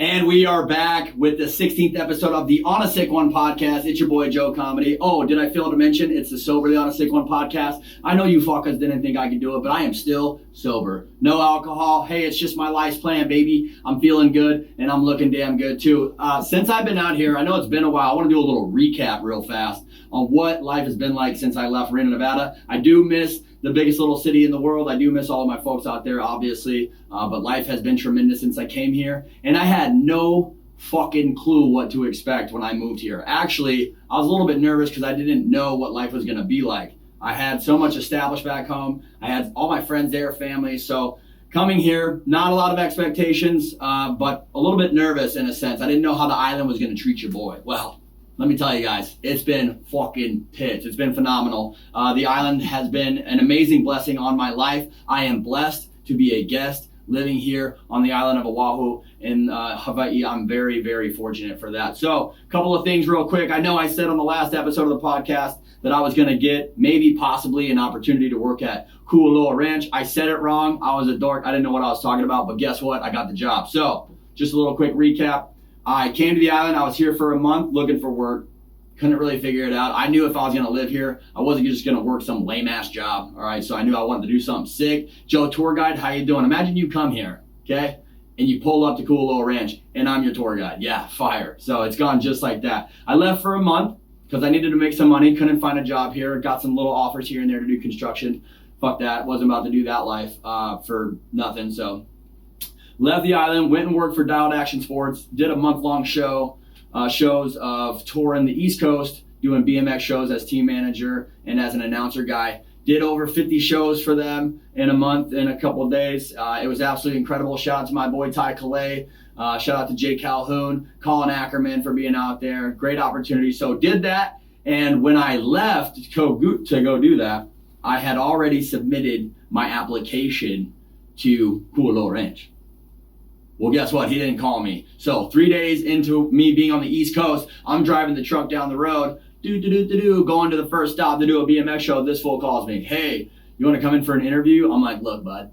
And we are back with the 16th episode of the On a Sick One podcast. It's your boy, Joe Comedy. Oh, did I fail to mention it's the Soberly On a Sick One podcast? I know you fuckers didn't think I could do it, but I am still sober. No alcohol. Hey, it's just my life's plan, baby. I'm feeling good, and I'm looking damn good, too. Since I've been out here, I know it's been a while. I want to do a little recap real fast on what life has been like since I left Reno, Nevada. I do miss the biggest little city in the world. I do miss all of my folks out there, obviously, but life has been tremendous since I came here, and I had no fucking clue what to expect when I moved here. Actually, I was a little bit nervous because I didn't know what life was going to be like. I had so much established back home. I had all my friends there, family, so coming here, not a lot of expectations, but a little bit nervous in a sense. I didn't know how the island was going to treat your boy. Well, let me tell you guys, it's been fucking pitch. It's been phenomenal. The island has been an amazing blessing on my life. I am blessed to be a guest living here on the island of Oahu in Hawaii. I'm very, very fortunate for that. So a couple of things real quick. I know I said on the last episode of the podcast that I was going to get maybe possibly an opportunity to work at Kualoa Ranch. I said it wrong. I was a dork. I didn't know what I was talking about, but guess what? I got the job. So just a little quick recap. I came to the island. I was here for a month looking for work. Couldn't really figure it out. I knew if I was going to live here, I wasn't just going to work some lame-ass job. All right, so I knew I wanted to do something sick. Joe, tour guide, how you doing? Imagine you come here, okay, and you pull up to Kualoa Ranch, and I'm your tour guide. Yeah, fire. So it's gone just like that. I left for a month because I needed to make some money. Couldn't find a job here. Got some little offers here and there to do construction. Fuck that. Wasn't about to do that life for nothing, so left the island, went and worked for Dialed Action Sports, did a month-long shows of touring the East Coast, doing BMX shows as team manager and as an announcer guy. Did over 50 shows for them in a month, in a couple of days. It was absolutely incredible. Shout out to my boy Ty Calais. Shout out to Jay Calhoun, Colin Ackerman for being out there. Great opportunity. So did that, and when I left to go do that, I had already submitted my application to Kualoa Ranch. Well, guess what? He didn't call me. So 3 days into me being on the East Coast, I'm driving the truck down the road, going to the first stop to do a BMX show. This fool calls me. Hey, you want to come in for an interview? I'm like, look, bud,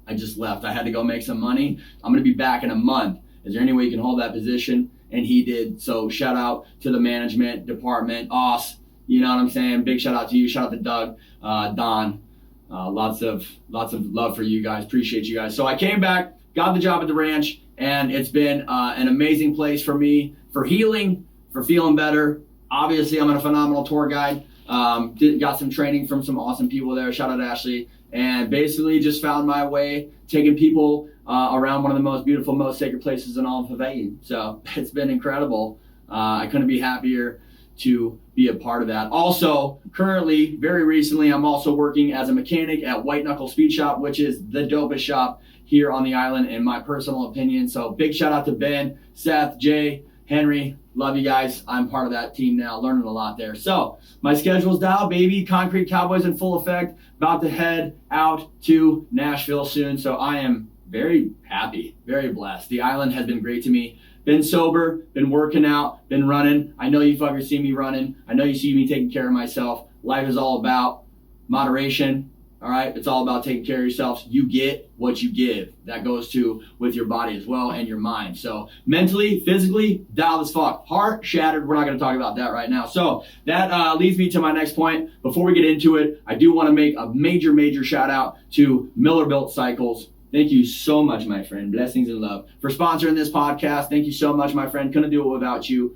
I just left. I had to go make some money. I'm going to be back in a month. Is there any way you can hold that position? And he did. So shout out to the management department, Oz. You know what I'm saying? Big shout out to you. Shout out to Doug, Don. Lots of love for you guys. Appreciate you guys. So I came back. Got the job at the ranch, and it's been an amazing place for me, for healing, for feeling better. Obviously, I'm a phenomenal tour guide. Got some training from some awesome people there. Shout out to Ashley. And basically just found my way, taking people around one of the most beautiful, most sacred places in all of Hawaii. So it's been incredible. I couldn't be happier to be a part of that. Also, currently, very recently, I'm also working as a mechanic at White Knuckle Speed Shop, which is the dopest shop here on the island, in my personal opinion. So big shout out to Ben, Seth, Jay, Henry. Love you guys. I'm part of that team now, learning a lot there. So my schedule's dialed, baby. Concrete Cowboys in full effect. About to head out to Nashville soon. So I am very happy, very blessed. The island has been great to me. Been sober, been working out, been running. I know you fuckers see me running. I know you see me taking care of myself. Life is all about moderation. All right, it's all about taking care of yourself. You get what you give. That goes to with your body as well and your mind. So mentally, physically, dialed as fuck. Heart shattered. We're not going to talk about that right now. So that leads me to my next point. Before we get into it, I do want to make a major shout out to Miller Built Cycles. Thank you so much, my friend. Blessings and love for sponsoring this podcast. Thank you so much, my friend. Couldn't do it without you.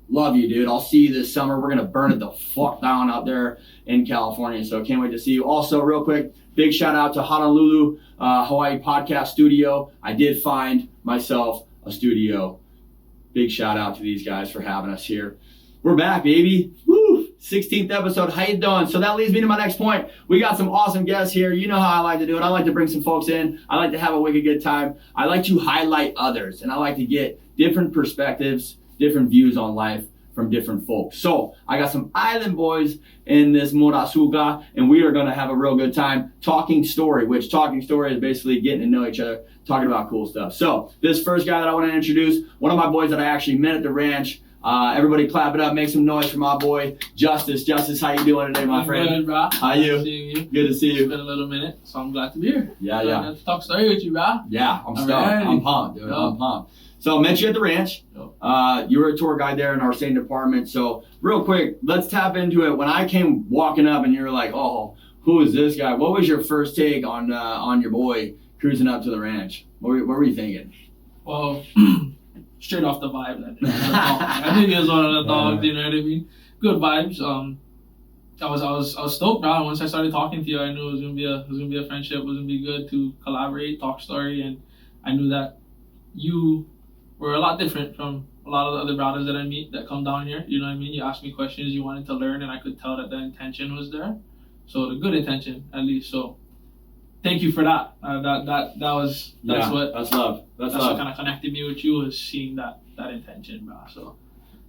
Love you, dude. I'll see you this summer. We're going to burn it the fuck down out there in California. So can't wait to see you. Also, real quick, big shout out to Honolulu, Hawaii Podcast Studio. I did find myself a studio. Big shout out to these guys for having us here. We're back, baby. Woo! 16th episode. How you doing? So that leads me to my next point. We got some awesome guests here. You know how I like to do it. I like to bring some folks in. I like to have a wicked good time. I like to highlight others, and I like to get different perspectives, different views on life from different folks. So I got some island boys in this Morasuka, and we are going to have a real good time talking story, which talking story is basically getting to know each other, talking about cool stuff. So this first guy that I want to introduce, one of my boys that I actually met at the ranch. Everybody clap it up, make some noise for my boy, Justice. Justice, how you doing today, my friend? Good, bro. How you? Seeing you. Good to see you. It's been a little minute, so I'm glad to be here. Yeah. To talk story with you, bro. Yeah, I'm stoked. Alrighty. I'm pumped, dude. Yep. I'm pumped. So I met you at the ranch. Yep. You were a tour guide there in our same department. So real quick, let's tap into it. When I came walking up and you were like, oh, who is this guy? What was your first take on your boy cruising up to the ranch? What were you thinking? Well, straight off the vibe that day. I think he was one of the dogs, you know what I mean? Good vibes. I was stoked, bro. Once I started talking to you, I knew it was gonna be a friendship. It was gonna be good to collaborate, talk story, and I knew that you were a lot different from a lot of the other brothers that I meet that come down here. You know what I mean? You asked me questions, you wanted to learn, and I could tell that the intention was there. So the good intention, at least. So thank you for that. That's love. That's love. What kind of connected me with you, was seeing that intention, bro. So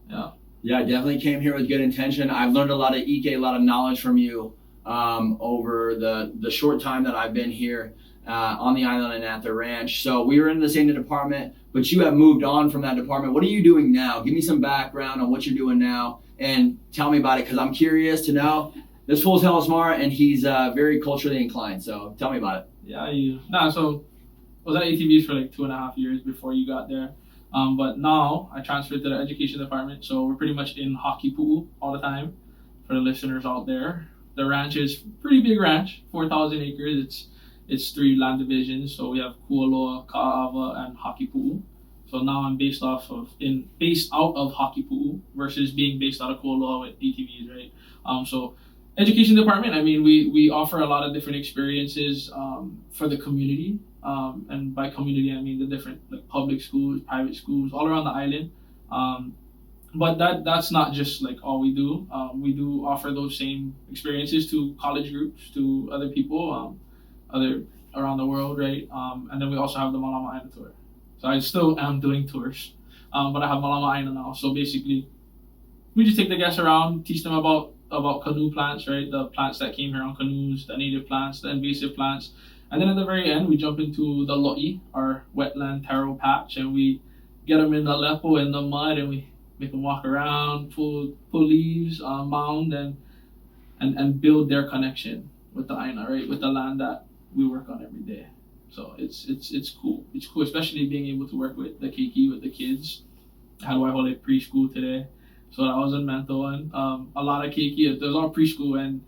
yeah. Yeah, I definitely came here with good intention. I've learned a lot of a lot of knowledge from you over the short time that I've been here on the island and at the ranch. So we were in the same department, but you have moved on from that department. What are you doing now? Give me some background on what you're doing now and tell me about it, because I'm curious to know. This fool's hella smart and he's very culturally inclined. So tell me about it. Yeah, so I was at ATVs for like 2.5 years before you got there. But now I transferred to the education department, so we're pretty much in hockey pool all the time. For the listeners out there, the ranch is pretty big ranch, 4,000 acres. It's 3 land divisions, so we have Kualoa, Ka'ava, and hockey pool. So now I'm based out of hockey pool versus being based out of Kualoa with ATVs, right? So education department, I mean, we offer a lot of different experiences for the community. And by community, I mean the different like public schools, private schools, all around the island. But that's not just like all we do. We do offer those same experiences to college groups, to other people, other around the world, right? And then we also have the Malama Aina tour. So I still am doing tours, but I have Malama Aina now. So basically, we just take the guests around, teach them about canoe plants, right? The plants that came here on canoes, the native plants, the invasive plants. And then at the very end, we jump into the lo'i, our wetland taro patch, and we get them in the lepo, in the mud, and we make them walk around, pull leaves, mound, and build their connection with the Aina, right? With the land that we work on every day. So it's cool. It's cool, especially being able to work with the keiki, with the kids. I had Waihole preschool today, so that was a mental one. A lot of keiki, there's all preschool, and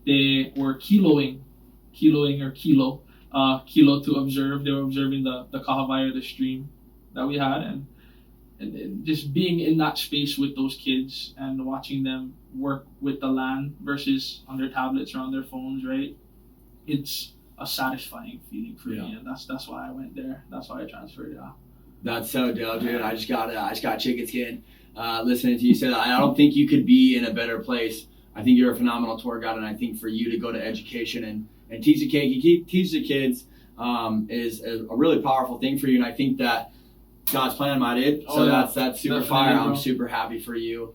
they were kiloing or kilo to observe. They were observing the kahavai, or the stream that we had, and just being in that space with those kids and watching them work with the land versus on their tablets or on their phones, right? It's a satisfying feeling for me, and that's why I went there. That's why I transferred. Yeah. That's so dope, dude. I just got chicken skin listening to you say that. I don't think you could be in a better place. I think you're a phenomenal tour guide, and I think for you to go to education and teach the kids is a really powerful thing for you. And I think that God's plan might it. So that's super fire. I'm super happy for you,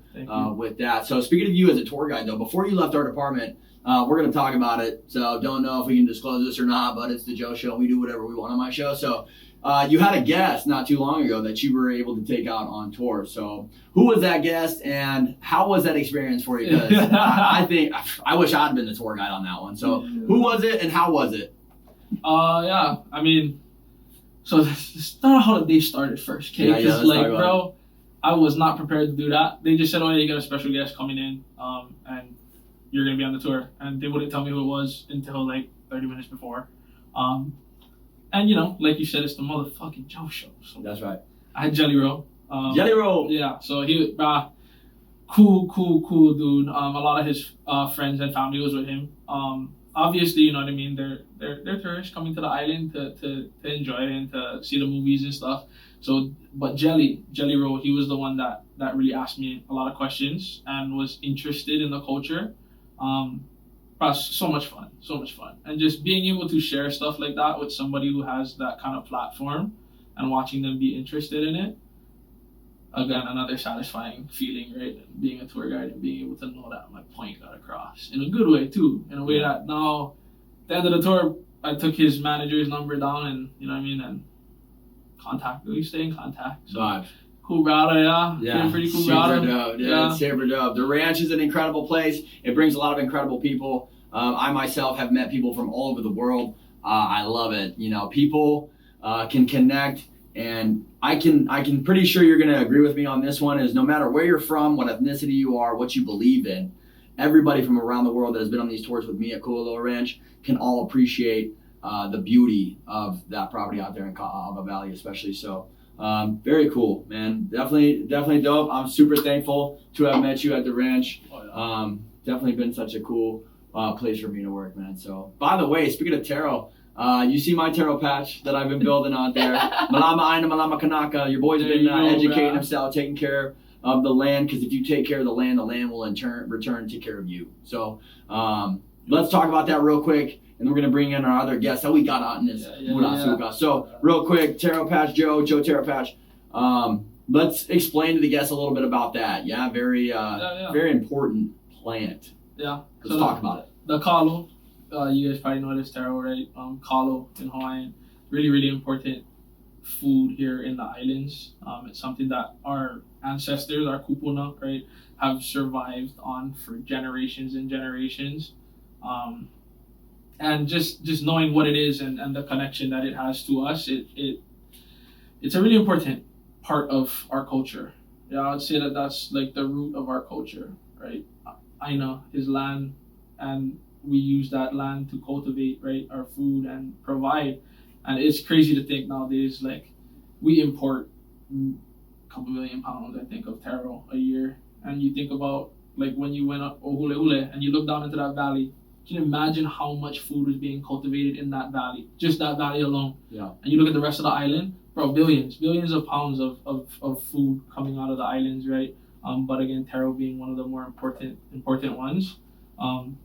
with that. So speaking of you as a tour guide, though, before you left our department, we're going to talk about it. So don't know if we can disclose this or not, but it's the Joe Show. We do whatever we want on my show. So you had a guest not too long ago that you were able to take out on tour. So who was that guest, and how was that experience for you? Because I wish I'd been the tour guide on that one. So who was it, and how was it? I mean, so let's start how the day started first, okay? Because bro, I was not prepared to do that. They just said, oh yeah, you got a special guest coming in, and you're gonna be on the tour, and they wouldn't tell me who it was until like 30 minutes before. And you know, like you said, it's the motherfucking Joe Show. So that's right. I had Jelly Roll. Jelly Roll. Yeah. So he, cool dude. A lot of his friends and family was with him. Obviously, you know what I mean. They're tourists coming to the island to enjoy and to see the movies and stuff. So, but Jelly Roll, he was the one that really asked me a lot of questions and was interested in the culture. So much fun, and just being able to share stuff like that with somebody who has that kind of platform and watching them be interested in it. Again, another satisfying feeling, right? Being a tour guide and being able to know that my point got across in a good way too, in a way that now, at the end of the tour, I took his manager's number down, and you know what I mean, and we stay in contact. So. Vibe. Cool brother, yeah. Pretty cool brother. Dope. Yeah, it's super dope. The ranch is an incredible place. It brings a lot of incredible people. I myself have met people from all over the world. I love it. You know, people can connect and I can pretty sure you're going to agree with me on this one, is no matter where you're from, what ethnicity you are, what you believe in, everybody from around the world that has been on these tours with me at Coololo Ranch can all appreciate the beauty of that property out there in Ka'ava Valley, especially. So very cool, man. Definitely dope. I'm super thankful to have met you at the ranch. Definitely been such a cool place for me to work, man. So, by the way, speaking of taro, you see my taro patch that I've been building out there. Malama Aina, Malama Kanaka. Your boy's been educating himself, taking care of the land, because if you take care of the land will in turn return and take care of you. So let's talk about that real quick, and we're going to bring in our other guests that we got out in this Murasuka. So real quick, Taro Patch Joe Taro Patch. Let's explain to the guests a little bit about that. Yeah, very important plant. Yeah. Let's talk about it. The kalo, you guys probably know this taro, right? Kalo in Hawaiian, really important food here in the islands. It's something that our ancestors, our kupuna, right, have survived on for generations and generations. And just knowing what it is and the connection that it has to us, it's a really important part of our culture. Yeah, I would say that's like the root of our culture, right? Aina is land, and we use that land to cultivate, right, our food and provide. And it's crazy to think nowadays, like, we import a couple million pounds, I think, of taro a year. And you think about, like, when you went up Ohuleule and you look down into that valley, you can imagine how much food is being cultivated in that valley, just that valley alone. Yeah. And you look at the rest of the island, bro, billions of pounds of food coming out of the islands, right? But again, taro being one of the more important ones. And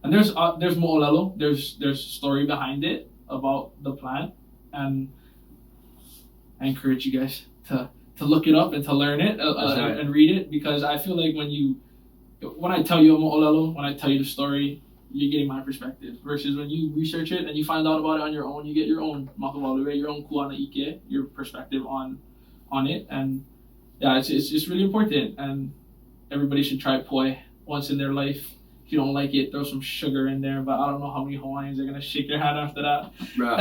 there's mo'olelo. There's story behind it about the plant, and I encourage you guys to look it up and to learn it and read it, because I feel like when I tell you a mo'olelo, when I tell you the story, you're getting my perspective, versus when you research it and you find out about it on your own, you get your own makawalu, right? Your own kuana ike, your perspective on it. And yeah, it's just really important, and everybody should try poi once in their life. If you don't like it, throw some sugar in there, but I don't know how many Hawaiians are gonna shake their head after that. Bro,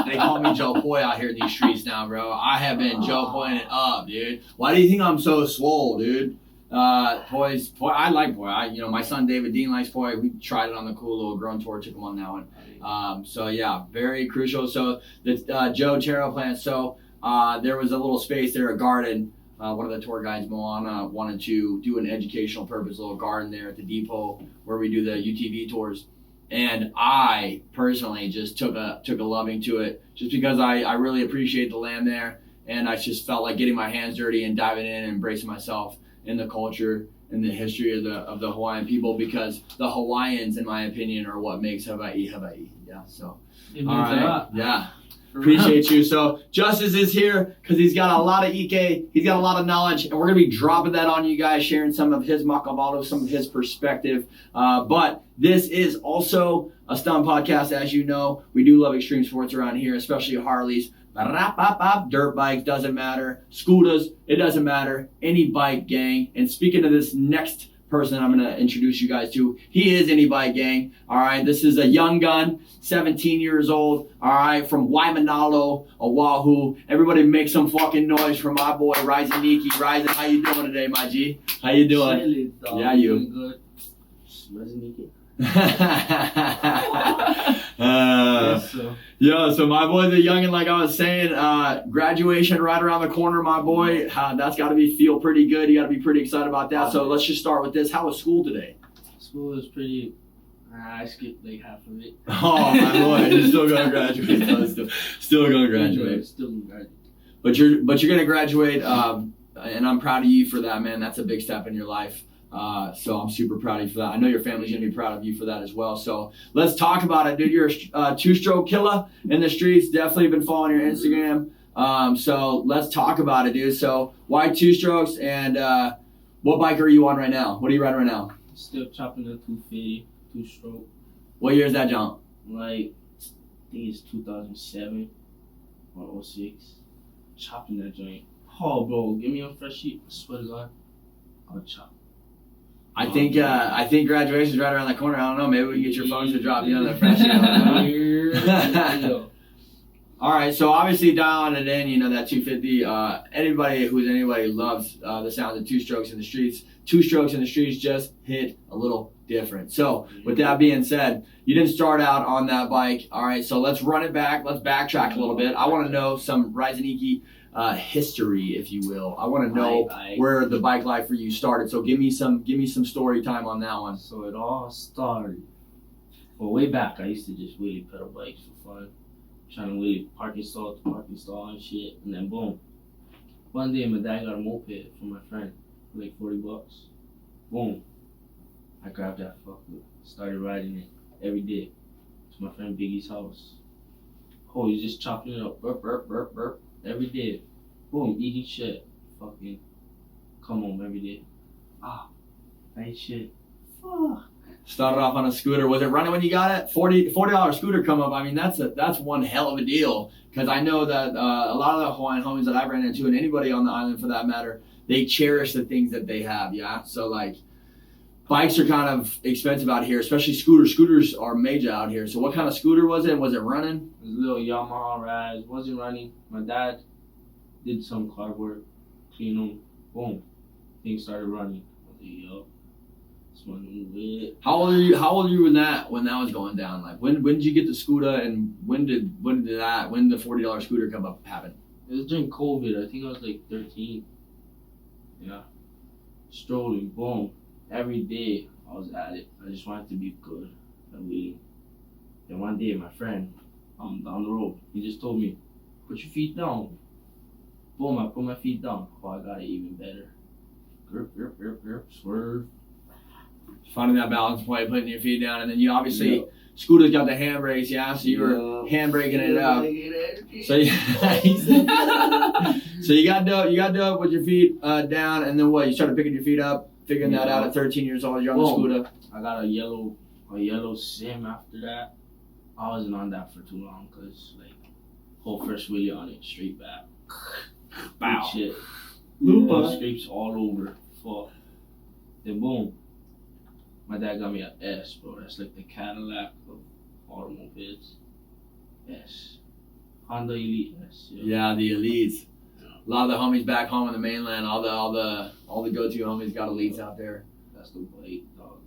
they call me Joe Poi out here in these streets now, bro. I have been Joe Poiing it up, dude. Why do you think I'm so swole, dude? Poi, I like poi. My son David Dean likes poi. We tried it on the cool little grown tour, took him on that one. So yeah, very crucial. So the Joe taro plant. So there was a little space there, a garden. One of the tour guides, Moana, wanted to do an educational purpose, little garden there at the depot where we do the UTV tours. And I personally just took a loving to it, just because I really appreciate the land there. And I just felt like getting my hands dirty and diving in and embracing myself in the culture and the history of the Hawaiian people, because the Hawaiians, in my opinion, are what makes Hawaii Hawaii. Yeah, so. All right. Yeah. Appreciate you. So Justice is here because he's got a lot of Ike, he's got a lot of knowledge, and we're going to be dropping that on you guys, sharing some of his makavalo, some of his perspective. But this is also a stunt podcast, as you know. We do love extreme sports around here, especially Harleys. Dirt bikes, doesn't matter. Scooters, it doesn't matter. Any bike gang. And speaking of this next person I'm going to introduce you guys to, he is Any Bike Gang. All right, this is a young gun, 17 years old. All right, from Waimanalo, Oahu. Everybody make some fucking noise for my boy Ryzen Niki. Ryzen, how you doing today, my G? How you doing? Yeah, you. Good. Ryzen Niki. So my boy's a youngin', like I was saying. Graduation right around the corner, my boy. That's got to feel pretty good. You got to be pretty excited about that. So let's just start with this. How was school today? School was pretty. I skipped like half of it. Oh my boy, you're still gonna graduate. Still gonna graduate. Still gonna graduate. But you're gonna graduate, and I'm proud of you for that, man. That's a big step in your life. So I'm super proud of you for that. I know your family's gonna be proud of you for that as well. So let's talk about it, dude. You're a two-stroke killer in the streets. Definitely been following your Instagram. So let's talk about it, dude. So why two strokes, and what bike are you on right now? What are you riding right now? Still chopping the 250, two-stroke. What year is that jump? Like, I think it's 2007 or 06. Chopping that joint. Oh, bro, give me a fresh sheet. I swear to God, I'll chop. I think graduation's right around the corner. I don't know. Maybe we can get your folks to drop you on the fresh sheet. All right, so obviously dialing it in, you know, that 250. Anybody loves the sound of two strokes in the streets. Two strokes in the streets just hit a little different. So with that being said, you didn't start out on that bike. All right, so let's run it back. Let's backtrack a little bit. I want to know some Ryzen history, if you will. I want to know where the bike life for you started. So give me some story time on that one. So it all started. Well, way back, I used to just wheelie pedal bikes for fun. Trying to wheelie parking stall to parking stall and shit. And then boom. One day my dad got a moped from my friend for like $40. Boom. I grabbed that fucker. Started riding it every day to my friend Biggie's house. Oh, he's just chopping it up. Burp, burp, burp, burp. Every day. Boom, eating shit. Fucking come home every day. I ate shit. Fuck. Started off on a scooter. Was it running when you got it? $40 scooter come up. I mean, that's one hell of a deal. Because I know that a lot of the Hawaiian homies that I've ran into, and anybody on the island for that matter, they cherish the things that they have. Yeah. So like, bikes are kind of expensive out here, especially scooters. Scooters are major out here. So what kind of scooter was it? Was it running? It was a little Yamaha Rise. Wasn't running. My dad did some car work, clean them. Boom, things started running. I was like, yo. How old are you when that was going down? Like when did you get the scooter, and when did the $40 scooter come up happen? It was during COVID. I think I was like 13. Yeah. Strolling, boom. Every day I was at it. I just wanted to be good at wheeling. Then one day my friend down the road, he just told me, put your feet down. Boom, I put my feet down. Oh, I got it even better. Grip, grip, grip, grip, swerve. Finding that balance point, putting your feet down, and then you obviously Scooter's got the handbrakes, yeah. So you were handbraking it up. So you got dope with your feet down, and then what? You started picking your feet up, figuring that out at 13 years old. You're on the scooter. I got a yellow sim after that. I wasn't on that for too long because like whole first wheelie on it, straight back. Bow. Shit. Scrapes all over. Fuck. Then boom. My dad got me an S, bro. That's like the Cadillac of automobiles. S. Honda Elite S. Yeah, the Elites. A lot of the homies back home in the mainland, all the go-to homies got Elites out there. That's the bike, dog.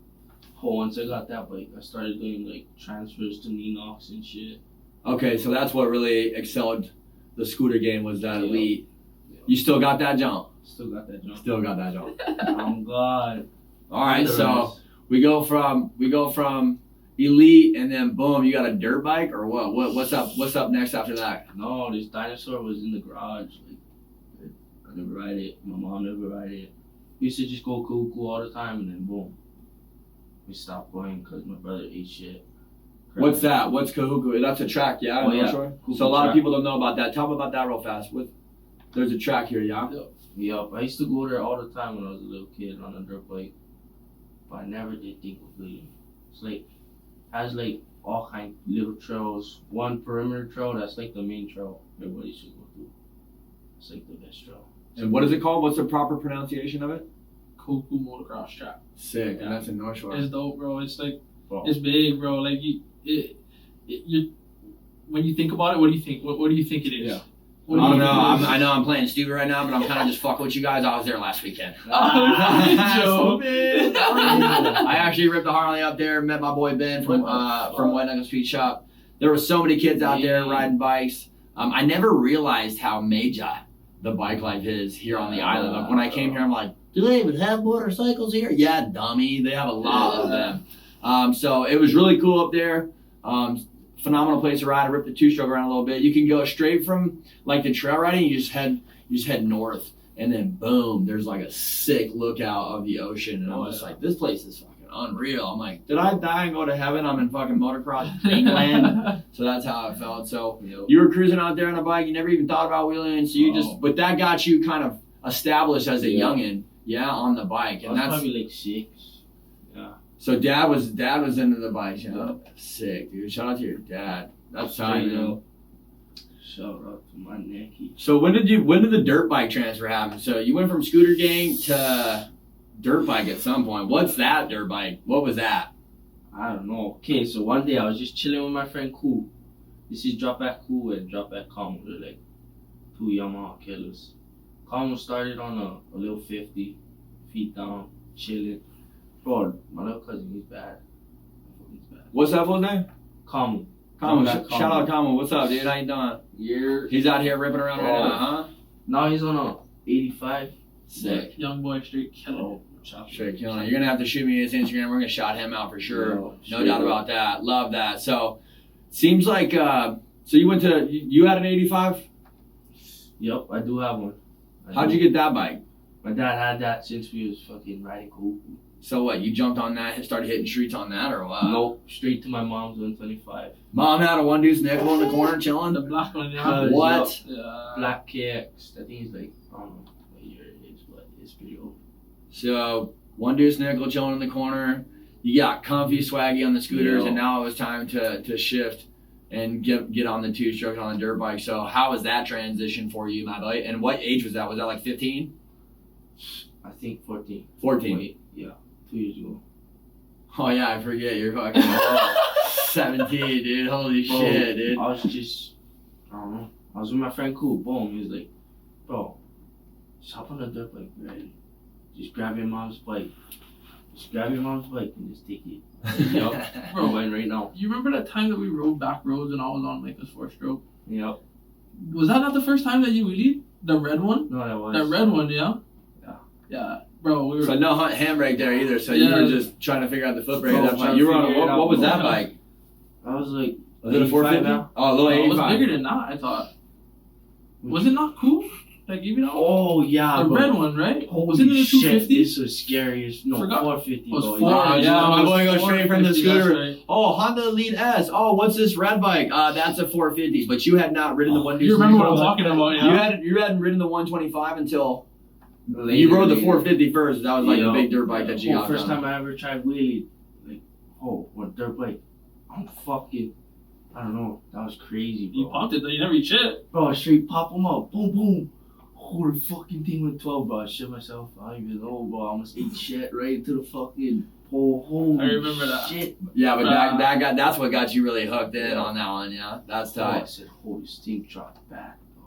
Oh, once I got that bike, I started doing like transfers to Ninox and shit. Okay, so that's what really excelled the scooter game was that Elite. You still got that jump? Still got that jump. Still got that jump. Oh God. All right, so we go from Elite, and then boom, you got a dirt bike or what? What's up next after that? No, this dinosaur was in the garage. Like I never ride it. My mom never ride it. We used to just go cool all the time, and then boom, we stopped going because my brother ate shit. What's that? What's Kahuku? That's a track, yeah? Oh, yeah. Sure. So a lot of people don't know about that. Tell me about that real fast. There's a track here, yeah? Yep. I used to go there all the time when I was a little kid on a dirt bike. But I never did think of wheeling. It's like, has like all kind of little trails. One perimeter trail, that's like the main trail everybody should go through. It's like the best trail. And what is it called? What's the proper pronunciation of it? Koku motocross track. Sick, and that's in North Shore. It's dope, bro. It's like, it's big, bro. Like you when you think about it, what do you think? What do you think it is? Yeah. I don't know. I know I'm playing stupid right now, but I'm kind of just fucking with you guys. I was there last weekend. I actually ripped a Harley up there. Met my boy Ben from White Knuckle Street Shop. There were so many kids out there riding bikes. I never realized how major the bike life is here on the island. Like when I came here, I'm like, do they even have motorcycles here? Yeah, dummy. They have a lot of them. So it was really cool up there. Phenomenal place to ride. I ripped the two-stroke around a little bit. You can go straight from like the trail riding. You just head north, and then boom, there's like a sick lookout of the ocean. And I'm just like, this place is fucking unreal. I'm like, did I die and go to heaven? I'm in fucking motocross England. So that's how I felt. So you were cruising out there on a bike. You never even thought about wheeling. So you but that got you kind of established as a youngin', on the bike. And that's probably like 6. Yeah. So dad was into the bikes, Sick, dude. Shout out to your dad. That's tight, man. Shout out to my necky. So when did the dirt bike transfer happen? So you went from scooter gang to dirt bike at some point. What's that dirt bike? What was that? I don't know. Okay, so one day I was just chilling with my friend Cool. This is drop back cool and drop back calm. They're like 2 Yamaha killers. Calm started on a little 50, feet down, chilling. Bro, my little cousin, he's bad. He's bad. What's that fool's name? Kamu. Kamu. Shout out Kamu. What's up, dude? How you doing? He's out here ripping around right now, huh? Now he's on a 85. Sick. Young boy, straight killer. Straight killing it. You're gonna have to shoot me his Instagram. We're gonna shout him out for sure. Yeah, No doubt about that. Love that. So, seems like so you went to you had an 85. Yep, I do have one. How'd you get that bike? My dad had that since we was fucking riding cool. So what? You jumped on that and started hitting streets on that, or what? Nope, straight to my mom's 125. Mom had a one deuce nickel in the corner chilling. The black one, yeah. What? Yeah. Black KX. I think it's like, I don't know what year it is, but it's pretty old. So one deuce nickel chilling in the corner. You got comfy, swaggy on the scooters, Yeah. and now it was time to shift and get on the two strokes on the dirt bike. So how was that transition for you, my boy? And what age was that? Was that like 15? I think 14. 14. Wait, yeah, 2 years ago. Oh yeah, I forget. You're fucking 17, dude. Holy Bro, shit, dude. I was just, I don't know. I was with my friend Cool. Boom. He was like, bro, just hop on the dirt bike, right? Just grab your mom's bike. Just grab your mom's bike and just take it. Yup. Bro, and right now. You remember that time that we rode back roads and I was on like a 4-stroke? Yep. Was that not the first time that you wheelied? The red one? No, that was. That red one, yeah? Yeah. Yeah. Bro, we were. So no handbrake there either. So you Yeah. were just trying to figure out the foot brake. Bro, That's why trying you to were on. figure it What was out, that bro. bike? I was like, Was it a 450? now? Oh, a little No, it was 85. bigger than that, I thought. Was it not cool? Like, even though. Oh, yeah. The bro. red one, right? Holy Was it in the shit, 250? this was scary. No, Forgot. 450. It was bro. 4. Nah, Yeah, my it was boy goes straight from the 450, that's scooter. right. Oh, Honda Elite S. Oh, what's this red bike? That's a 450. But you had not ridden the one. You remember what I'm talking about, yeah? You hadn't ridden the 125 until you rode the 450 first. That was like the big dirt bike that you got. First time I ever tried wheelie, like, oh, what dirt bike? I'm fucking, I don't know. That was crazy, bro. You popped it though, you never eat shit. Bro, I straight pop them out. Boom, boom. Holy fucking thing went 12, bro. I shit myself. I don't even know, bro. I almost ate shit right into the fucking pole. Holy I remember that. shit. Yeah, but that's what got you really hooked in on that one. Yeah, that's Oh, I tight. said, holy stink dropped back, bro.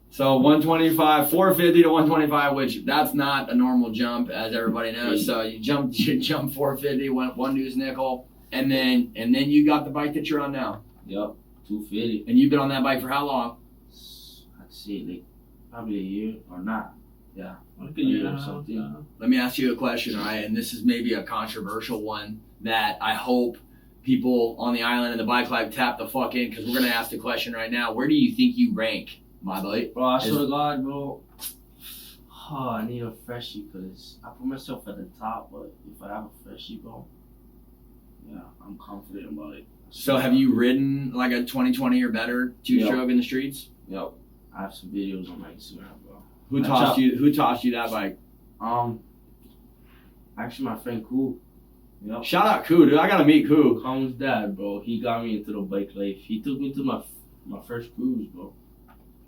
So 125, 450 to 125, which that's not a normal jump, as everybody knows. So you jump 450, one deuce nickel, and then you got the bike that you're on now. Yep, 250. And you've been on that bike for how long? I'd say like probably a year or not. Yeah. Like a year or and a half, something. yeah. Let me ask you a question, all right? And this is maybe a controversial one that I hope people on the island and the bike life tap the fuck in, because we're gonna ask the question right now. Where do you think you rank, my boy? Bro, I swear to God, bro. Oh, I need a freshie because I put myself at the top, but if I have a freshie, bro, yeah, I'm confident about it. So have you ridden like a 2020 or better two-stroke in the streets? Yep. I have some videos on my Instagram, bro. Who tossed you that bike? Actually, my friend Cool. Yep. Shout out Koo, dude. I gotta meet Koo. Colin's dad, bro. He got me into the bike life. He took me to my first cruise, bro.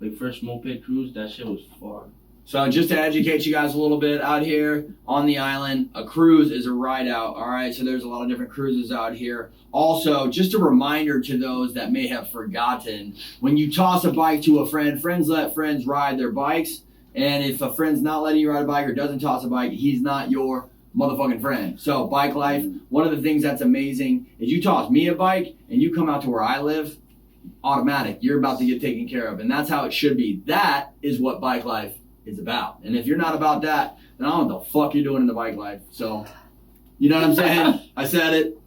Like first moped cruise. That shit was fun. So just to educate you guys a little bit out here on the island, a cruise is a ride out, all right? So there's a lot of different cruises out here. Also, just a reminder to those that may have forgotten, when you toss a bike to a friend, friends let friends ride their bikes. And if a friend's not letting you ride a bike or doesn't toss a bike, he's not your motherfucking friend. So bike life, one of the things that's amazing is you toss me a bike and you come out to where I live, automatic, you're about to get taken care of. And that's how it should be. That is what bike life is about. And if you're not about that, then I don't know what the fuck you're doing in the bike life. So, you know what I'm saying? I said it,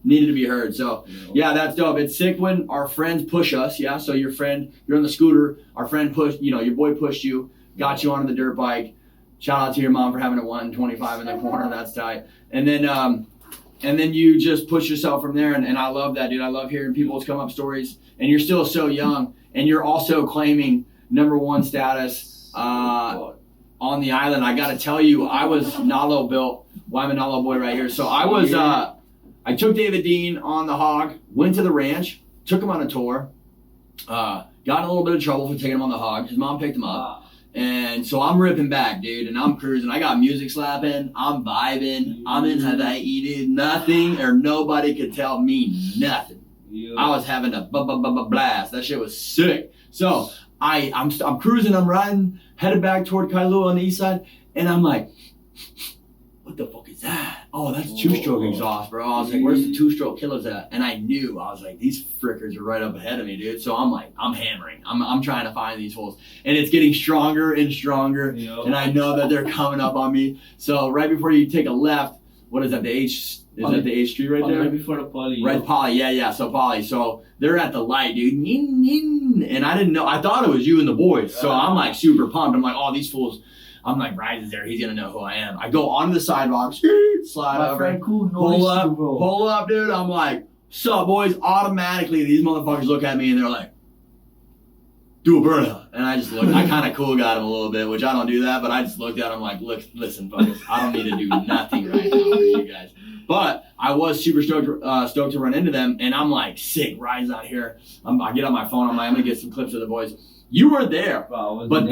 needed to be heard. So, yeah, that's dope. It's sick when our friends push us, yeah? So your friend, you're on the scooter, our friend pushed, your boy pushed you, got you onto the dirt bike. Shout out to your mom for having a 125 in the corner, that's tight. And then you just push yourself from there, and I love that, dude. I love hearing people's come up stories, and you're still so young, and you're also claiming #1 status on the island. I gotta tell you, I was Nalo built. Why I'm a Nalo boy right here. So I was, I took David Dean on the hog, went to the ranch, took him on a tour, got in a little bit of trouble for taking him on the hog. His mom picked him up. And so I'm ripping back, dude, and I'm cruising. I got music slapping. I'm vibing. I'm in Hawaii, dude. Nothing or nobody could tell me nothing. Yeah. I was having a blast. That shit was sick. So I'm cruising, I'm riding, headed back toward Kailua on the east side, and I'm like, what the fuck is that? Oh, that's two-stroke exhaust, bro. I was like, where's the two-stroke killers at? And I knew, I was like, these frickers are right up ahead of me, dude. So I'm like, I'm hammering. I'm trying to find these holes. And it's getting stronger and stronger. Yep. And I know that they're coming up on me. So right before you take a left, what is that, the H? Is that the H street right there? Right before the poly. Right, poly, yeah. So poly. So they're at the light, dude. And I didn't know. I thought it was you and the boys. So I'm like super pumped. I'm like, oh, these fools. I'm like, Ryzen's there. He's gonna know who I am. I go onto the sidewalk, slide My over, friend Cool pull up, dude. I'm like, sup, boys? Automatically, these motherfuckers look at me and they're like, do a burnout. And I just looked. I kind of cool got him a little bit, which I don't do that, but I just looked at him like, look, listen, fuckers, I don't need to do nothing right now for you guys. But I was super stoked to run into them, and I'm like, sick, Ryzen's out here. I get on my phone. I'm like, I'm gonna get some clips of the boys. You weren't there, but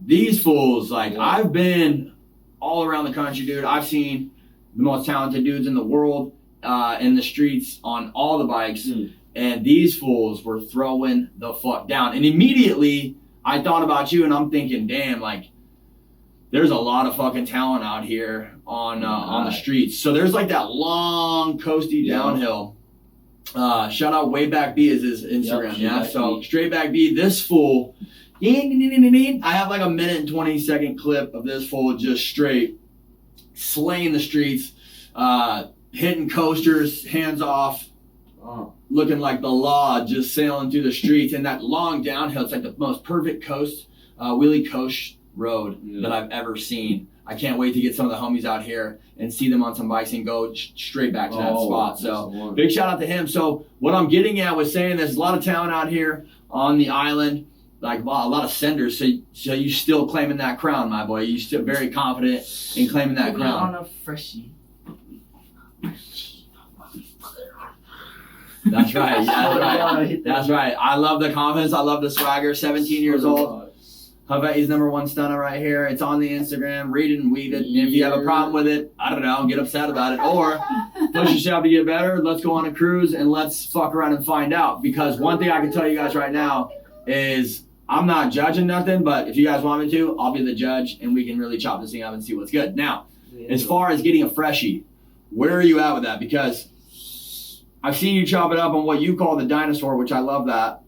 these fools, like, I've been all around the country, dude. I've seen the most talented dudes in the world in the streets on all the bikes, and these fools were throwing the fuck down. And immediately, I thought about you, and I'm thinking, damn, like, there's a lot of fucking talent out here on the streets. So there's like that long coasty downhill. Shout out Wayback B is his Instagram, So Straight Back B, this fool. I have like a 1:20 clip of this fool just straight slaying the streets, hitting coasters, hands off, looking like the law, just sailing through the streets. And that long downhill, it's like the most perfect wheelie coast road that I've ever seen. I can't wait to get some of the homies out here and see them on some bikes and go straight back to that spot. So big shout out to him. So what I'm getting at with saying there's a lot of talent out here on the island. Like, wow, a lot of senders. So you still claiming that crown, my boy. You still very confident in claiming that crown. On a freshie. That's right. That's right. I love the confidence. I love the swagger. 17 years old. Hawaii's #1 stunner right here. It's on the Instagram. Read it and weed it. And if you have a problem with it, I don't know, get upset about it. Or push yourself to get better. Let's go on a cruise and let's fuck around and find out. Because one thing I can tell you guys right now is I'm not judging nothing, but if you guys want me to, I'll be the judge and we can really chop this thing up and see what's good. Now, as far as getting a freshie, where are you at with that? Because I've seen you chop it up on what you call the dinosaur, which I love that.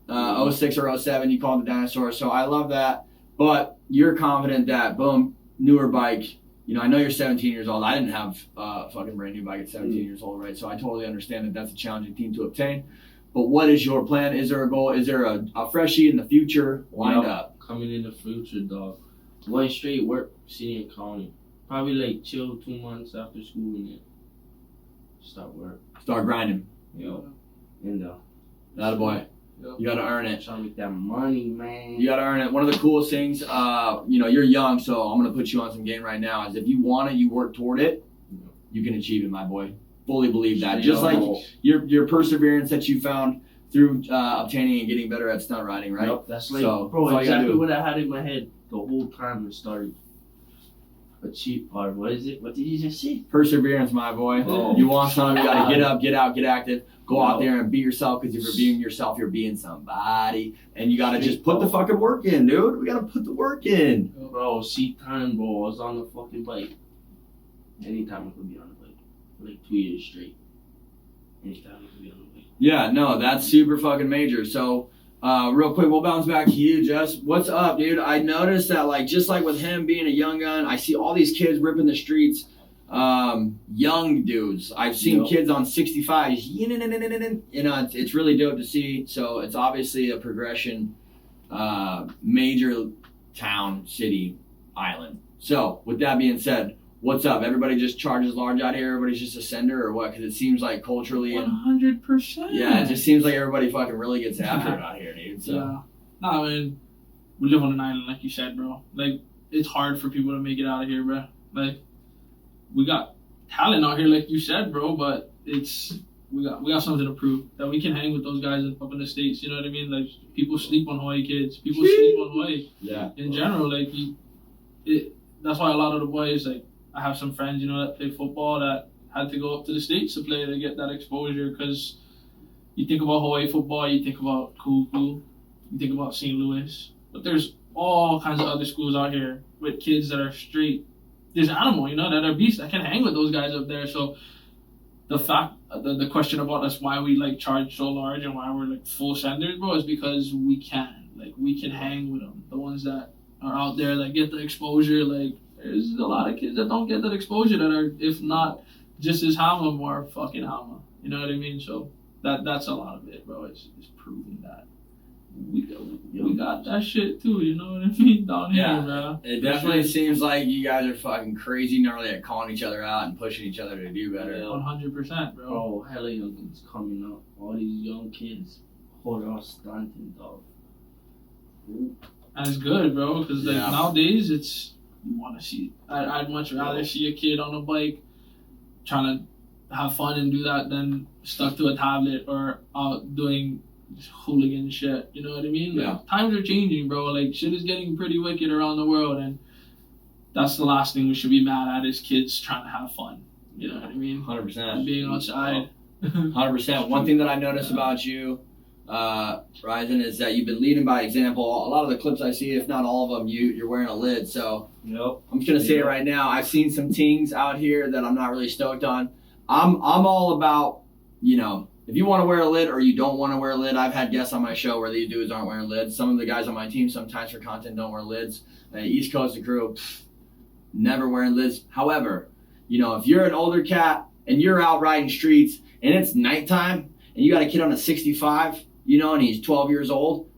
06 or 07, you call it the dinosaur. So I love that. But you're confident that, boom, newer bike. You know, I know you're 17 years old. I didn't have a fucking brand new bike at 17 years old, right? So I totally understand that that's a challenging thing to obtain. But what is your plan? Is there a goal? Is there a freshie in the future lined up? Coming in the future, dog. Going straight work, city and county. Probably like chill 2 months after school and then start work. Start grinding. Yo. And that boy. You gotta earn it. Trying to make that money, man. You gotta earn it. One of the coolest things, you're young, so I'm gonna put you on some game right now. Is if you want it, you work toward it, you can achieve it, my boy. Fully believe that. Just like your perseverance that you found through obtaining and getting better at stunt riding, right? Yep, that's like, exactly what I had in my head the whole time I started. Achieve, or what is it? What did you just say? Perseverance, my boy. Oh. You want something, you gotta get up, get out, get active. Go out there and be yourself, because if you're being yourself, you're being somebody. And you gotta just put the fucking work in, dude. We gotta put the work in. Bro, seat time, bro. I was on the fucking bike. Anytime I could be on the bike. For like 2 years straight. Anytime I could be on the bike. Yeah, no, that's super fucking major. So, real quick, we'll bounce back to you, Jess. What's up, dude? I noticed that, like, just like with him being a young gun, I see all these kids ripping the streets. Young dudes. I've seen kids on 65s. You know, it's really dope to see. So it's obviously a progression, major town, city, island. So with that being said, what's up? Everybody just charges large out here? Everybody's just a sender or what? Because it seems like culturally 100%. Yeah, it just seems like everybody fucking really gets after it out here, dude. So. Yeah. No, I mean, we live on an island, like you said, bro. Like, it's hard for people to make it out of here, bro. Like, we got talent out here, like you said, bro, but we got something to prove that we can hang with those guys up in the States. You know what I mean? Like, people sleep on Hawaii kids. People sleep on Hawaii. Yeah. In general, like, that's why a lot of the boys, like, I have some friends, you know, that play football that had to go up to the States to play to get that exposure because, You think about Hawaii football, you think about Kuku, you think about St. Louis, but there's all kinds of other schools out here with kids that are straight. There's animal, that are beasts. I can hang with those guys up there. So the question about us, why we like charge so large and why we're like full senders, bro, is because we can. Like, we can hang with them. The ones that are out there that get the exposure, like, there's a lot of kids that don't get that exposure that are, if not just as Hama, more fucking Hama. You know what I mean? So that's a lot of it, bro. It's proving that we got that shit too. You know what I mean? Down here, bro. It definitely seems like you guys are fucking crazy gnarly at calling each other out and pushing each other to do better. 100%, bro. Oh, hella young is coming up. All these young kids, hold on, stunting, dog. And it's good, bro, because like nowadays it's, you want to see. I'd much rather see a kid on a bike trying to have fun and do that than stuck to a tablet or out doing hooligan shit. You know what I mean? Like, times are changing, bro. Like, shit is getting pretty wicked around the world, and that's the last thing we should be mad at is kids trying to have fun. You know what I mean? 100%. Being outside. 100%. One thing that I noticed about you, Ryzen, is that you've been leading by example. A lot of the clips I see, if not all of them, you're wearing a lid. So I'm just gonna say it right now. I've seen some tings out here that I'm not really stoked on. I'm all about, if you want to wear a lid or you don't want to wear a lid. I've had guests on my show where these dudes aren't wearing lids. Some of the guys on my team sometimes for content don't wear lids. East Coast crew, never wearing lids. However, if you're an older cat and you're out riding streets and it's nighttime and you got a kid on a 65, and he's 12 years old,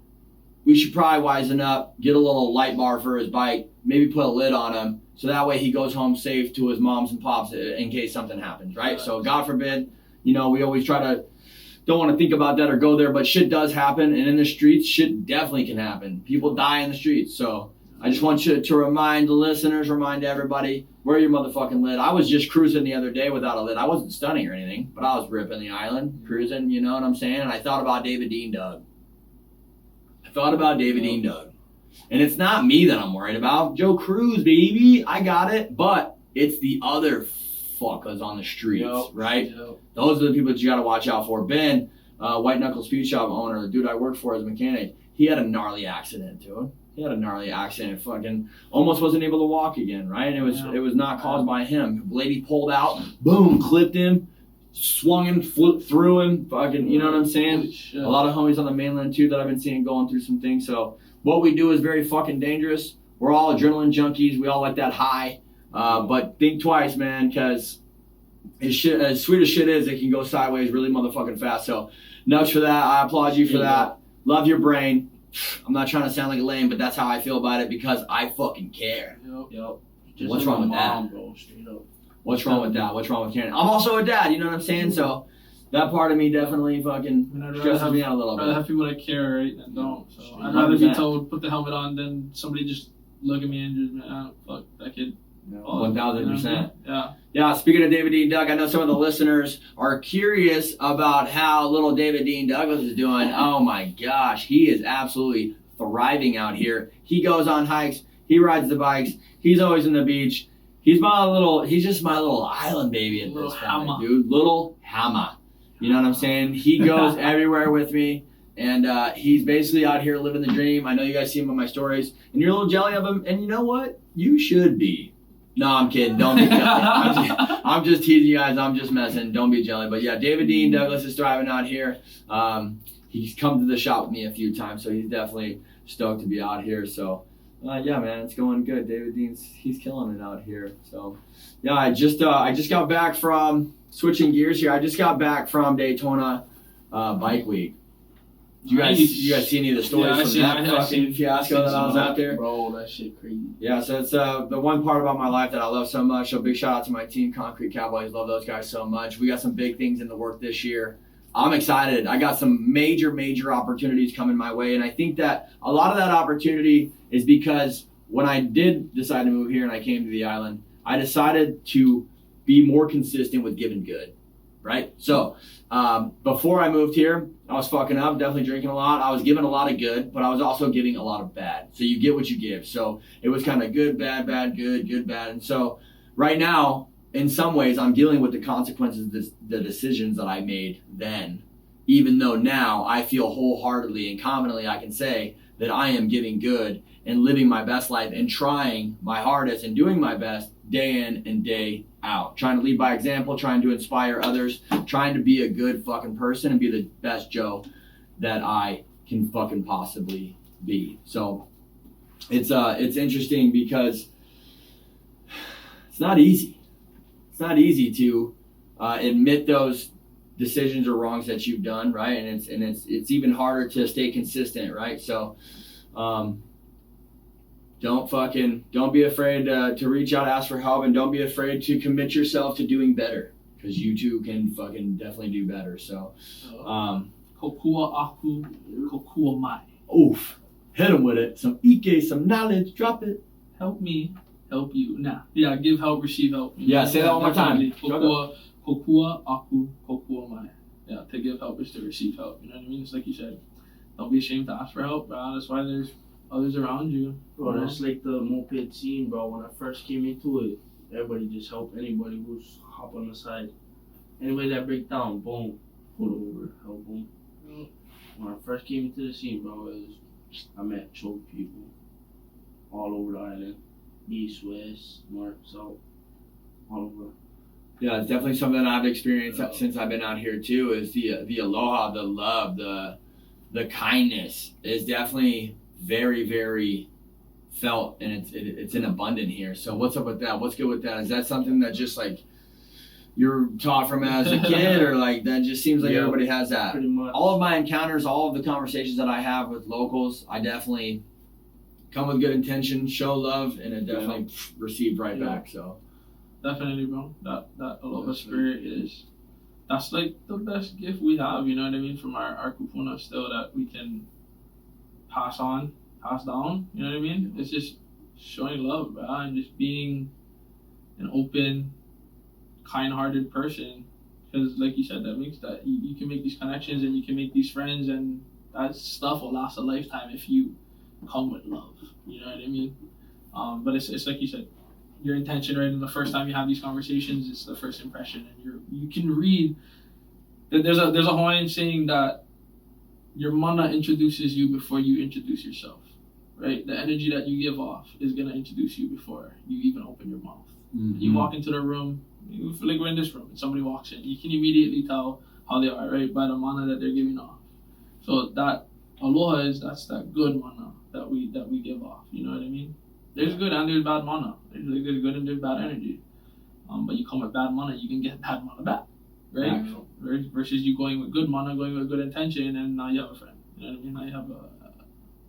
we should probably wisen up, get a little light bar for his bike, maybe put a lid on him, so that way he goes home safe to his moms and pops in case something happens, right? So God forbid, we always don't want to think about that or go there, but shit does happen, and in the streets, shit definitely can happen. People die in the streets, so I just want you to remind the listeners, remind everybody, wear your motherfucking lid. I was just cruising the other day without a lid. I wasn't stunning or anything, but I was ripping the island, cruising, you know what I'm saying? And I thought about David Dean Doug. And it's not me that I'm worried about. Joe Cruz, baby. I got it. But it's the other fuckers on the streets, right? Yep. Those are the people that you got to watch out for. Ben, White Knuckle Speed Shop owner, the dude I work for as a mechanic, he had a gnarly accident, dude. Fucking almost wasn't able to walk again, right? It was not caused by him. Lady pulled out, boom, clipped him, swung him, flipped through him, fucking, you know what I'm saying? A lot of homies on the mainland too that I've been seeing going through some things. So what we do is very fucking dangerous. We're all adrenaline junkies. We all like that high. But think twice, man, because as sweet as shit is, it can go sideways really motherfucking fast. So nuts for that. I applaud you for that. Love your brain. I'm not trying to sound like a lame, but that's how I feel about it because I fucking care. Yep. What's wrong with that? Bro, straight up. What's wrong with that? What's wrong with caring? I'm also a dad, you know what I'm saying? So that part of me definitely fucking stresses me out a little bit. I'd rather have people that care, right, than don't. So I'd rather be told, put the helmet on, than somebody just look at me and just, fuck that kid. 1,000%. Yeah, speaking of David Dean Doug, I know some of the listeners are curious about how little David Dean Douglas is doing. Oh my gosh, he is absolutely thriving out here. He goes on hikes, he rides the bikes, he's always in the beach. He's just my little island baby at this point, dude. Little Hama. You know what I'm saying? He goes everywhere with me. And he's basically out here living the dream. I know you guys see him on my stories. And you're a little jelly of him. And you know what? You should be. No, I'm kidding. Don't be jelly. I'm just teasing you guys. I'm just messing. Don't be jelly. But yeah, David Dean Douglas is thriving out here. He's come to the shop with me a few times. So he's definitely stoked to be out here. So yeah, man, it's going good. David Dean's, he's killing it out here. So yeah, I just got back from, switching gears here, I just got back from Daytona Bike Week. You guys see any of the stories from that fucking fiasco that I was out there? Bro, that shit crazy. Yeah, so it's the one part about my life that I love so much. So big shout out to my team, Concrete Cowboys. Love those guys so much. We got some big things in the work this year. I'm excited. I got some major opportunities coming my way. And I think that a lot of that opportunity is because when I did decide to move here and I came to the island, I decided to be more consistent with giving good, right? So before I moved here, I was fucking up, definitely drinking a lot. I was giving a lot of good, but I was also giving a lot of bad. So you get what you give. So it was kind of good, bad, good, good, bad. And so right now, in some ways, I'm dealing with the consequences of the decisions that I made then even though now I feel wholeheartedly and confidently I can say that I am giving good and living my best life and trying my hardest and doing my best day in and day out. Trying to lead by example, trying to inspire others, trying to be a good fucking person and be the best Joe that I can fucking possibly be. So it's interesting because it's not easy. It's not easy to admit those decisions or wrongs that you've done, right? And it's even harder to stay consistent, right? So don't be afraid to reach out, ask for help, and don't be afraid to commit yourself to doing better, because you too can fucking definitely do better. So kokua aku, kokua mai. Oof, hit him with it. Some ike, some knowledge, drop it. Help me, help you. Nah, yeah, give help, receive help. Yeah, say that one more time. Kokua aku, kokua mai. Yeah, to give help is to receive help. You know what I mean? It's like you said, don't be ashamed to ask for help, bro. That's why there's others around you. Bro, that's like the moped scene, bro. When I first came into it, everybody just helped anybody who's hop on the side. Anybody that break down, boom, pull over, help them. When I first came into the scene, bro, I met choked people all over the island. East, west, north, south, all over. Yeah, it's definitely something that I've experienced since I've been out here too. Is the aloha, the love, the kindness is definitely very, very felt, and it's in abundant here. So what's up with that? What's good with that? Is that something that just like you're taught from as a kid, or like that just seems like everybody has that? Pretty much. All of my encounters, all of the conversations that I have with locals, I definitely come with good intention, show love, and it definitely received right back. So definitely, bro. That aloha spirit that's like the best gift we have. You know what I mean? From our kupuna still that we can pass down. You know what I mean? It's just showing love, bro, and just being an open, kind-hearted person. Because, like you said, that makes that you can make these connections and you can make these friends, and that stuff will last a lifetime if you come with love. You know what I mean? But it's like you said, your intention, right? And the first time you have these conversations, it's the first impression, and you can read. There's a Hawaiian saying that your mana introduces you before you introduce yourself, right? The energy that you give off is gonna introduce you before you even open your mouth. Mm-hmm. You walk into the room, you feel like we're in this room, and somebody walks in. You can immediately tell how they are, right, by the mana that they're giving off. So that aloha that's that good mana that we give off. You know what I mean? There's good and there's bad mana. There's good and there's bad energy. But you come with bad mana, you can get bad mana back, right? Actual. Versus you going with good mana, going with good intention, and now you have a friend. You know what I mean? Now you have a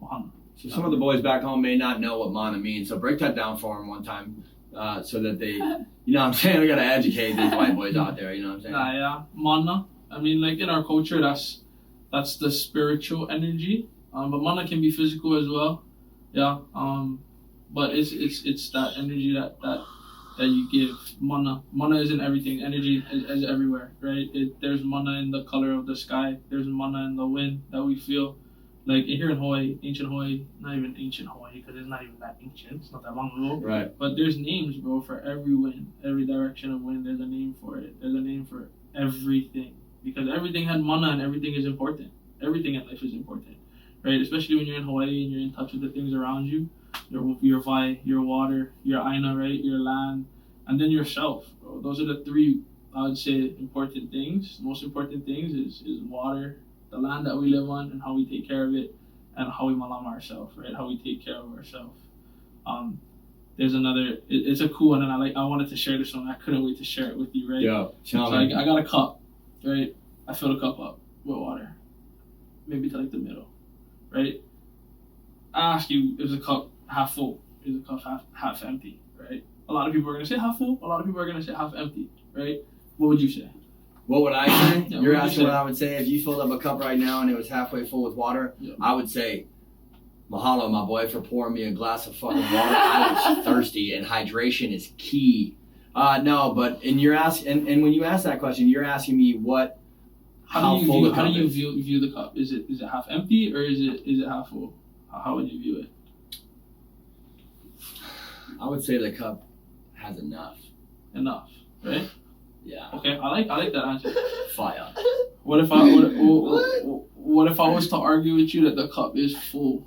ohana. So some of the boys back home may not know what mana means, so break that down for them one time, so that they, you know what I'm saying? We gotta educate these white boys out there, you know what I'm saying? Yeah. Mana. I mean, like in our culture, that's the spiritual energy. But mana can be physical as well. Yeah. But it's that energy that you give. Mana isn't everything. Energy is everywhere, right? There's mana in the color of the sky. There's mana in the wind that we feel. Like here in Hawaii, ancient Hawaii, not even ancient Hawaii, because it's not even that ancient. It's not that long ago. Right. But there's names, bro, for every wind, every direction of wind. There's a name for it. There's a name for everything, because everything had mana and everything is important. Everything in life is important, right? Especially when you're in Hawaii and you're in touch with the things around you. Your vai, your water, your aina, right? Your land, and then yourself, bro. Those are the three, I would say, important things. The most important things is water, the land that we live on, and how we take care of it, and how we malama ourselves, right? How we take care of ourselves. There's another. It's a cool one, and I wanted to share this one. I couldn't wait to share it with you, right? Yeah. So I got a cup, right? I fill the cup up with water, maybe to like the middle, right? I ask you, is the cup half full? Is the cup half empty? Right? A lot of people are gonna say half full. A lot of people are gonna say half empty. Right? What would you say? What would I say? Yeah, You're asking what I would say if you filled up a cup right now and it was halfway full with water. Yeah. I would say, mahalo, my boy, for pouring me a glass of fucking water. I was thirsty, and hydration is key. No, but and when you ask that question, you're asking me how do you view the cup? Is it half empty or is it half full? How would you view it? I would say the cup has enough. Enough, right? Yeah. Okay, I like that answer. Fire. What if I was to argue with you that the cup is full,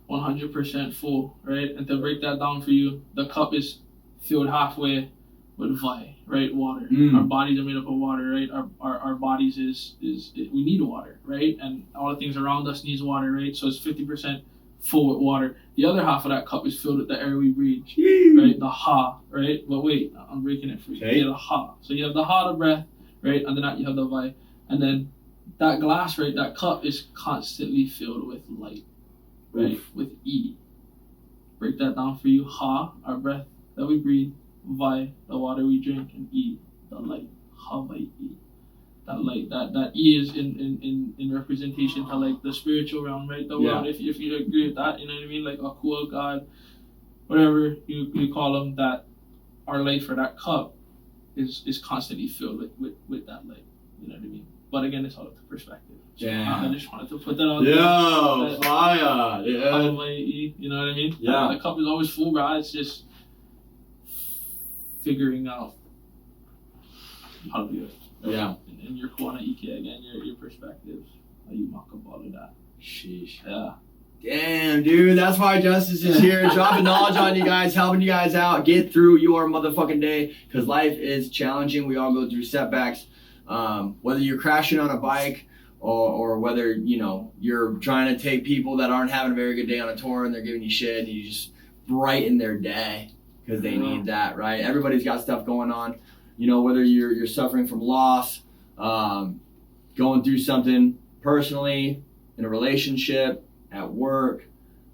100% full, right? And to break that down for you, the cup is filled halfway with vi, right? Water. Our bodies are made up of water, right? Our bodies we need water, right? And all the things around us needs water, right? So it's 50% full with water. The other half of that cup is filled with the air we breathe, right? The ha, right? But wait, I'm breaking it for you. Okay. Yeah, the ha. So you have the ha, the breath, right? Under that you have the vi. And then that glass, right, that cup is constantly filled with light, right? With E. Break that down for you. Ha, our breath that we breathe. Vi, the water we drink. And E, the light. Hawaii. That light, that E is in representation to like the spiritual realm, right? The world. If you agree with that, you know what I mean? Like a cool God, whatever you call them, that our life or that cup is constantly filled with that light. You know what I mean? But again, it's all up to perspective. So I just wanted to put that on there. Yo, fire, dude. Hawaii, you know what I mean? Yeah. The cup is always full, bro. It's just figuring out how to do it. Yeah. And your Kwana Ike again, your perspectives, how you mock up all of that. Sheesh. Yeah. Damn, dude. That's why Justice is here, dropping knowledge on you guys, helping you guys out, get through your motherfucking day, because life is challenging. We all go through setbacks. Whether you're crashing on a bike or whether, you know, you're trying to take people that aren't having a very good day on a tour and they're giving you shit and you just brighten their day because they need that, right? Everybody's got stuff going on. You know, whether you're suffering from loss, going through something personally, in a relationship, at work,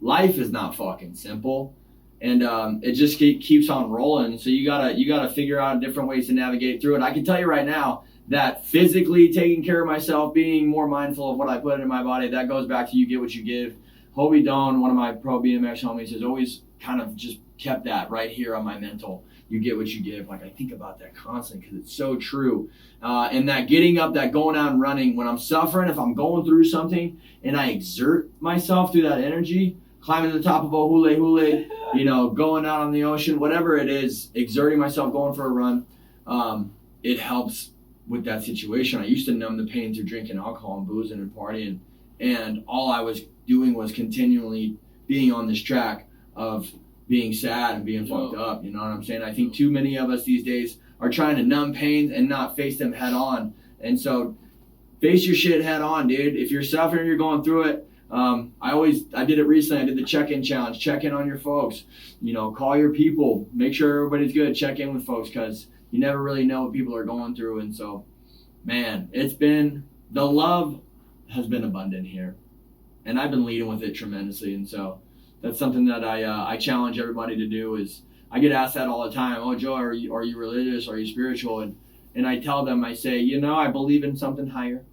life is not fucking simple. And it just keeps on rolling. So you gotta figure out different ways to navigate through it. I can tell you right now that physically taking care of myself, being more mindful of what I put into my body, that goes back to you get what you give. Hobie Doan, one of my pro BMX homies, has always kind of just kept that right here on my mental. You get what you give. Like, I think about that constantly because it's so true. And that getting up, that going out and running, when I'm suffering, if I'm going through something and I exert myself through that energy, climbing to the top of a hule, you know, going out on the ocean, whatever it is, exerting myself, going for a run, it helps with that situation. I used to numb the pain through drinking alcohol and boozing and partying. And all I was doing was continually being on this track of being sad and being fucked up, you know what I'm saying? I think too many of us these days are trying to numb pains and not face them head on. And so face your shit head on, dude. If you're suffering, you're going through it. I did it recently. I did the check-in challenge. Check in on your folks. You know, call your people. Make sure everybody's good. Check in with folks because you never really know what people are going through. And so, man, the love has been abundant here. And I've been leading with it tremendously. And so that's something that I challenge everybody to do. Is I get asked that all the time. Oh, Joe, are you religious? Are you spiritual? And I tell them, I say, you know, I believe in something higher,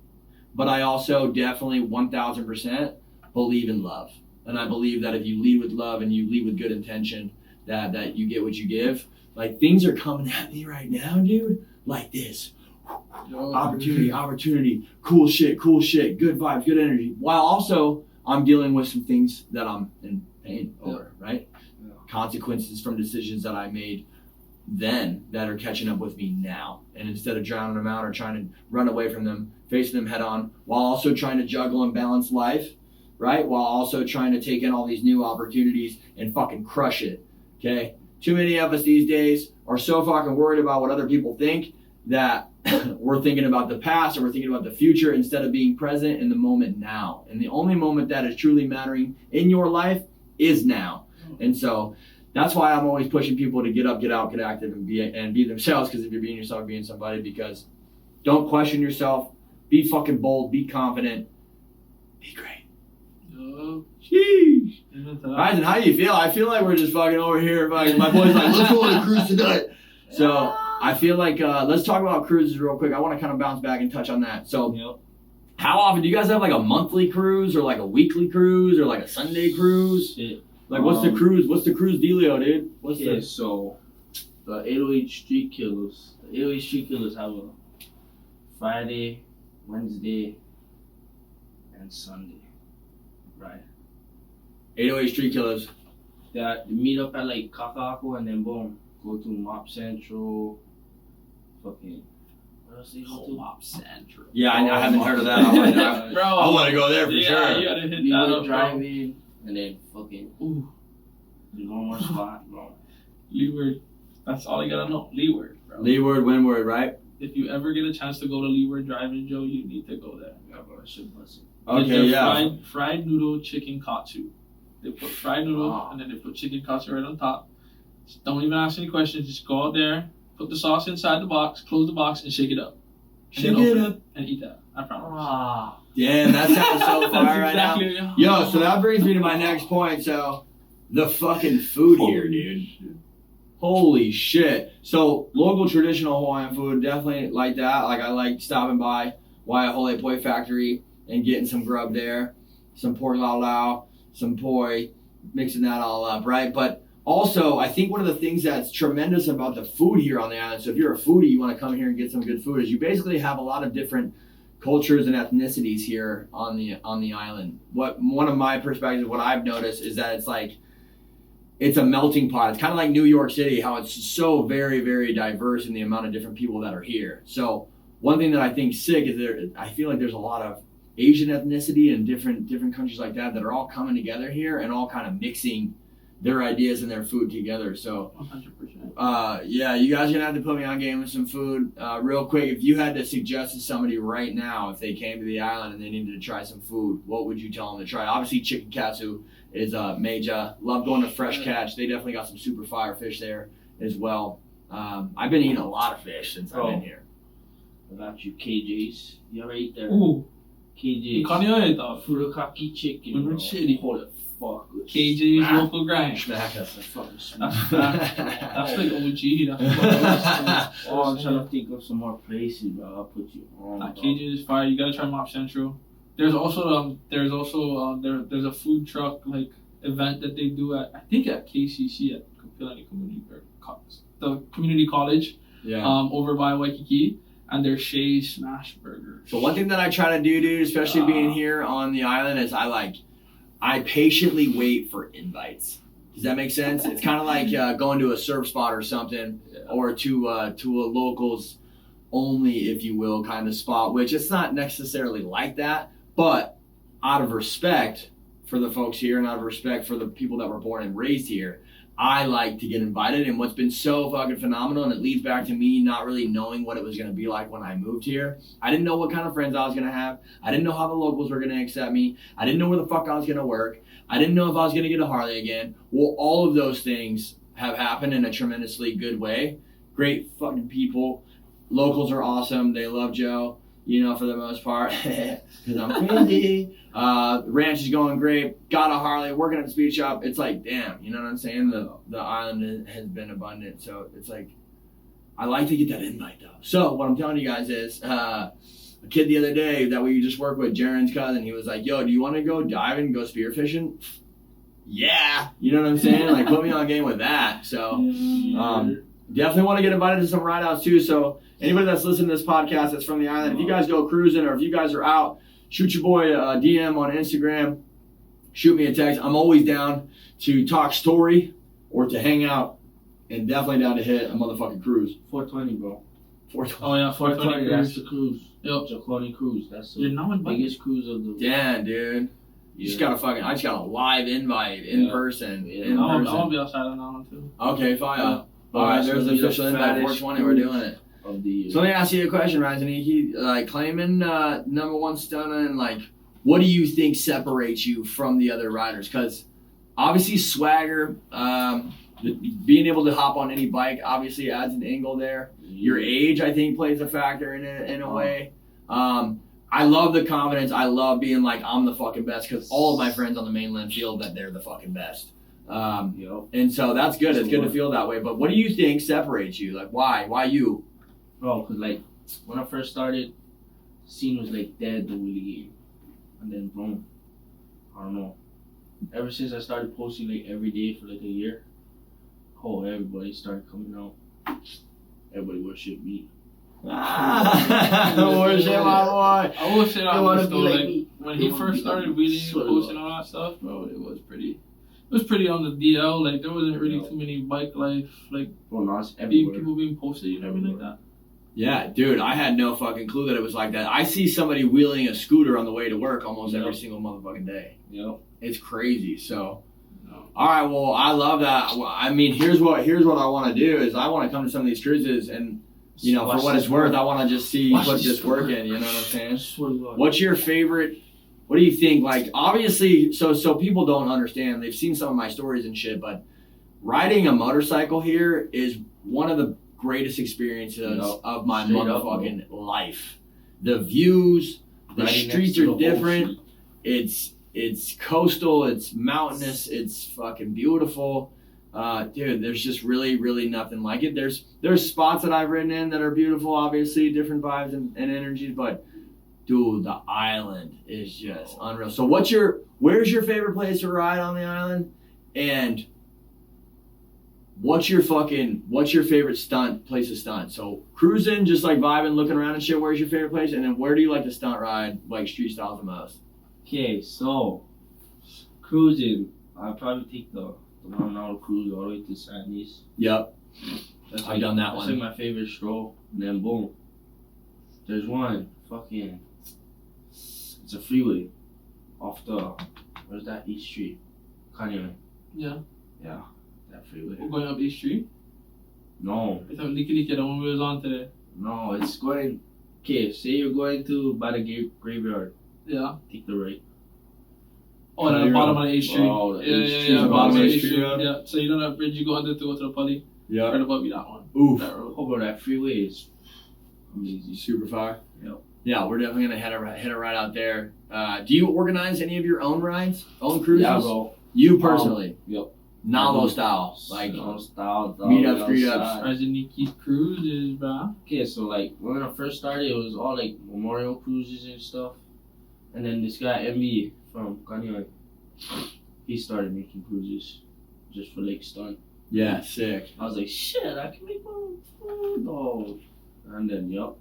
but I also definitely 1,000% believe in love. And I believe that if you lead with love and you lead with good intention, that you get what you give. Like, things are coming at me right now, dude, like this. Opportunity, cool shit, good vibes, good energy. While also I'm dealing with some things that I'm in pain over, right? Yeah. Consequences from decisions that I made then that are catching up with me now. And instead of drowning them out or trying to run away from them, facing them head on, while also trying to juggle and balance life, right? While also trying to take in all these new opportunities and fucking crush it, okay? Too many of us these days are so fucking worried about what other people think that we're thinking about the past or we're thinking about the future instead of being present in the moment now. And the only moment that is truly mattering in your life is now. And so that's why I'm always pushing people to get up, get out, get active, and be themselves. Because if you're being yourself, you're being somebody. Because don't question yourself. Be fucking bold. Be confident. Be great. Sheesh. Ryzen, how do you feel? I feel like we're just fucking over here. Fucking, my boy's like, let's go on a cruise tonight. So I feel like let's talk about cruises real quick. I want to kind of bounce back and touch on that. So how often do you guys have like a monthly cruise or like a weekly cruise or like a Sunday cruise? Shit. Like what's the cruise dealio, dude? So the 808 Street Killers. The 808 Street Killers have a Friday, Wednesday, and Sunday. Right. 808 Street Killers. They meet up at like Kakako and then boom. Go to Mop Central, fucking else they go to? Home Central. Yeah, I haven't heard of that. I want to go there for Yeah, sure. you gotta hit We that would up, drive bro. in and then fucking Ooh, there's one more spot, bro. Leeward. That's all you gotta know. Leeward, bro. Leeward, Windward, right? If you ever get a chance to go to Leeward Drive-In, Joe, you need to go there. Yeah, bro, I should bust it. Get Okay, their yeah. Fried noodle chicken katsu. They put fried noodle Wow. and then they put chicken katsu right on top. Just don't even ask any questions. Just go out there, put the sauce inside the box, close the box, and shake it up. And Shake then it open up. and eat that. I promise. Ah, Damn, that sounds so fire right now. exactly. Yo, so that brings me to my next point. So, the fucking food here, dude. Holy shit. So, local traditional Hawaiian food, definitely like that. Like, I like stopping by Waiahole Poi Factory and getting some grub there. Some pork lau lau, some poi, mixing that all up, right? But also, I think one of the things that's tremendous about the food here on the island, so if you're a foodie, you want to come here and get some good food, is you basically have a lot of different cultures and ethnicities here on the island. One of my perspectives, what I've noticed is that it's a melting pot. It's kind of like New York City, how it's so very, very diverse in the amount of different people that are here. So one thing that I think sick is I feel like there's a lot of Asian ethnicity and different countries like that are all coming together here and all kind of mixing their ideas and their food together. So 100%. yeah, you guys are gonna have to put me on game with some food. Real quick, if you had to suggest to somebody right now, if they came to the island and they needed to try some food, what would you tell them to try? Obviously, chicken katsu is major. Love going to Fresh Catch. They definitely got some super fire fish there as well. I've been eating a lot of fish since I've been here. I got you KJ's. You ever eat there? Ooh, KJ's. Kanye Furikake chicken. We were bro. shitty. Holy fuck. KJ's Smack. local grind. Smack us. That's fucking smack. That's like OG. That's Oh, I'm trying to think of some more places, bro. I'll put you on. bro. KJ's fire. You gotta try Mop Central. There's also there's a food truck like event that they do at KCC at Kapilani Community the community college Yeah. over by Waikiki, and their Shay's Smash Burgers. So one thing that I try to do, dude, especially being here on the island, is I patiently wait for invites. Does that make sense? It's kind of like going to a surf spot or something, or to a locals only, if you will, kind of spot, which it's not necessarily like that, but out of respect for the folks here and out of respect for the people that were born and raised here, I like to get invited. And what's been so fucking phenomenal, and it leads back to me not really knowing what it was going to be like when I moved here. I didn't know what kind of friends I was going to have. I didn't know how the locals were going to accept me. I didn't know where the fuck I was going to work. I didn't know if I was going to get a Harley again. Well, all of those things have happened in a tremendously good way. Great fucking people. Locals are awesome. They love Joe, for the most part, because I'm crazy. The ranch is going great. Got a Harley, working at the speed shop. It's like, damn, you know what I'm saying? The island has been abundant. So it's like, I like to get that invite though. So what I'm telling you guys is, a kid the other day that we just worked with, Jaren's cousin, he was like, yo, do you want to go diving, go spearfishing? Yeah. You know what I'm saying? Like, put me on game with that. So, definitely want to get invited to some ride outs too. So anybody that's listening to this podcast that's from the island, if you guys go cruising or if you guys are out, shoot your boy a DM on Instagram, shoot me a text. I'm always down to talk story or to hang out, and definitely down to hit a motherfucking cruise. 420, bro. 420. Oh yeah, 420 That's cruise. the cruise. Yep. Jaconi cruise. That's the You're not invited. biggest cruise of the. Damn, dude. You just gotta I just got a live invite in person. Yeah. In I'll person. be outside on that one too. Okay, fine. Yeah. All right, That's there's the gonna be official invite. fattest 420, we're doing it. Of the year. So let me ask you a question, Ryzen. He claiming number one stunner, and what do you think separates you from the other riders? Because obviously swagger, being able to hop on any bike obviously adds an angle there. Your age, I think, plays a factor in a way. I love the confidence. I love being like, I'm the fucking best, because all of my friends on the mainland feel that they're the fucking best. And so that's good. It's good to feel that way. But what do you think separates you? Like, why? Why you? Bro, because when I first started, the scene was dead, the wheelie game. And then boom. I don't know. Ever since I started posting every day for a year, everybody started coming out. Everybody worship me. Worship my boy. I will say that They wanna was be though, like me. when They he wanna first be started like me. reading and posting all that stuff, bro, it was pretty on the DL. There wasn't really too many bike life Bro, no, it's everywhere. people being posted and everything like that. Yeah, dude, I had no fucking clue that it was like that. I see somebody wheeling a scooter on the way to work almost every single motherfucking day. Yep. It's crazy. So, No. all right, well, I love that. Well, I mean, here's what I want to do is I want to come to some of these cruises and, you know, for what it's worth, I want to just see put this work in. You know what I'm saying? What's your favorite? What do you think? Like, obviously, so people don't understand. They've seen some of my stories and shit, but riding a motorcycle here is one of the greatest experiences of my motherfucking life. The views, the streets are different. It's coastal, it's mountainous, it's fucking beautiful. Dude, there's just really, really nothing like it. There's spots that I've ridden in that are beautiful, obviously, different vibes and energies, but dude, the island is just unreal. So where's your favorite place to ride on the island? And what's your favorite place to stunt? So cruising, just like vibing, looking around and shit, where's your favorite place? And then where do you like to stunt ride, like street style the most? Okay, so cruising, I'll probably take the 1 hour cruise all the way to Sandys. Yep. I've done that that's one. like my favorite stroll. And then boom. There's one fucking, it's a freeway off where's that East Street? Canyon. Yeah. Yeah, that freeway. We're going up East Street. No, I thought Licky the one we was on today. no, it's going, okay, say you're going to by the graveyard. Yeah. Take the right. Oh, at the bottom of the East Street. Oh, the yeah, East yeah, Street. yeah. The bottom of East East Street, yeah. Yeah. So you know that bridge you go under to go to the Putty? Yep. Right above you, that one. Oof. That road. Oh, bro, that freeway is amazing. Super fire. Yep. Yeah, we're definitely gonna head a ride out there. Do you organize any of your own rides, own cruises? Yeah, bro. You personally? Yep. Nalo style, like No style, meetups, greet ups. Ryzen Nikki's cruises, bro. Okay, so like when I first started, it was all like memorial cruises and stuff. And then this guy MB from Canyon, he started making cruises just for like stunt. Yeah, sick. I was like, shit, I can make my own food, dog. And then,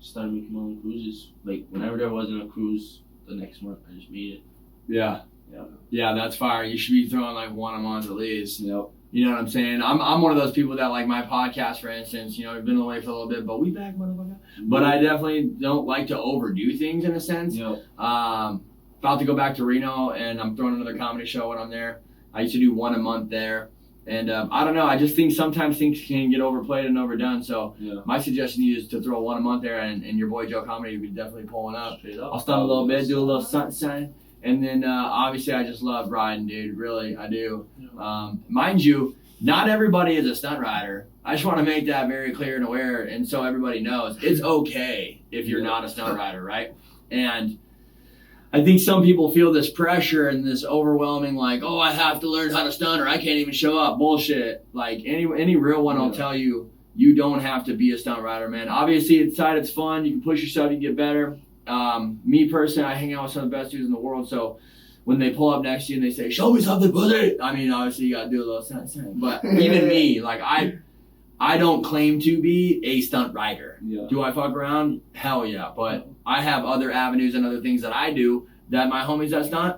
started making my own cruises. Like whenever there wasn't a cruise, the next month I just made it. Yeah. Yeah. Yeah, that's fire. You should be throwing like one a month at least. Yep. You know what I'm saying? I'm one of those people that like my podcast, for instance, you know, we've been away for a little bit, but we back, motherfucker. But I definitely don't like to overdo things in a sense. Yep. About to go back to Reno and I'm throwing another comedy show when I'm there. I used to do one a month there. And I don't know, I just think sometimes things can get overplayed and overdone. So my suggestion is to throw one a month there and your boy Joe Comedy would be definitely pulling up. I'll stunt a little bit, do a little sunshine. And then obviously I just love riding, dude. Really, I do. Mind you, not everybody is a stunt rider. I just want to make that very clear and aware, and so everybody knows it's okay if you're not a stunt rider, right? And I think some people feel this pressure and this overwhelming, like, oh, I have to learn how to stunt or I can't even show up. Bullshit. Like any real one will tell you, you don't have to be a stunt rider, man. Obviously, it's fun. You can push yourself, you can get better. Me personally, I hang out with some of the best dudes in the world, so when they pull up next to you and they say, show me something, pussy, I mean, obviously you gotta do a little stunt. But even me, like I don't claim to be a stunt rider. Yeah. Do I fuck around? Hell yeah. But I have other avenues and other things that I do that my homies that stunt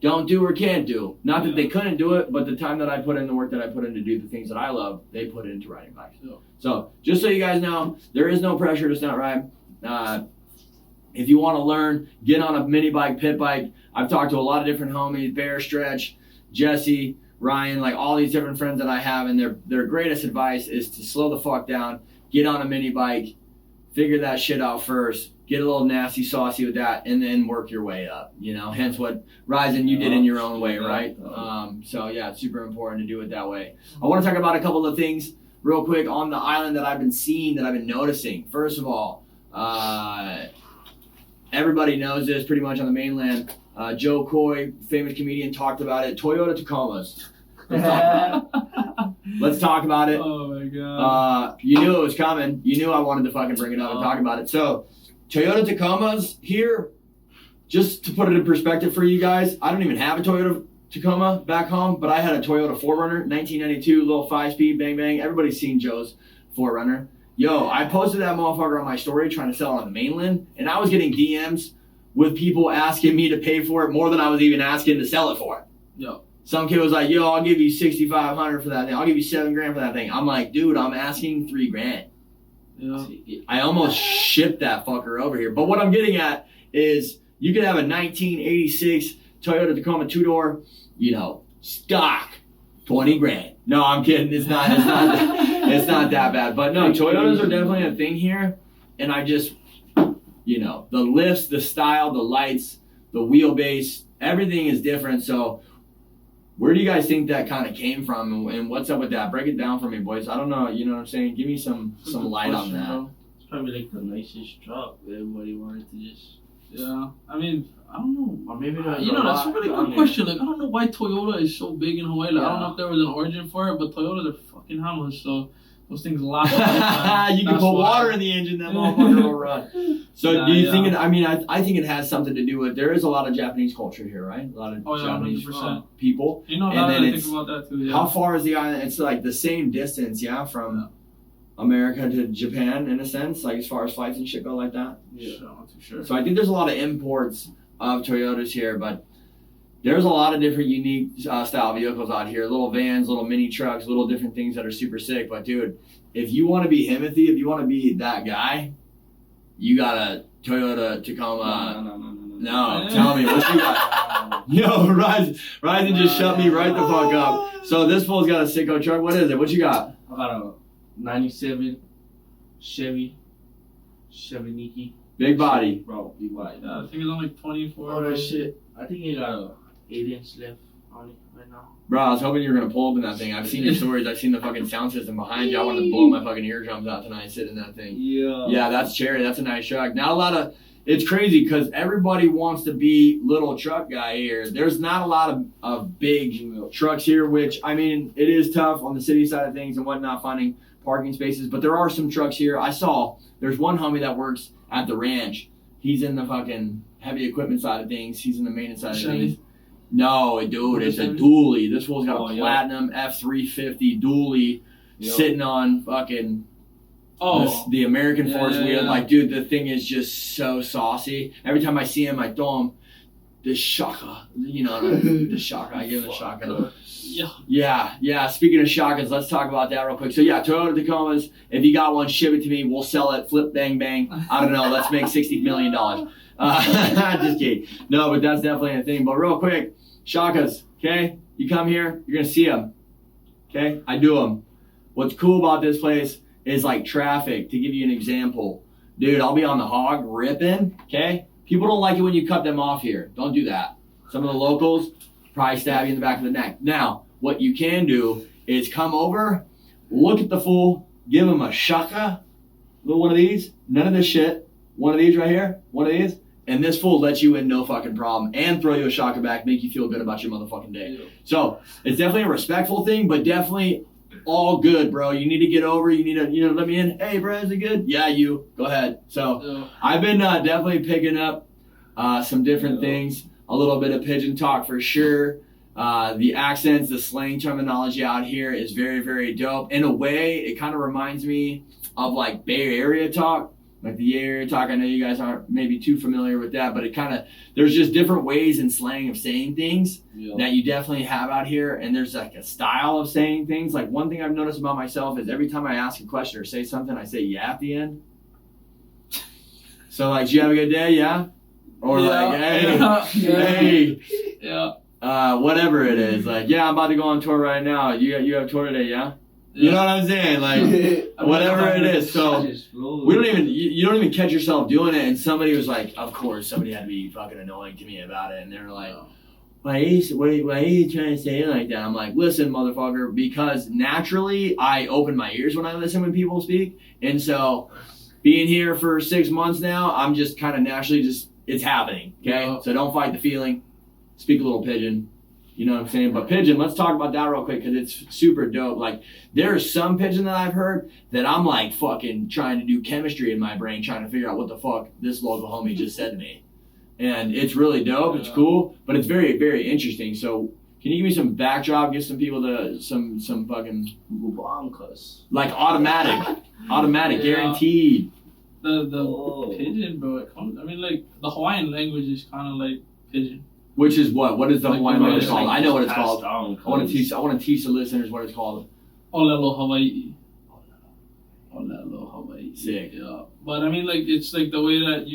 don't do or can't do. Not that they couldn't do it, but the time that I put in, the work that I put in to do the things that I love, they put into riding bikes. So just so you guys know, there is no pressure to stunt ride. If you want to learn, get on a mini bike, pit bike. I've talked to a lot of different homies, Bear, Stretch, Jesse, Ryan, like all these different friends that I have, and their greatest advice is to slow the fuck down, get on a mini bike, figure that shit out first, get a little nasty, saucy with that, and then work your way up, you know? Hence what, Ryzen, you did in your own way, right? So yeah, it's super important to do it that way. I want to talk about a couple of things real quick on the island that I've been seeing, that I've been noticing. First of all, everybody knows this pretty much on the mainland. Joe Coy, famous comedian, talked about it. Toyota Tacomas. Let's talk about it. Oh my god. You knew it was coming. You knew I wanted to fucking bring it up and talk about it. So, Toyota Tacomas here, just to put it in perspective for you guys, I don't even have a Toyota Tacoma back home, but I had a Toyota 4Runner, 1992, little 5-speed, bang bang. Everybody's seen Joe's 4Runner. Yo, I posted that motherfucker on my story trying to sell it on the mainland, and I was getting DMs with people asking me to pay for it more than I was even asking to sell it for. Yo. Some kid was like, yo, I'll give you $6,500 for that thing. I'll give you $7,000 for that thing. I'm like, dude, I'm asking $3,000. Yeah. I almost shipped that fucker over here. But what I'm getting at is you could have a 1986 Toyota Tacoma 2-door, stock, 20 grand. No, I'm kidding. It's not that bad. But no, Toyotas are definitely a thing here. And I just, the lifts, the style, the lights, the wheelbase, everything is different. So where do you guys think that kind of came from, and what's up with that? Break it down for me, boys. I don't know. You know what I'm saying? Give me some light on that. Bro. It's probably like the nicest truck. Everybody wanted to just. Yeah, I mean, I don't know. Or maybe That's a really good question. Like, I don't know why Toyota is so big in Hawaii. Like, I don't know if there was an origin for it, but Toyotas are fucking hammers, so those things last a long time. You can put water in the engine, that motherfucker will run. So do you think it, I think it has something to do with, there is a lot of Japanese culture here, right? A lot of Japanese 100%. people. Now that I think about that too, yeah. How far is the island? It's like the same distance, from America to Japan, in a sense, like as far as flights and shit go like that. Yeah, I'm not too sure. So I think there's a lot of imports of Toyotas here, but there's a lot of different unique style vehicles out here. Little vans, little mini trucks, little different things that are super sick. But dude, if you want to be Himothy, if you want to be that guy, you got a Toyota Tacoma. No, tell me, what you got? Yo, Ryzen just shut me right the fuck up. So this fool's got a sicko truck. What is it? What you got? I got a 97 Chevy Nikki. Big body. Bro, big body. I think it's only 24. Oh, that shit. I think it got a 8-inch left on it right now. Bro, I was hoping you were gonna pull up in that thing. I've seen your stories. I've seen the fucking sound system behind you. I wanted to blow my fucking eardrums out tonight sitting in that thing. Yeah, that's cherry. That's a nice truck. Not a lot of. It's crazy because everybody wants to be little truck guy here. There's not a lot of big trucks here, which, I mean, it is tough on the city side of things and whatnot, finding parking spaces. But there are some trucks here. I saw there's one homie that works at the ranch. He's in the fucking heavy equipment side of things. He's in the maintenance side of things. No, dude, it's a dually. This fool's got a platinum F350 dually sitting on fucking the American Force wheel. Like, dude, the thing is just so saucy. Every time I see him, I throw him the shaka. The shaka. I give him the shaka. Yeah. Speaking of shakas, let's talk about that real quick. So yeah, Toyota Tacomas. If you got one, ship it to me. We'll sell it. Flip, bang, bang. I don't know. Let's make $60 million. Just kidding. No, but that's definitely a thing. But real quick, shakas. Okay, you come here, you're gonna see them. Okay, I do them. What's cool about this place is like traffic. To give you an example, dude, I'll be on the hog ripping. Okay, people don't like it when you cut them off here. Don't do that. Some of the locals probably stab you in the back of the neck. Now, what you can do is come over, look at the fool, give him a shaka, little one of these, none of this shit, one of these right here, one of these, and this fool lets you in no fucking problem and throw you a shaka back, make you feel good about your motherfucking day. So it's definitely a respectful thing, but definitely all good, bro. You need to get over, you need to, let me in. Hey, bro, is it good? Yeah, you, go ahead. So I've been definitely picking up some different things, a little bit of pigeon talk for sure. The accents, the slang terminology out here is very, very dope. In a way, it kind of reminds me of like Bay Area talk. Like the Bay Area talk, I know you guys aren't maybe too familiar with that, but it kind of, there's just different ways in slang of saying things that you definitely have out here. And there's like a style of saying things. Like one thing I've noticed about myself is every time I ask a question or say something, I say yeah at the end. So like, do you have a good day? Yeah? Or like, hey. Whatever it is, like, yeah, I'm about to go on tour right now. You have tour today, yeah? You know what I'm saying? Like, whatever it is. So we don't even, you don't even catch yourself doing it. And somebody was like, of course, somebody had to be fucking annoying to me about it. And they're like, why are you trying to say it like that? I'm like, listen, motherfucker, because naturally I open my ears when I listen when people speak. And so being here for 6 months now, I'm just kind of naturally it's happening. Okay. So don't fight the feeling. Speak a little pigeon, you know what I'm saying? But pigeon, let's talk about that real quick because it's super dope. Like, there's some pigeon that I've heard that I'm like fucking trying to do chemistry in my brain, trying to figure out what the fuck this local homie just said to me. And it's really dope, it's cool, but it's very, very interesting. So can you give me some backdrop, give some people some fucking bomb cuss. Like automatic, guaranteed. The pigeon, bro, it comes, I mean, like, the Hawaiian language is kind of like pigeon. Which is what? What is the Hawaiian language called? I know what it's called. I want to teach the listeners what it's called. Olelo Hawaii. Olelo Hawaii. Sick. Yeah, but I mean, like it's like the way that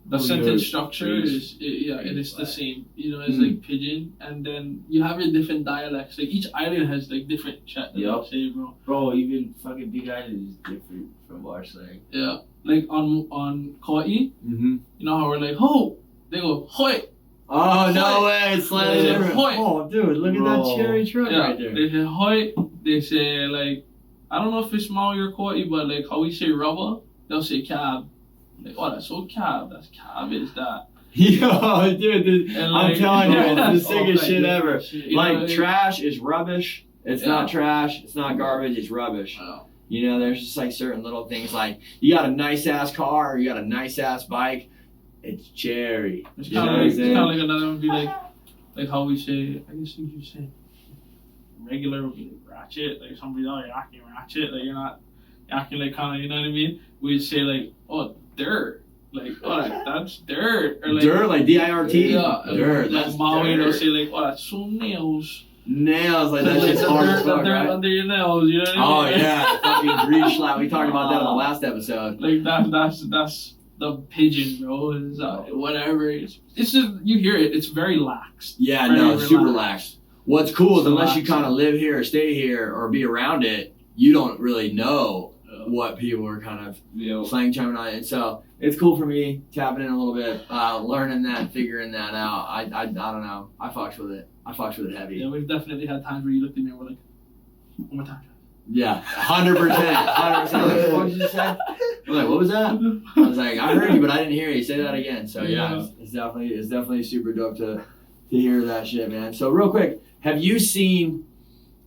the sentence structure is it is the same. You know, it's like pidgin, and then you have your different dialects. Like each island has like different chat that they say, bro. Bro, even fucking Big Island is different from our slang. Yeah, like on Kauai, Mm-hmm. you know how we're like ho, they go hoi. Oh, no way. It's slightly They say different. hoi. Oh, dude, look at that cherry truck right there. They say hoi. They say like, I don't know if it's Maui or Kauai, but like how we say rubber, they'll say cab. Like, oh, that's so cab. That's cab. Is that? Yo, dude, And I'm telling you, it's the sickest like, shit ever. You Like, know, trash is rubbish. It's not trash. It's not garbage. It's rubbish. Wow. You know, there's just like certain little things like you got a nice ass car or you got a nice ass bike. It's cherry. It's You know kind what I'm of saying? like another one would be like how we say. I guess you could say regular would be like ratchet. Like somebody, oh, you're acting ratchet. Like you're not acting like kind of, you know what I mean? We'd say like, oh, dirt. Like, oh, that's dirt. Or like, dirt, like D-I-R-T? Yeah. Dirt, Like that's Maui, they'll dirt. say like, oh, that's so nails. Nails, like that shit's the hard as dirt, fuck, the dirt right? under your nails, you know what Oh I mean? yeah, fucking grease slap. We talked about that in the last episode. Like that's the pigeon, bro. It's, whatever. It's just you hear it. It's very lax. Yeah, Very no, it's super relaxed. relaxed. What's cool is unless you Relaxed. kind of live here or stay here or be around it, you don't really know what people are kind of slang chiming on. And so it's cool for me tapping in a little bit, learning that, figuring that out. I don't know. I fucks with it. I fucks with it heavy. Yeah, we've definitely had times where you looked at me and were like, one more time. Yeah, 100%. 100%. Like, what did you say? I'm like, what was that? I was like, I heard you, but I didn't hear you. Say that again. So yeah, it's definitely super dope to hear that shit, man. So real quick, have you seen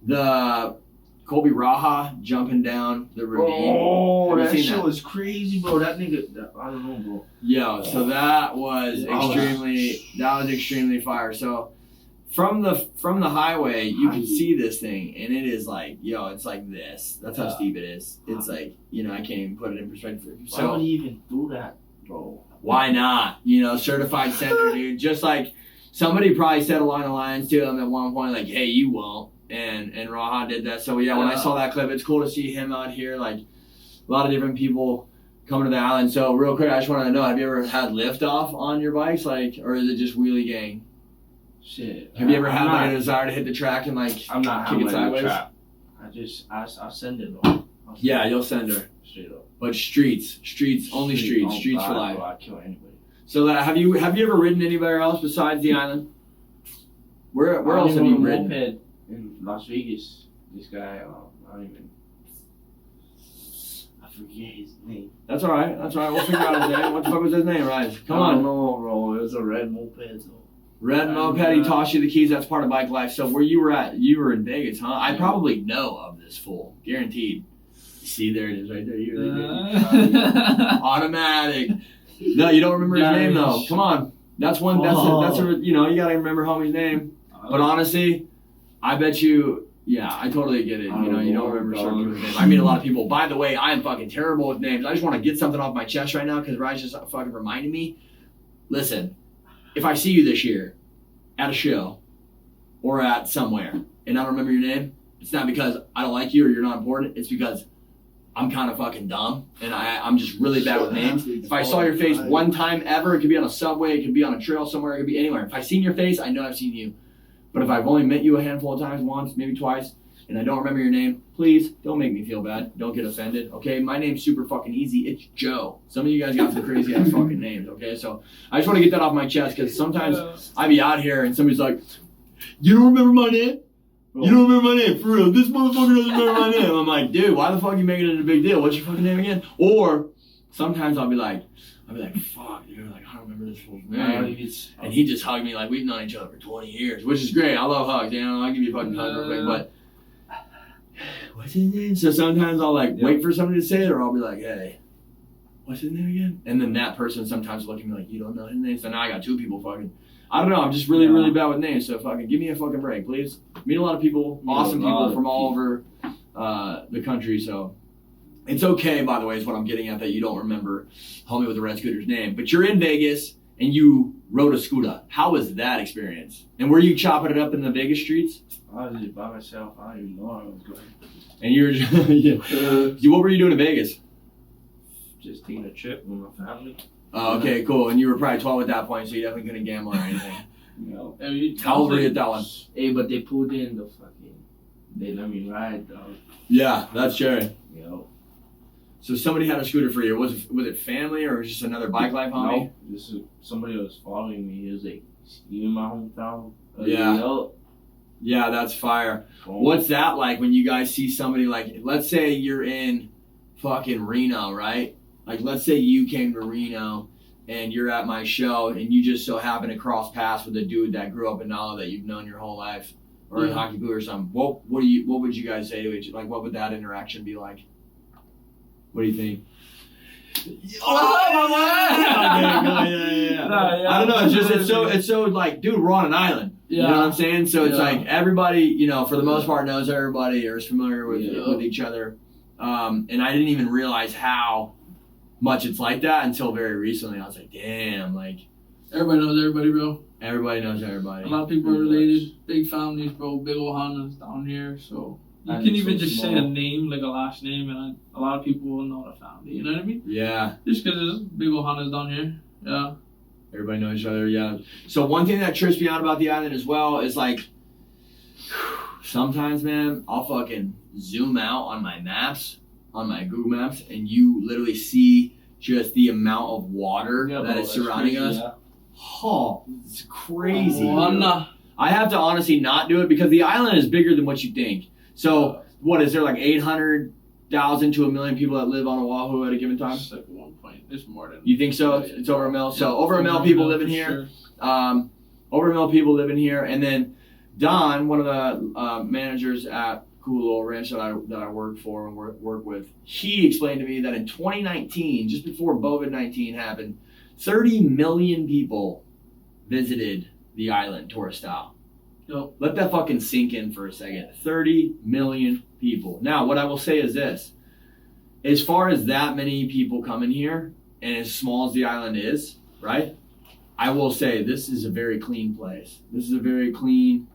the Colby Raha jumping down the ravine? Oh, Have you that seen shit that? was crazy, bro. That nigga, I don't know, bro. Yo, so that was extremely fire. So from the highway, you can see this thing, and it is like, yo, it's like this. That's how steep it is. It's like, you know, I can't even put it in perspective. Why would he even do that, bro? Why not? You know, certified sender, dude. Just like somebody probably said along the lines to him at one point, like, hey, you won't. And Raha did that. So yeah, when I saw that clip, it's cool to see him out here, like a lot of different people coming to the island. So real quick, I just wanted to know, have you ever had liftoff on your bikes, like, or is it just wheelie gang? Shit. Have you ever had like a desire to hit the track and like I'm not kick it having a sideways? trap. I'll send it though. Yeah, you'll send her. Straight up. But streets, only streets Oh, for God, life. bro, I'll kill anybody. So have you ever ridden anywhere else besides the island? Where else have you ridden? Moped in Las Vegas. This guy, I forget his name. That's all right. We'll figure out his name. What the fuck was his name, Ryzen? Come I on. don't know, bro. It was a red moped. So. Red moped, he tossed you the keys. That's part of bike life. So where you were at, you were in Vegas, huh? I probably know of this fool, guaranteed. See, there it is, right there. Automatic. No, you don't remember his name though. Come on, that's one. That's a. You know, you gotta remember homie's name. But honestly, I bet you. Yeah, I totally get it. You know, you don't remember certain people's names. I meet a lot of people. By the way, I am fucking terrible with names. I just want to get something off my chest right now because Raj just fucking reminded me. Listen, if I see you this year at a show or at somewhere and I don't remember your name, it's not because I don't like you or you're not important. It's because I'm kind of fucking dumb and I'm just really bad with names. If I saw your face one time ever, it could be on a subway, it could be on a trail somewhere, it could be anywhere. If I've seen your face, I know I've seen you. But if I've only met you a handful of times, once, maybe twice, and I don't remember your name, please don't make me feel bad. Don't get offended, okay? My name's super fucking easy. It's Joe. Some of you guys got some crazy ass fucking names, okay? So I just want to get that off my chest because sometimes I be out here and somebody's like, you don't remember my name? You don't remember my name, for real. This motherfucker doesn't remember my name. I'm like, dude, why the fuck are you making it a big deal? What's your fucking name again? Or sometimes I'll be like, fuck, dude, like, I don't remember this fool's name. And he just hugged me like we've known each other for 20 years, which is great. I love hugs, you know. I'll give you a fucking hug real quick, but what's his name? So sometimes I'll like wait for somebody to say it, or I'll be like, hey, what's his name again? And then that person sometimes will look at me like, you don't know his name? So now I got two people fucking, I don't know, I'm just really bad with names, so fucking give me a fucking break, please. Meet a lot of people, awesome people from all over the country, so it's okay, by the way, is what I'm getting at, that you don't remember homie with the red scooter's name. But you're in Vegas, and you rode a scooter. How was that experience? And were you chopping it up in the Vegas streets? I was just by myself. I don't even know where I was going. And you were yeah. What were you doing in Vegas? Just taking a trip with my family. Oh, okay, cool. And you were probably 12 at that point, so you definitely couldn't gamble or anything. You know. How old were you at that one? Hey, but they pulled in the fucking. They let me ride, dog. Yeah, that's Jerry. You know. So somebody had a scooter for you. Was it family or just another bike life homie? No, this is somebody that was following me. He was like, "You in my hometown?" Yeah. You know? Yeah, that's fire. Boom. What's that like when you guys see somebody like, let's say you're in fucking Reno, right? Like, let's say you came to Reno and you're at my show and you just so happen to cross paths with a dude that grew up in Nala that you've known your whole life, or in Hockey Blue or something. What would you guys say to each? Like, what would that interaction be like? What do you think? I don't know. It's so like, dude, we're on an island. You know what I'm saying? So it's like everybody, you know, for the most part, knows everybody or is familiar with each other. And I didn't even realize how much it's like that until very recently. I was like, damn, like everybody knows everybody, bro. Everybody knows everybody. A lot of people are related. Big families, bro. Big Ohanas down here, so. You can even just say a name, like a last name, and a lot of people will know the family. You know what I mean? Yeah. Just because there's big Ohanas down here. Yeah. Everybody knows each other, yeah. So one thing that trips me out about the island as well is like, sometimes, man, I'll fucking zoom out on my maps, on my Google Maps, and you literally see just the amount of water that is surrounding us. Yeah. Oh, it's crazy. I have to honestly not do it because the island is bigger than what you think. So, what is there, like 800,000 to 1 million people that live on Oahu at a given time? It's like 1 point. It's more than. You think so? It's over 1 mil. So over 1 mil people live in here. Over 1 mil people live in here, and then Don, one of the managers at Cool Little Ranch that I work for and work with, he explained to me that in 2019, just before COVID-19 happened, 30 million people visited the island tourist style. Yep. Let that fucking sink in for a second. 30 million people. Now, what I will say is this. As far as that many people coming here, and as small as the island is, right? I will say this is a very clean place. This is a very clean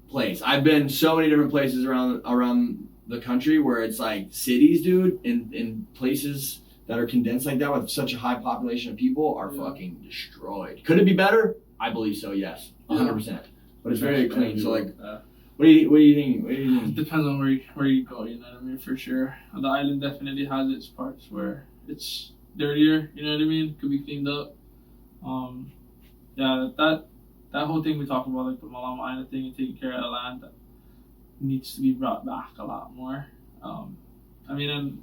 place. I've been so many different places around the country where it's like cities, dude, in places that are condensed like that with such a high population of people are fucking destroyed. Could it be better? I believe so, yes. 100%. But it's very clean. So like, what do you think? It depends on where you go. You know what I mean? For sure, the island definitely has its parts where it's dirtier. You know what I mean? Could be cleaned up. Yeah, that whole thing we talked about, like the Malama Island thing and taking care of the land, that needs to be brought back a lot more. I mean, and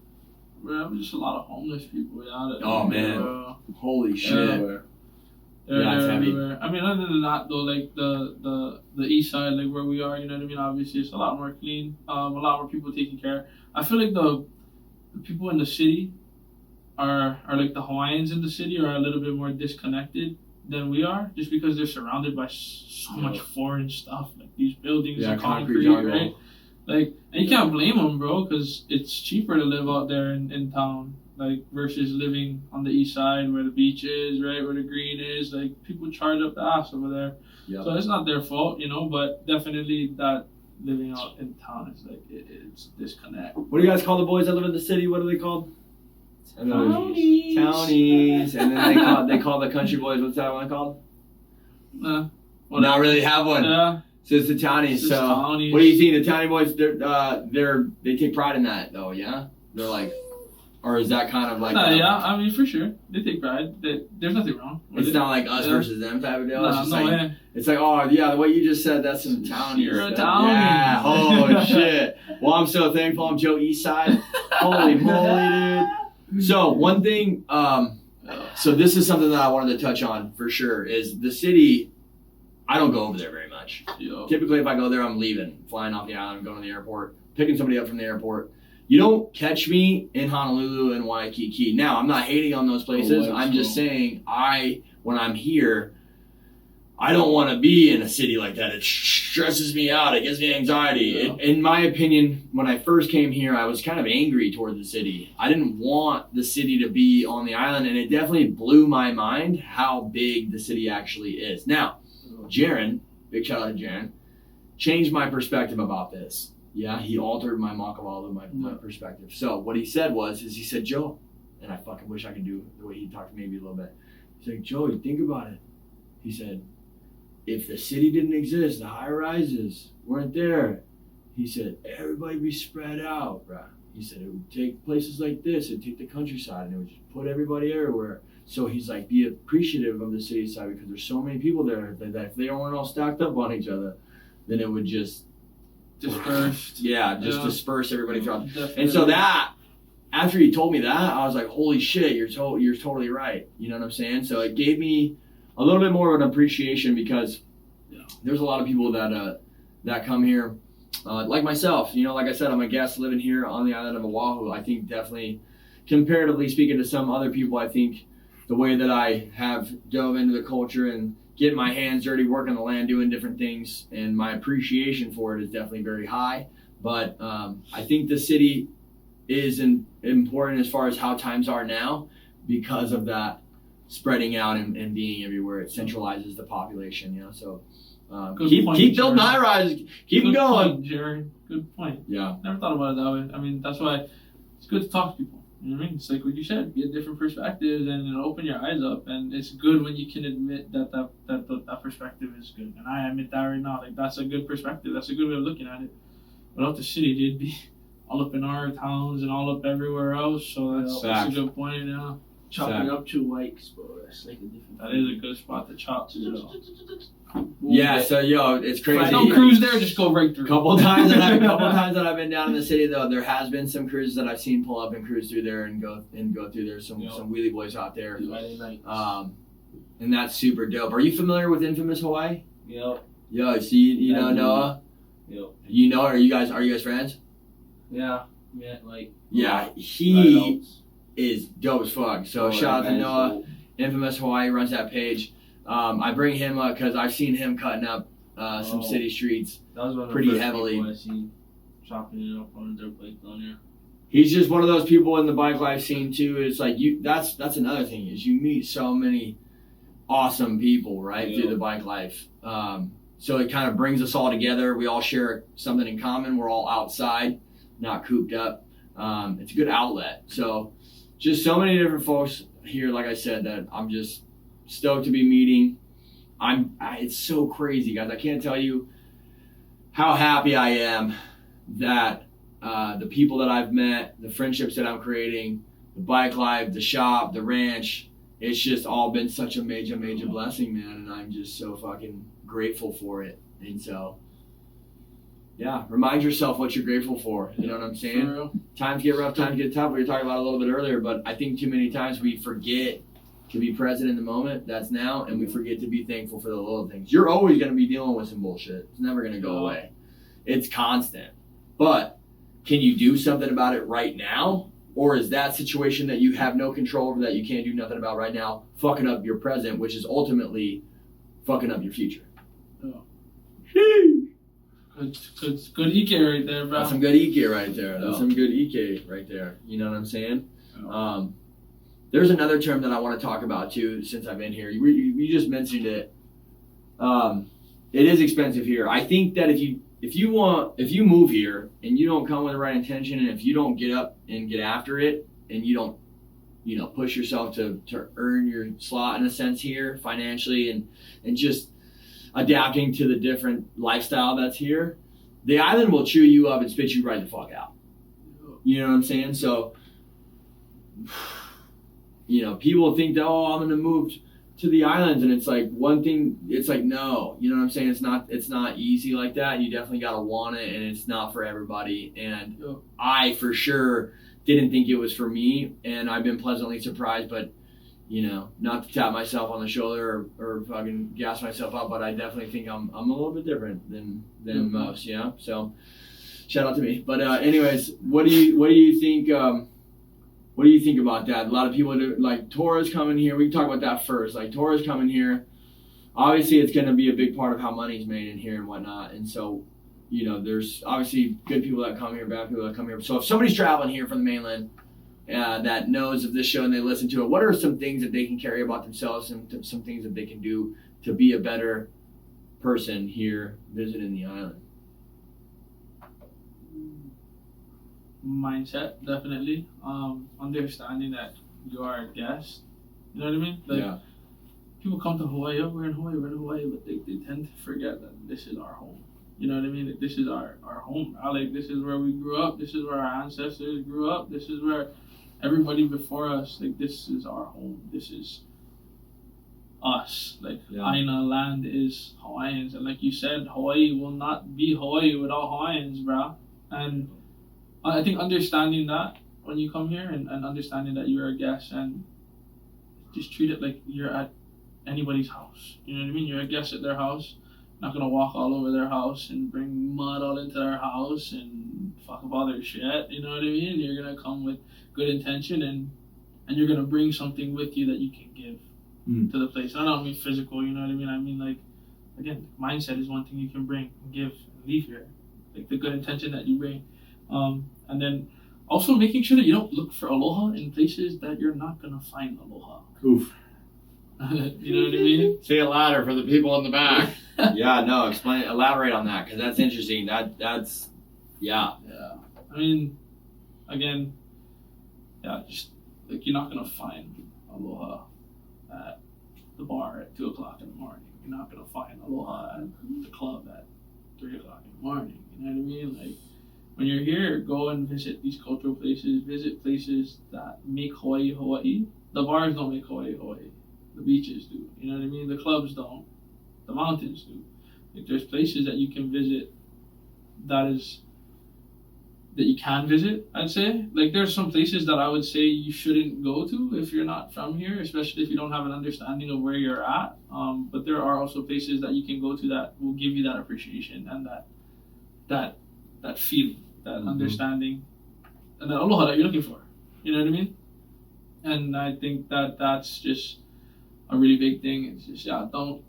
we're just a lot of homeless people. Yeah. Oh man! Holy shit! They're everywhere. I mean, other than that, though, like the east side, like where we are, you know what I mean? Obviously, it's a lot more clean. A lot more people taking care. I feel like the people in the city are like the Hawaiians in the city are a little bit more disconnected than we are, just because they're surrounded by so much foreign stuff, like these buildings and concrete, right? Like, and you can't blame them, bro, because it's cheaper to live out there in town. Like, versus living on the east side where the beach is, right, where the green is. Like, people charge up the ass over there. Yep. So it's not their fault, you know, but definitely that living out in town is like, it's disconnect. What do you guys call the boys that live in the city? What are they called? Townies. Townies. And then they call the country boys, what's that one called? Not really have one. Yeah. So it's the townies. So townies. What do you think? The townie boys, they take pride in that, though, yeah? They're like... Or is that kind of like... yeah, I mean, for sure. They take pride. There's nothing wrong with it. It's not like us versus them type of deal. It's just like... It's like, oh, yeah, what you just said, that's some townies. You're a townie. Yeah, holy shit. Well, I'm so thankful I'm Joe Eastside. Holy moly, dude. So, one thing... so, this is something that I wanted to touch on, for sure, is the city... I don't go over there very much. Typically, if I go there, I'm leaving. Flying off the island, going to the airport, picking somebody up from the airport. You don't catch me in Honolulu and Waikiki. Now, I'm not hating on those places. I'm just saying, when I'm here, I don't want to be in a city like that. It stresses me out. It gives me anxiety. Yeah. In my opinion, when I first came here, I was kind of angry toward the city. I didn't want the city to be on the island, and it definitely blew my mind how big the city actually is. Now, Jaron, big shout out to Jaron, changed my perspective about this. Yeah, he altered my Makavala, my perspective. So what he said he said, Joe, and I fucking wish I could do the way he talked maybe a little bit. He's like, Joe, think about it. He said, if the city didn't exist, the high rises weren't there, he said, everybody would be spread out, bro. He said, it would take places like this, it'd take the countryside, and it would just put everybody everywhere. So he's like, be appreciative of the city side because there's so many people there that if they weren't all stacked up on each other, then it would just disperse. Disperse everybody throughout. Definitely. And so that, after he told me that, I was like, holy shit, you're totally right. You know what I'm saying? So it gave me a little bit more of an appreciation because there's a lot of people that come here, like myself. You know, like I said, I'm a guest living here on the island of Oahu. I think definitely, comparatively speaking to some other people, I think the way that I have dove into the culture and getting my hands dirty, working the land, doing different things, and my appreciation for it is definitely very high. But I think the city is important as far as how times are now because of that spreading out and being everywhere. It centralizes the population, you know. So keep building high rises, keep Good going. point, Jerry. Good point. Yeah. Never thought about it that way. I mean, that's why it's good to talk to people. You know what I mean? It's like what you said, get different perspectives and it'll open your eyes up. And it's good when you can admit that perspective is good. And I admit that right now. Like, that's a good perspective. That's a good way of looking at it. Without the city, they'd be all up in our towns and all up everywhere else. So that's a good point, yeah. Chopping up 2 Wikes, bro. That's like a different. That is a good spot to chop to. Yeah, so it's crazy. Don't cruise there, just go right through. Couple times that I've been down in the city though, there has been some cruises that I've seen pull up and cruise through there and go through there. Some wheelie boys out there. And that's super dope. Are you familiar with Infamous Hawaii? Yep. Yo, so you know Noah? Yep. You know, are you guys friends? Yeah. Yeah, like. Yeah, he is dope as fuck. So shout out to Noah. Cool. Infamous Hawaii runs that page. I bring him up because I've seen him cutting up some city streets That was one of the pretty first heavily. people I seen chopping it up on a dirt bike down here. He's just one of those people in the bike life scene too. It's like that's another thing is you meet so many awesome people right through the bike life. So it kind of brings us all together. We all share something in common. We're all outside, not cooped up. It's a good outlet. So just so many different folks here, like I said, that I'm just stoked to be meeting. It's so crazy, guys. I can't tell you how happy I am that the people that I've met, the friendships that I'm creating, the bike life, the shop, the ranch, it's just all been such a major blessing, man. And I'm just so fucking grateful for it. And so, yeah, remind yourself what you're grateful for. You know what I'm saying? For real. Times get rough, times get tough. We were talking about it a little bit earlier, but I think too many times we forget to be present in the moment. That's now, and we forget to be thankful for the little things. You're always going to be dealing with some bullshit. It's never going to go away. It's constant. But can you do something about it right now? Or is that situation that you have no control over, that you can't do nothing about right now, fucking up your present, which is ultimately fucking up your future? Good Ike right there, bro. That's some good Ike right there. That's some good Ike right there. You know what I'm saying? There's another term that I want to talk about too since I've been here. You just mentioned it. It is expensive here. I think that if you move here and you don't come with the right intention, and if you don't get up and get after it, and you don't, push yourself to earn your slot in a sense here financially and just adapting to the different lifestyle that's here, the island will chew you up and spit you right the fuck out. You know what I'm saying? So, people think that, I'm going to move to the islands, and it's like one thing, it's like, no, you know what I'm saying? It's not easy like that. You definitely got to want it, and it's not for everybody. And I for sure didn't think it was for me, and I've been pleasantly surprised, but not to tap myself on the shoulder or fucking gas myself up, but I definitely think I'm a little bit different than most, So shout out to me. But anyways, what do you think what do you think about that? A lot of people do, like Tora's coming here. We can talk about that first. Like Tora's coming here. obviously it's going to be a big part of how money's made in here and whatnot. And so, there's obviously good people that come here, bad people that come here. So if somebody's traveling here from the mainland that knows of this show and they listen to it, what are some things that they can carry about themselves and some things that they can do to be a better person here visiting the island? Mindset, definitely. Understanding that you are a guest. You know what I mean? Like, people come to Hawaii, we're in Hawaii, but they tend to forget that this is our home. You know what I mean? Like, this is our home. Like, this is where we grew up. This is where our ancestors grew up. This is where everybody before us, like, this is our home. This is us. Like, Aina land is Hawaiians. And like you said, Hawaii will not be Hawaii without Hawaiians, bro. And I think understanding that when you come here and understanding that you're a guest and just treat it like you're at anybody's house. You know what I mean? You're a guest at their house. Not gonna walk all over their house and bring mud all into their house and fuck up all their shit. You know what I mean? You're gonna come with good intention and you're gonna bring something with you that you can give to the place. And I don't mean physical, you know what I mean? I mean, like, again, mindset is one thing you can bring and give and leave here. Like the good intention that you bring. And then also making sure that you don't look for aloha in places that you're not gonna find aloha. Oof. You know what I mean? Say it louder for the people in the back. Elaborate on that, because that's interesting. That's. I mean, again, just like you're not gonna find aloha at the bar at 2:00 in the morning. You're not gonna find aloha at the club at 3:00 in the morning. You know what I mean? Like, when you're here, go and visit these cultural places. Visit places that make Hawaii Hawaii. The bars don't make Hawaii Hawaii. The beaches do. You know what I mean? The clubs don't. The mountains do. Like, there's places that you can visit that you can visit, I'd say. Like, there's some places that I would say you shouldn't go to if you're not from here, especially if you don't have an understanding of where you're at. But there are also places that you can go to that will give you that appreciation and that feeling, that understanding, and that aloha that you're looking for. You know what I mean? And I think that's just a really big thing. It's just, don't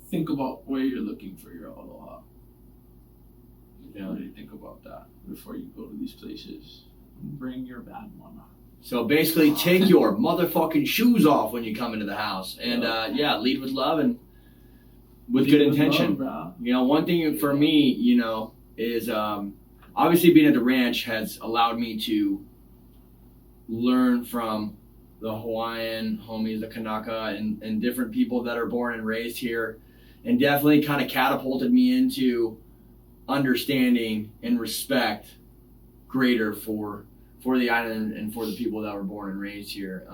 think about where you're looking for your aloha. Really think about that before you go to these places. Bring your bad one. So basically, take your motherfucking shoes off when you come into the house, and lead with love and with good intention. Love, one thing for me, is obviously being at the ranch has allowed me to learn from the Hawaiian homies, the Kanaka, and different people that are born and raised here, and definitely kind of catapulted me into understanding and respect greater for the island and for the people that were born and raised here.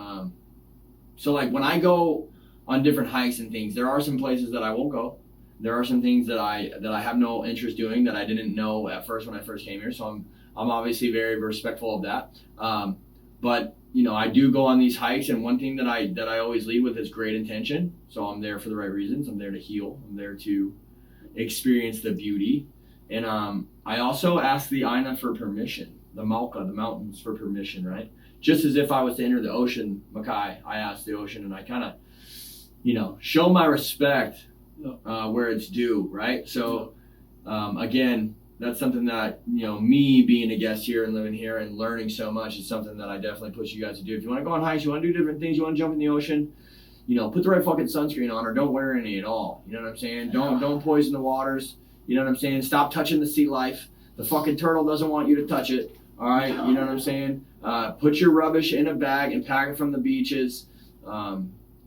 So like when I go on different hikes and things, there are some places that I won't go. There are some things that I have no interest doing that I didn't know at first when I first came here. So I'm obviously very respectful of that. But I do go on these hikes, and one thing that I always lead with is great intention. So I'm there for the right reasons. I'm there to heal. I'm there to experience the beauty. And I also ask the Aina for permission, the Mauka, the mountains, for permission, right? Just as if I was to enter the ocean, Makai, I ask the ocean, and I kind of, show my respect where it's due, right? So, again, that's something that, me being a guest here and living here and learning so much is something that I definitely push you guys to do. If you want to go on hikes, you want to do different things, you want to jump in the ocean, put the right fucking sunscreen on, or don't wear any at all. You know what I'm saying? Don't poison the waters. You know what I'm saying? Stop touching the sea life. The fucking turtle doesn't want you to touch it. All right? You know what I'm saying? Put your rubbish in a bag and pack it from the beaches.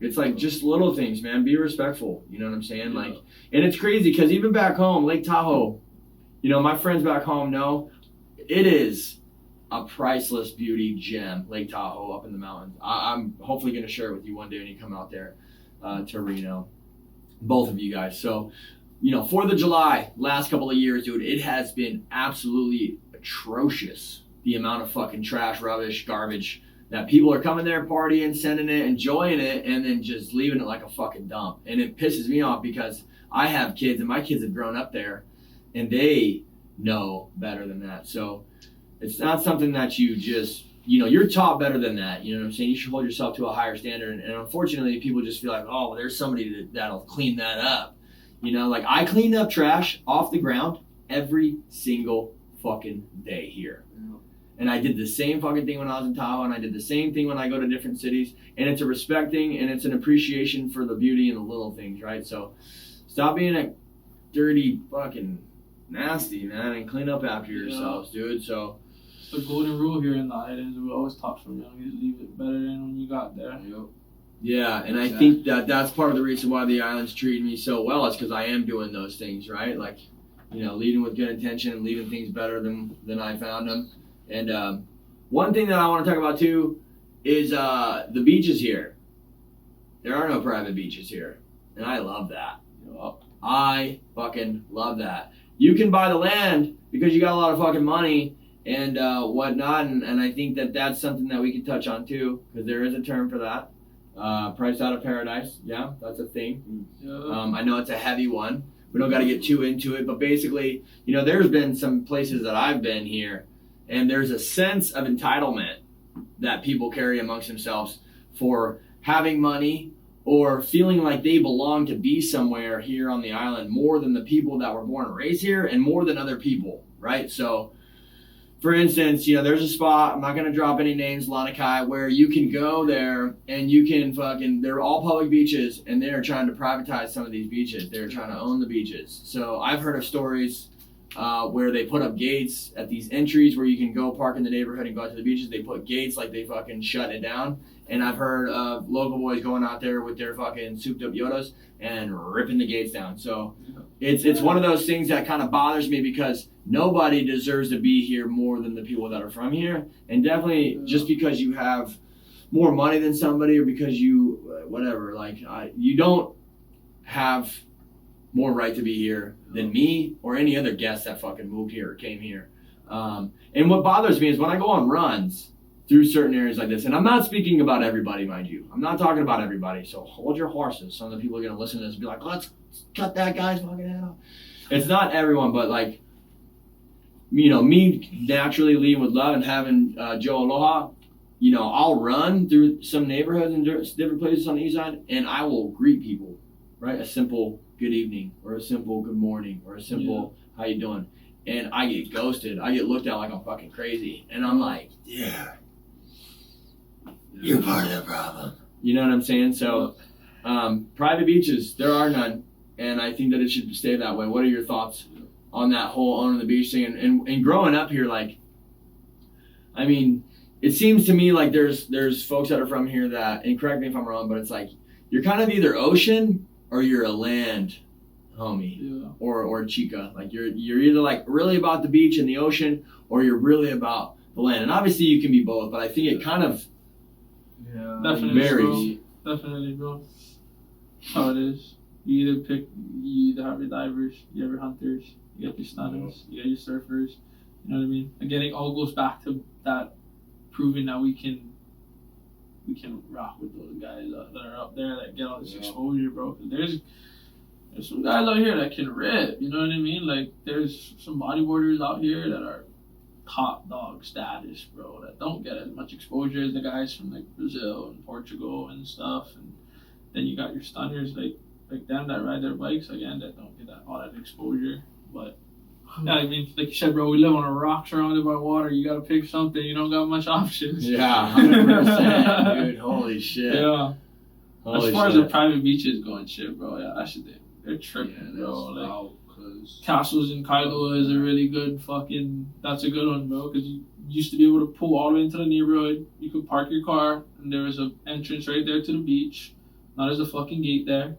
It's like just little things, man. Be respectful. You know what I'm saying? Yeah. Like, and it's crazy because even back home, Lake Tahoe, my friends back home know it is a priceless beauty gem, Lake Tahoe up in the mountains. I'm hopefully going to share it with you one day when you come out there to Reno. Both of you guys. So, 4th of July, last couple of years, dude, it has been absolutely atrocious. The amount of fucking trash, rubbish, garbage that people are coming there partying, sending it, enjoying it, and then just leaving it like a fucking dump. And it pisses me off because I have kids and my kids have grown up there and they know better than that. So it's not something that you just you're taught better than that. You know what I'm saying? You should hold yourself to a higher standard. And unfortunately, people just feel like, oh, well, there's somebody that'll clean that up. Like I clean up trash off the ground every single fucking day here. Yeah. And I did the same fucking thing when I was in Tahoe, and I did the same thing when I go to different cities. And it's a respecting and it's an appreciation for the beauty and the little things, right? So stop being a dirty fucking nasty, man, and clean up after yourselves, dude. So the golden rule here in the islands, we always taught from young, you leave it better than when you got there. Yep. Yeah, and I think that's part of the reason why the island's treating me so well is because I am doing those things, right? Like, leading with good intention and leaving things better than I found them. And one thing that I want to talk about too is the beaches here. There are no private beaches here, and I love that. I fucking love that. You can buy the land because you got a lot of fucking money and whatnot, and I think that's something that we can touch on too, because there is a term for that. Price out of paradise, yeah, that's a thing. I know it's a heavy one. We don't got to get too into it, but basically, there's been some places that I've been here, and there's a sense of entitlement that people carry amongst themselves for having money or feeling like they belong to be somewhere here on the island more than the people that were born and raised here and more than other people, right? So, for instance, there's a spot, I'm not going to drop any names, Lanakai, where you can go there and you can they're all public beaches and they're trying to privatize some of these beaches. They're trying to own the beaches. So I've heard of stories where they put up gates at these entries where you can go park in the neighborhood and go out to the beaches. They put gates like they fucking shut it down. And I've heard of local boys going out there with their fucking souped up Yodas and ripping the gates down. So it's one of those things that kind of bothers me because nobody deserves to be here more than the people that are from here. And definitely just because you have more money than somebody or because you, whatever, you don't have more right to be here than me or any other guest that fucking moved here or came here. And what bothers me is when I go on runs through certain areas like this, and I'm not speaking about everybody, mind you. I'm not talking about everybody, so hold your horses. Some of the people are going to listen to this and be like, let's cut that guy's fucking head off. It's not everyone, but me naturally leading with love and having Joe Aloha, I'll run through some neighborhoods and different places on the east side, and I will greet people, right? A simple good evening or a simple good morning or a simple how you doing? And I get ghosted. I get looked at like I'm fucking crazy. And I'm like, yeah, you're part of the problem. You know what I'm saying? So private beaches, there are none. And I think that it should stay that way. What are your thoughts on that whole owning the beach thing? And growing up here, it seems to me like there's folks that are from here that, and correct me if I'm wrong, but it's like you're kind of either ocean or you're a land homie or chica. Like you're either really about the beach and the ocean or you're really about the land. And obviously you can be both, but I think it kind of definitely varies. Definitely, bro. How it is. You either have your divers, you have your hunters, you got your stunners, you got your surfers. You know what I mean? Again, it all goes back to that proving that we can rock with those guys that are up there that get all this exposure, bro. There's some guys out here that can rip, you know what I mean? Like, there's some bodyboarders out here that are top dog status, bro, that don't get as much exposure as the guys from, Brazil and Portugal and stuff. And then you got your stunners, like them that ride their bikes, again, that don't get all that exposure. But, yeah, like you said, bro, we live on a rock surrounded by water. You got to pick something. You don't got much options. Yeah, 100%, dude. Holy shit. Yeah. As far as the private beaches going, shit, bro, yeah, that shit, they're tripping, bro. Castles in Kailua is a really good that's a good one, bro, because you used to be able to pull all the way into the neighborhood. You could park your car, and there was an entrance right there to the beach. Now there's a fucking gate there.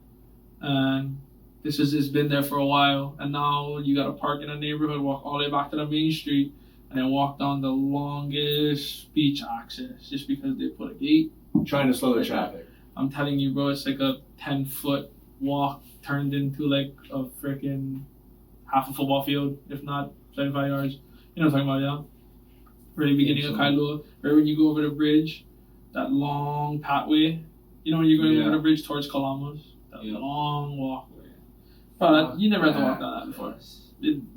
And it's been there for a while. And now you got to park in a neighborhood, walk all the way back to the main street, and then walk down the longest beach access just because they put a gate. Trying to slow the traffic. I'm telling you, bro, it's like a 10-foot walk turned into a freaking half a football field, if not 75 yards. You know what I'm talking about, yeah? Very beginning of Kailua. Right when you go over the bridge, that long pathway. You know when you're going over the bridge towards Kalamos? That long walkway. But you never had to walk down that before.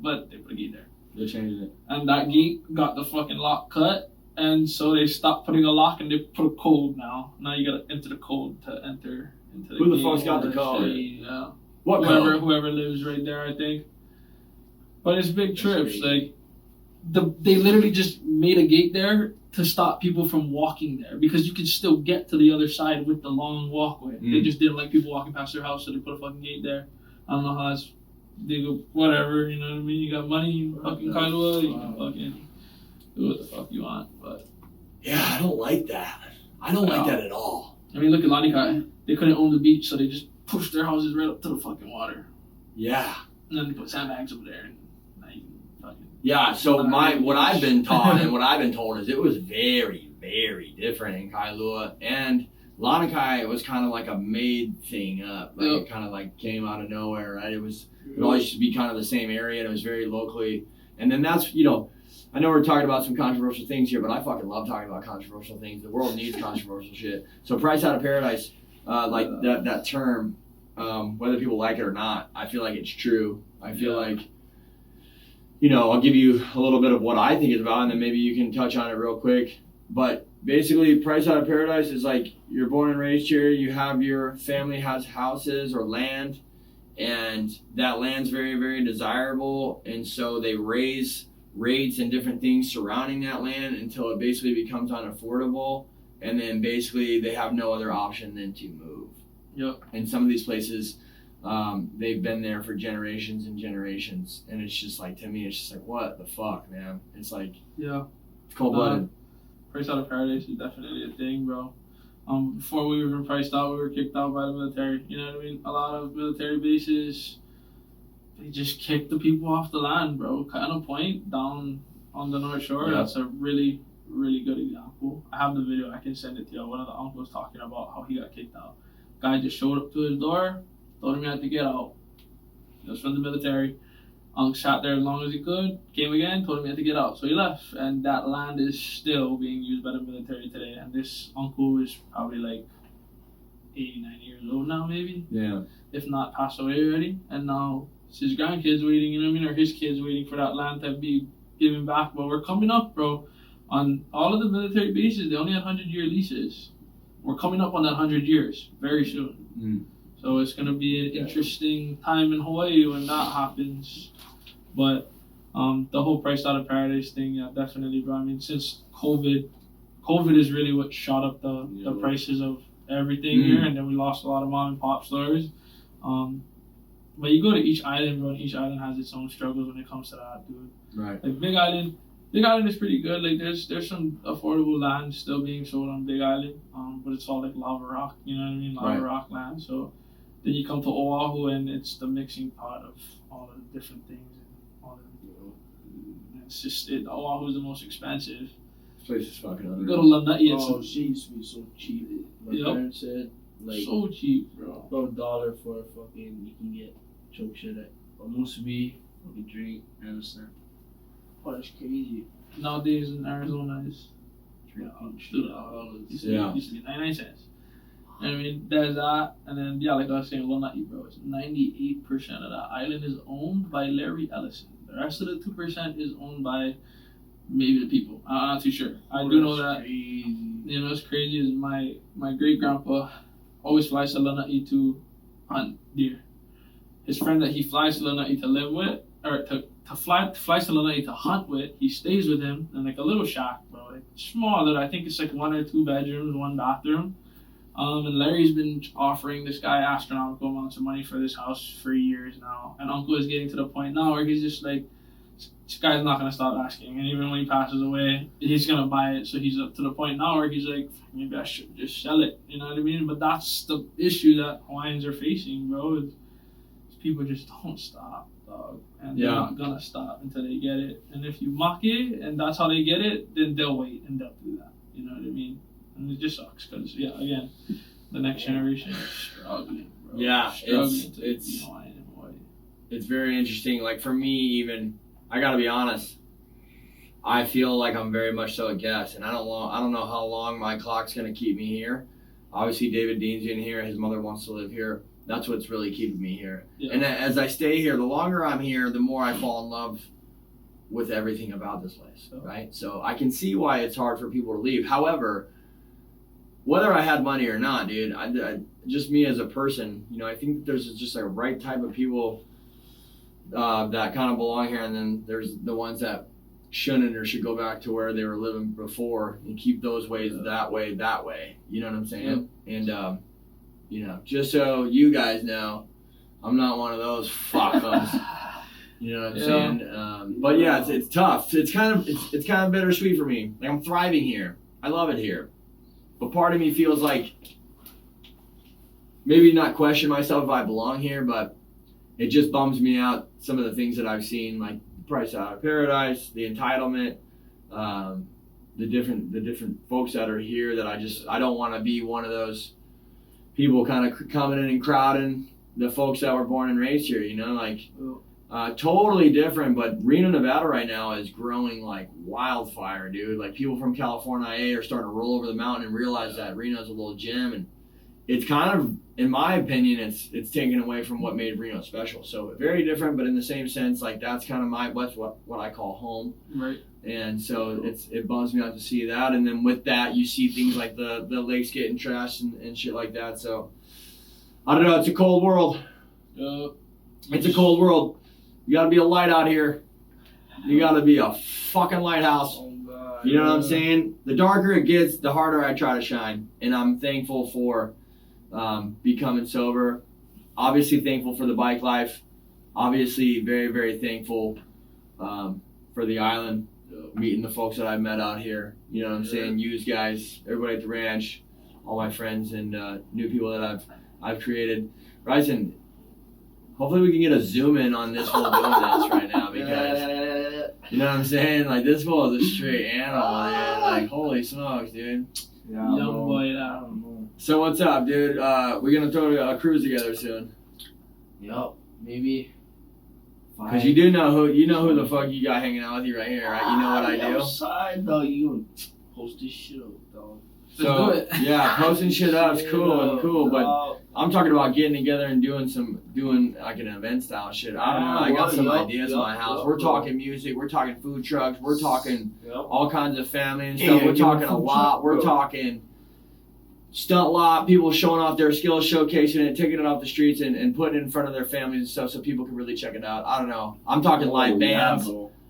But they put a gate there. They're changing it. And that gate got the fucking lock cut. And so they stopped putting a lock and they put a code now. Now you gotta enter the code to enter into the Who the game. fuck's got the That code? shit, yeah. What code? Whoever lives right there, I think. But it's big That's trips. crazy. Like they literally just made a gate there to stop people from walking there because you can still get to the other side with the long walkway. They just didn't like people walking past their house, so they put a fucking gate there. I don't know how that's they go whatever, you know what I mean? You got money, you fucking Kailua, you can fucking do what the fuck you want. But Yeah, I don't like that. I don't like that at all. I mean, look at Lanikai. They couldn't own the beach, so they just pushed their houses right up to the fucking water. Yeah. And then they put sandbags over there. And now you can fucking... Yeah, so what I've been taught and what I've been told is it was very, very different in Kailua. And Lanikai was kind of like a made thing up. Like it kind of like came out of nowhere, right? It always used to be kind of the same area and it was very locally. And then that's, I know we're talking about some controversial things here, but I fucking love talking about controversial things. The world needs controversial shit. So Price Out of Paradise, like that term, whether people like it or not, I feel like it's true. I feel like, I'll give you a little bit of what I think it's about, and then maybe you can touch on it real quick. But basically, Price Out of Paradise is like you're born and raised here. You have your family has houses or land, and that land's very, very desirable. And so they raise rates and different things surrounding that land until it basically becomes unaffordable. And then basically they have no other option than to move. Yep. And some of these places, they've been there for generations and generations. And it's just like, to me, it's just like, what the fuck, man? It's like, it's cold-blooded. Price Out of Paradise is definitely a thing, bro. Before we were even priced out, we were kicked out by the military. You know what I mean? A lot of military bases, they just kick the people off the land, bro. Kind of Point down on the North Shore. That's a really, really good example. I have the video. I can send it to you. One of the uncles talking about how he got kicked out. Guy just showed up to his door, told him he had to get out. He was from the military. Unc sat there as long as he could, came again, told him he had to get out. So he left. And that land is still being used by the military today. And this uncle is probably like 89 years old now, maybe. Yeah. If not passed away already. And now it's his grandkids waiting, you know what I mean? Or his kids waiting for that land to be given back. But we're coming up, bro. On all of the military bases, they only had 100-year leases. We're coming up on that 100 years very soon. So it's going to be an interesting time in Hawaii when that happens. But the whole Price Out of Paradise thing, yeah, definitely, bro. I mean, since COVID is really what shot up the prices of everything here, and then we lost a lot of mom and pop stores. But you go to each island, bro, and each island has its own struggles when it comes to that, dude. Right. Like Big Island is pretty good. Like there's some affordable land still being sold on Big Island, but it's all like lava rock. You know what I mean? Lava rock land. So then you come to Oahu, and it's the mixing pot of all the different things. And all the, it's just Oahu is the most expensive. This place is fucking You unreal. go to Lanai, She used to be so cheap. My Yep. parents said, like, so cheap, bro. about $1 for a fucking, you can get choke shit at a musubi, fucking drink, and a snack. Oh, that's crazy. Nowadays in Arizona is $2. used to be 99 cents. I mean, there's that, and then like I was saying, Lanai, bro, it's 98% of that island is owned by Larry Ellison. The rest of the 2% is owned by maybe the people. I'm not too sure. I do know that. Crazy. You know what's crazy is my great grandpa always flies to Lanai to hunt deer. His friend that he flies to Lanai to live with, or flies to Lanai to hunt with, he stays with him in like a little shack, bro. Like small, that I think it's like 1 or 2 bedrooms, 1 bathroom. And Larry's been offering this guy astronomical amounts of money for this house for years now. And Uncle is getting to the point now where he's just like, this guy's not going to stop asking. And even when he passes away, he's going to buy it. So he's up to the point now where he's like, maybe I should just sell it. You know what I mean? But that's the issue that Hawaiians are facing, bro. Is people just don't stop, dog. And they're not going to stop until they get it. And if you mock it and that's how they get it, then they'll wait and they'll do that. You know what I mean? And it just sucks because, again, the next generation is struggling, bro. Yeah, Struggling to it's be Hawaiian in Hawaii. It's very interesting. Like for me, even I gotta be honest. I feel like I'm very much so a guest, and I don't know how long my clock's gonna keep me here. Obviously, David Dean's in here. His mother wants to live here. That's what's really keeping me here. Yeah. And as I stay here, the longer I'm here, the more I fall in love with everything about this place, So- right? So I can see why it's hard for people to leave. However, whether I had money or not, dude, I just me as a person, you know, I think there's just a right type of people that kind of belong here, and then there's the ones that shouldn't or should go back to where they were living before and keep those ways that way. You know what I'm saying? And you know, just so you guys know, I'm not one of those fuckers. You know what I'm saying? But yeah, it's tough. It's kind of bittersweet for me. Like, I'm thriving here. I love it here. But part of me feels like maybe not question myself if I belong here, but it just bums me out some of the things that I've seen, like the price out of paradise, the entitlement, the different folks that are here that I don't want to be one of those people kind of coming in and crowding the folks that were born and raised here, you know, like totally different. But Reno, Nevada right now is growing like wildfire, dude. Like, people from California are starting to roll over the mountain and realize that Reno's a little gem, and it's kind of, in my opinion, it's taken away from what made Reno special. So very different, but in the same sense, like, that's kind of what I call home. Right. And so it bums me out to see that. And then with that, you see things like the lakes getting trashed and shit like that. So I don't know. It's a cold world. It's a cold world. You got to be a light out here. You got to be a fucking lighthouse. Oh, God. You know what I'm saying? The darker it gets, the harder I try to shine. And I'm thankful for becoming sober. Obviously thankful for the bike life. Obviously very, very thankful for the island, meeting the folks that I've met out here. You know what I'm saying? You guys, everybody at the ranch, all my friends and new people that I've created. Ryzen, hopefully we can get a zoom in on this fool doing this right now, because you know what I'm saying? Like, this fool is a straight animal, dude. Like, holy smokes, dude. Yeah, Young boy, I don't know. So what's up, dude? We're gonna throw a cruise together soon. Yup, maybe. Cause you know who the fuck you got hanging out with you right here, right? You know what I do. Outside, though, you post this shit up, dog. So Let's do it. yeah, posting shit up is cool, but I'm talking about getting together and doing like an event style shit. I don't know. I got some ideas in my house. We're talking music. We're talking food trucks. We're talking all kinds of family and stuff. We're talking a lot. We're talking stunt lot, people showing off their skills, showcasing it, taking it off the streets and putting it in front of their families and stuff so people can really check it out. I don't know. I'm talking live bands.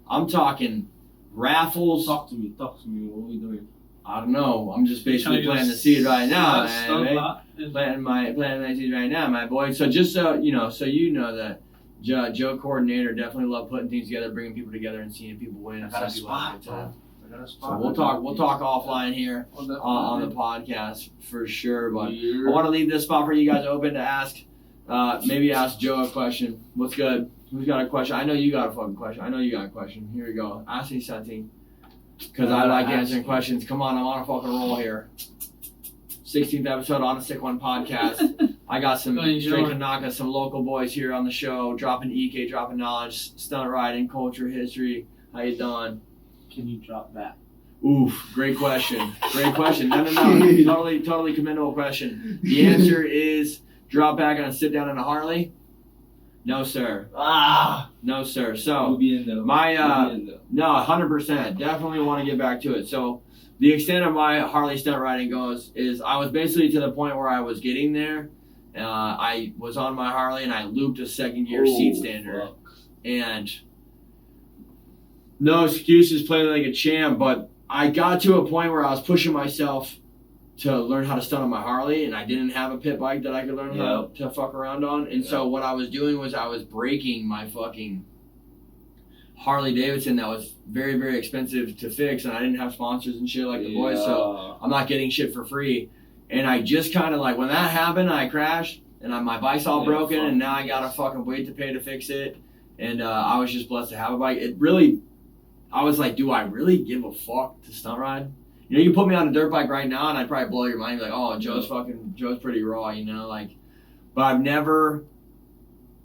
I'm talking raffles. Talk to me. What are we doing? I don't know. I'm just basically planting the seed right now, man. Planting my seed right now, my boy. So just so you know that Joe Coordinator definitely love putting things together, bringing people together, and seeing people win. I got a Seeing people spot, have a good time. So So we'll talk offline here on the podcast for sure. But Yeah. I want to leave this spot for you guys open to ask. Maybe ask Joe a question. What's good? Who's got a question? I know you got a fucking question. I know you got a question. Here we go. Ask me something. Because I like answering questions. Come on, I'm on a fucking roll here. 16th episode on a Sick One podcast. I got some straight Kanaka, some local boys here on the show, dropping EK, dropping knowledge, stunt riding, culture, history. How you doing? Can you drop back? Oof, great question. Great question. No. Totally commendable question. The answer is drop back and sit down in a Harley. No, sir. No, sir. So, We'll be in there. no, 100%. Definitely want to get back to it. So, the extent of my Harley stunt riding goes is I was basically to the point where I was getting there. I was on my Harley and I looped a second gear seat stander. Fuck. And no excuses, playing like a champ, but I got to a point where I was pushing myself to learn how to stunt on my Harley, and I didn't have a pit bike that I could learn how to fuck around on. And so what I was doing was I was breaking my fucking Harley Davidson that was very, very expensive to fix, and I didn't have sponsors and shit like the boys, so I'm not getting shit for free. And I just kind of like, when that happened, I crashed, and my bike's all broken, and now I gotta fucking wait to pay to fix it. And I was just blessed to have a bike. I was like, do I really give a fuck to stunt ride? You know, you put me on a dirt bike right now, and I'd probably blow your mind. Be like, oh, Joe's pretty raw, you know, like. But I've never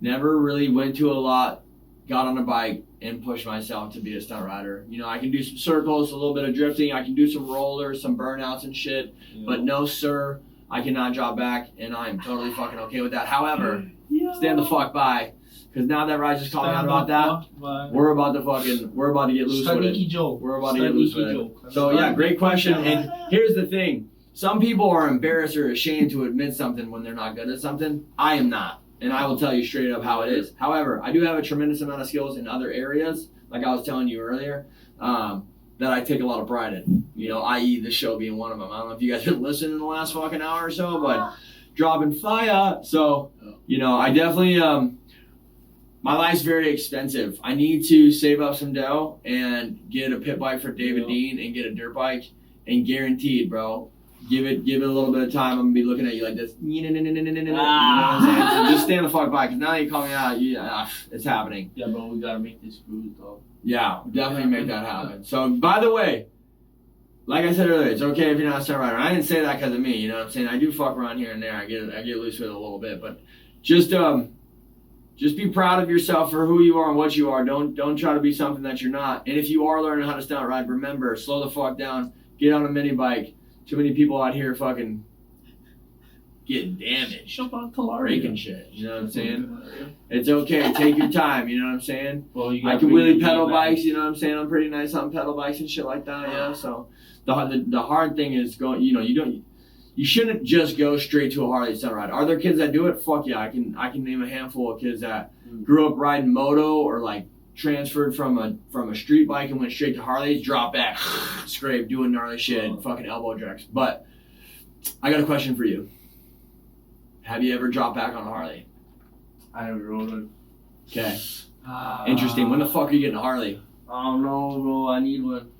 really went to a lot, got on a bike, and pushed myself to be a stunt rider. You know, I can do some circles, a little bit of drifting. I can do some rollers, some burnouts and shit. Yeah. But no, sir, I cannot drop back, and I am totally fucking okay with that. However, stand the fuck by, because now that Ryzen's calling out Stand about up, that, but we're about to get loose with it. joke. We're about to get loose with it. So yeah, great question. And here's the thing: some people are embarrassed or ashamed to admit something when they're not good at something. I am not, and I will tell you straight up how it is. However, I do have a tremendous amount of skills in other areas, like I was telling you earlier, that I take a lot of pride in. You know, i.e. this show being one of them. I don't know if you guys have listened in the last fucking hour or so, but dropping fire. So, you know, I definitely my life's very expensive. I need to save up some dough and get a pit bike for David Dean and get a dirt bike, and guaranteed, bro. Give it a little bit of time. I'm gonna be looking at you like this. You know what I'm saying? So just stand the fuck by, because now that you call me out, it's happening. Yeah, bro, we gotta make this groove, though. Yeah, definitely make that happen. So, by the way, like I said earlier, it's okay if you're not a stunt rider. I didn't say that because of me. You know what I'm saying? I do fuck around here and there. I get loose with it a little bit, but just be proud of yourself for who you are and what you are. Don't try to be something that you're not. And if you are learning how to stunt ride, remember, slow the fuck down. Get on a mini bike. Too many people out here fucking getting damaged, breaking shit. You know what I'm saying? It's okay. Take your time. You know what I'm saying? Well, I can wheelie pedal bikes. You know what I'm saying? I'm pretty nice on pedal bikes and shit like that. Yeah. So the hard thing is going. You know, you shouldn't just go straight to a Harley stunt ride. Are there kids that do it? Fuck yeah. I can name a handful of kids that grew up riding moto or like transferred from a street bike and went straight to Harleys, drop back, scrape, doing gnarly shit, fucking elbow jacks. But I got a question for you. Have you ever dropped back on a Harley? I never rode one. Okay. Interesting. When the fuck are you getting a Harley? I don't know, bro. I need one.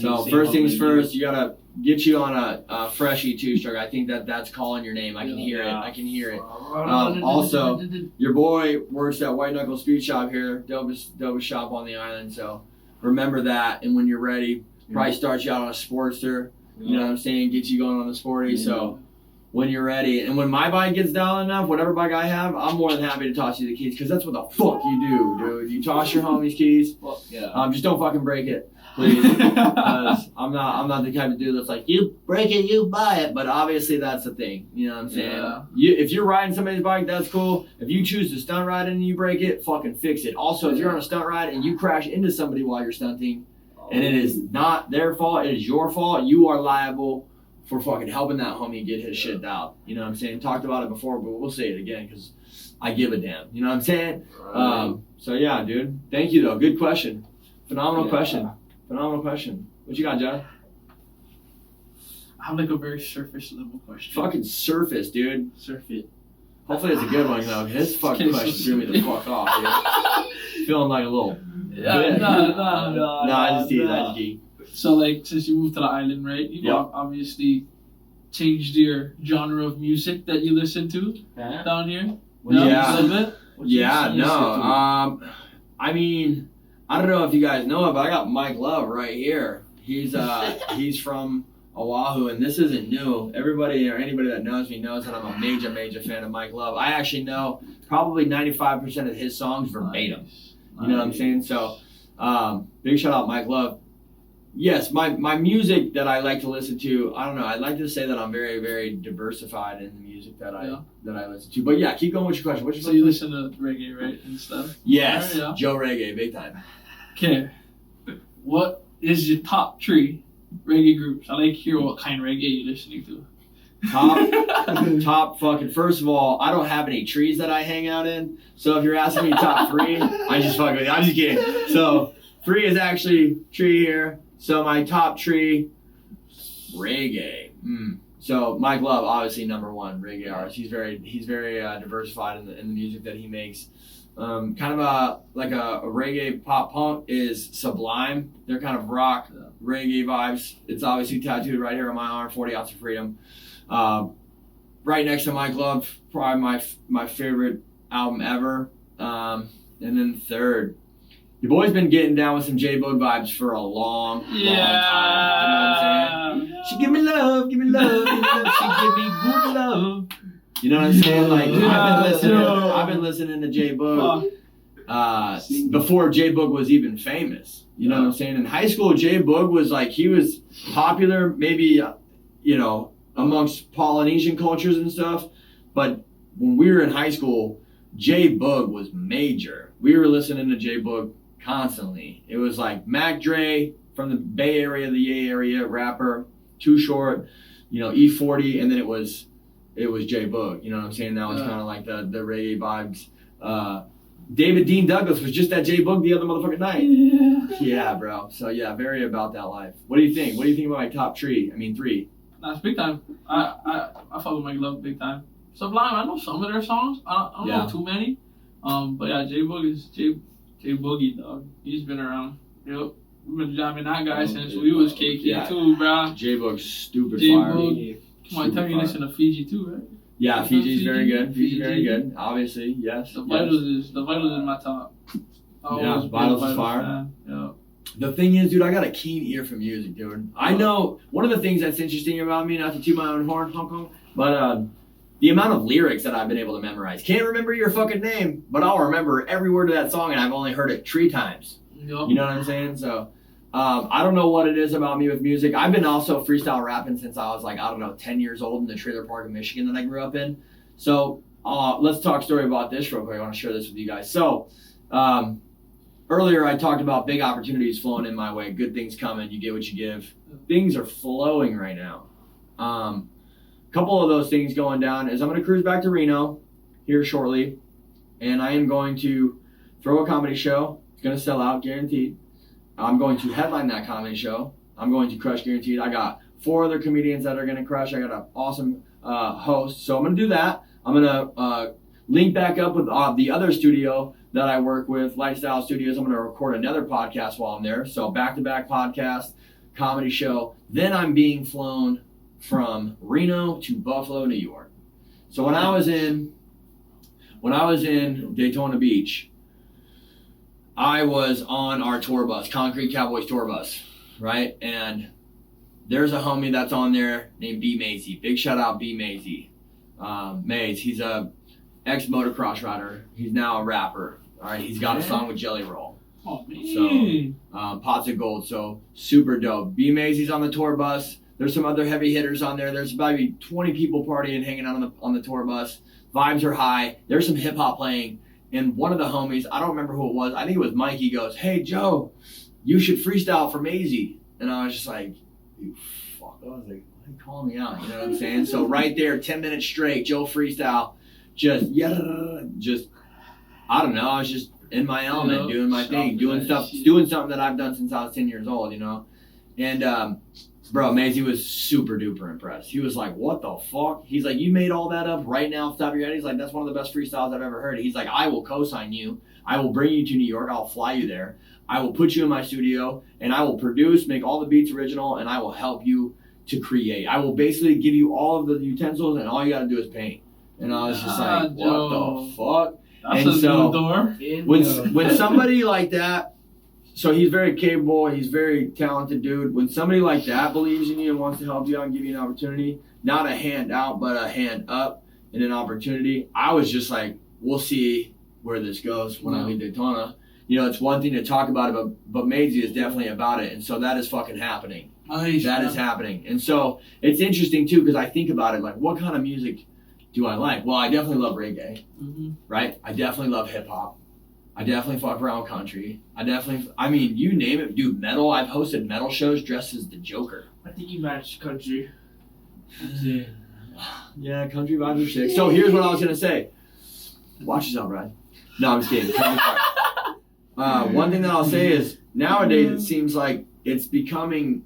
So first things first, you gotta get you on a freshie two-stroke. I think that's calling your name. I can hear it. I can hear it. Also, your boy works at White Knuckle Speed Shop here, dopest shop on the island. So remember that. And when you're ready, probably start you out on a Sportster. You know what I'm saying? Get you going on the Sporty. So when you're ready, and when my bike gets dialed enough, whatever bike I have, I'm more than happy to toss you the keys, because that's what the fuck you do, dude. You toss your homies keys. Just don't fucking break it, please. Because I'm not the type of dude that's like, you break it, you buy it. But obviously that's the thing. You know what I'm saying? Yeah. If you're riding somebody's bike, that's cool. If you choose to stunt ride and you break it, fucking fix it. Also, if you're on a stunt ride and you crash into somebody while you're stunting, and it is not their fault, it is your fault, you are liable for fucking helping that homie get his shit out. You know what I'm saying? Talked about it before, but we'll say it again because I give a damn. You know what I'm saying? Right. So yeah, dude. Thank you though. Good question. Phenomenal question. Phenomenal question. What you got, John? I have like a very surface level question. Fucking surface, dude. Surface. Hopefully it's a good one though. His fucking question threw me the fuck off, dude. Feeling like a little. No, I just tease. So, like, since you moved to the island, right? You've obviously changed your genre of music that you listen to down here. Yeah. A little bit? Yeah, no. I mean, I don't know if you guys know it, but I got Mike Love right here. He's from Oahu, and this isn't new. Everybody or anybody that knows me knows that I'm a major fan of Mike Love. I actually know probably 95% of his songs verbatim. Nice. You know what I'm saying? So, big shout out Mike Love. Yes, my music that I like to listen to, I don't know, I'd like to say that I'm very, very diversified in the music that I listen to. But yeah, keep going with your question. So you listen to reggae, right, and stuff? Yes, Joe Reggae, big time. Okay. What is your top 3 reggae groups? I like to hear what kind of reggae you're listening to. Top fucking, first of all, I don't have any trees that I hang out in. So if you're asking me top 3, I'm just kidding. So 3 is actually tree here. So my top 3, reggae. So Mike Love, obviously number 1 reggae artist. He's very diversified in the music that he makes. Kind of like a reggae pop punk is Sublime. They're kind of rock reggae vibes. It's obviously tattooed right here on my arm, 40 Ounce of Freedom. Right next to Mike Love, probably my favorite album ever. And then 3rd. Your boy's been getting down with some J Boog vibes for a long time. You know what I'm saying? She give me love, give me love, give me love. She give me good love. You know what I'm saying? Like I've been listening to J Boog before J Boog was even famous. You know what I'm saying? In high school, J Boog was like, he was popular, maybe amongst Polynesian cultures and stuff. But when we were in high school, J Boog was major. We were listening to J Boog constantly. It was like Mac Dre from the Bay Area, the Yay area, rapper, Too Short, E40, and then it was J Boog. You know what I'm saying? That was kind of like the reggae vibes. David Dean Douglas was just at J Boog the other motherfucking night. Yeah, bro. So yeah, very about that life. What do you think? What do you think about my top three? Three. That's big time. I follow Mike Love big time. Sublime, I know some of their songs. I don't know too many. But yeah, J Boog is J Boogie, dog. He's been around. Yep. We've been jamming that guy since we was KK too, bro. J Boog's stupid J fire. Boog. Come on, tell me you listen to Fiji too, right? Yeah, Fiji's very good. Fiji's very good. Obviously, yes. The Vitals is my top. Yeah, Vitals is fire. Yeah. The thing is, dude, I got a keen ear for music, dude. I know one of the things that's interesting about me, not to toot my own horn, Hong Kong, but the amount of lyrics that I've been able to memorize. Can't remember your fucking name, but I'll remember every word of that song, and I've only heard it 3 times. Yep. You know what I'm saying? So I don't know what it is about me with music. I've been also freestyle rapping since I was 10 years old in the trailer park in Michigan that I grew up in. So let's talk story about this real quick. I want to share this with you guys. So earlier I talked about big opportunities flowing in my way. Good things coming. You get what you give. Things are flowing right now. Couple of those things going down is I'm going to cruise back to Reno here shortly, and I am going to throw a comedy show. It's going to sell out, guaranteed. I'm going to headline that comedy show. I'm going to crush, guaranteed. I got 4 other comedians that are going to crush. I got an awesome host, so I'm going to do that. I'm going to link back up with the other studio that I work with, Lifestyle Studios. I'm going to record another podcast while I'm there. So back-to-back podcast, comedy show. Then I'm being flown from Reno to Buffalo, New York. So when I was in Daytona Beach, I was on our tour bus, Concrete Cowboys tour bus, right? And there's a homie that's on there named B Mazy. Big shout out B Mazy. Maze, he's a ex-motocross rider. He's now a rapper. All right, he's got a song with Jelly Roll. Oh, man. So Pots of Gold. So super dope. B Mazy's on the tour bus. There's some other heavy hitters on there. There's about 20 people partying, hanging out on the tour bus. Vibes are high. There's some hip hop playing. And one of the homies, I don't remember who it was. I think it was Mike. He goes, "Hey, Joe, you should freestyle for Mazy." And I was just like, "You fuck." I was like, "Why are you calling me out?" You know what I'm saying? So right there, 10 minutes straight, Joe freestyle. Just, I don't know. I was just in my element, doing my thing, doing something that I've done since I was 10 years old, And, bro, Mazy was super duper impressed. He was like, "What the fuck?" He's like, "You made all that up right now off the top of your head?" He's like, "That's one of the best freestyles I've ever heard." He's like, "I will co-sign you. I will bring you to New York. I'll fly you there. I will put you in my studio, and I will produce, make all the beats original, and I will help you to create. I will basically give you all of the utensils, and all you got to do is paint." And I was just like, "What the fuck?" That's and a so new door. when somebody like that, so he's very capable, he's very talented dude. When somebody like that believes in you and wants to help you out and give you an opportunity, not a hand out, but a hand up in an opportunity, I was just like, we'll see where this goes when I leave Daytona. It's one thing to talk about it, but Mazy is definitely about it. And so that is fucking happening. Nice. That is happening. And so it's interesting too, because I think about it, like, what kind of music do I like? Well, I definitely love reggae, right? I definitely love hip hop. I definitely fuck around with country. You name it, dude. Metal. I've hosted metal shows dressed as the Joker. I think you match country. Yeah, country vibes are sick. So here's what I was gonna say. Watch yourself, Brad. No, I'm just kidding. One thing that I'll say is nowadays it seems like it's becoming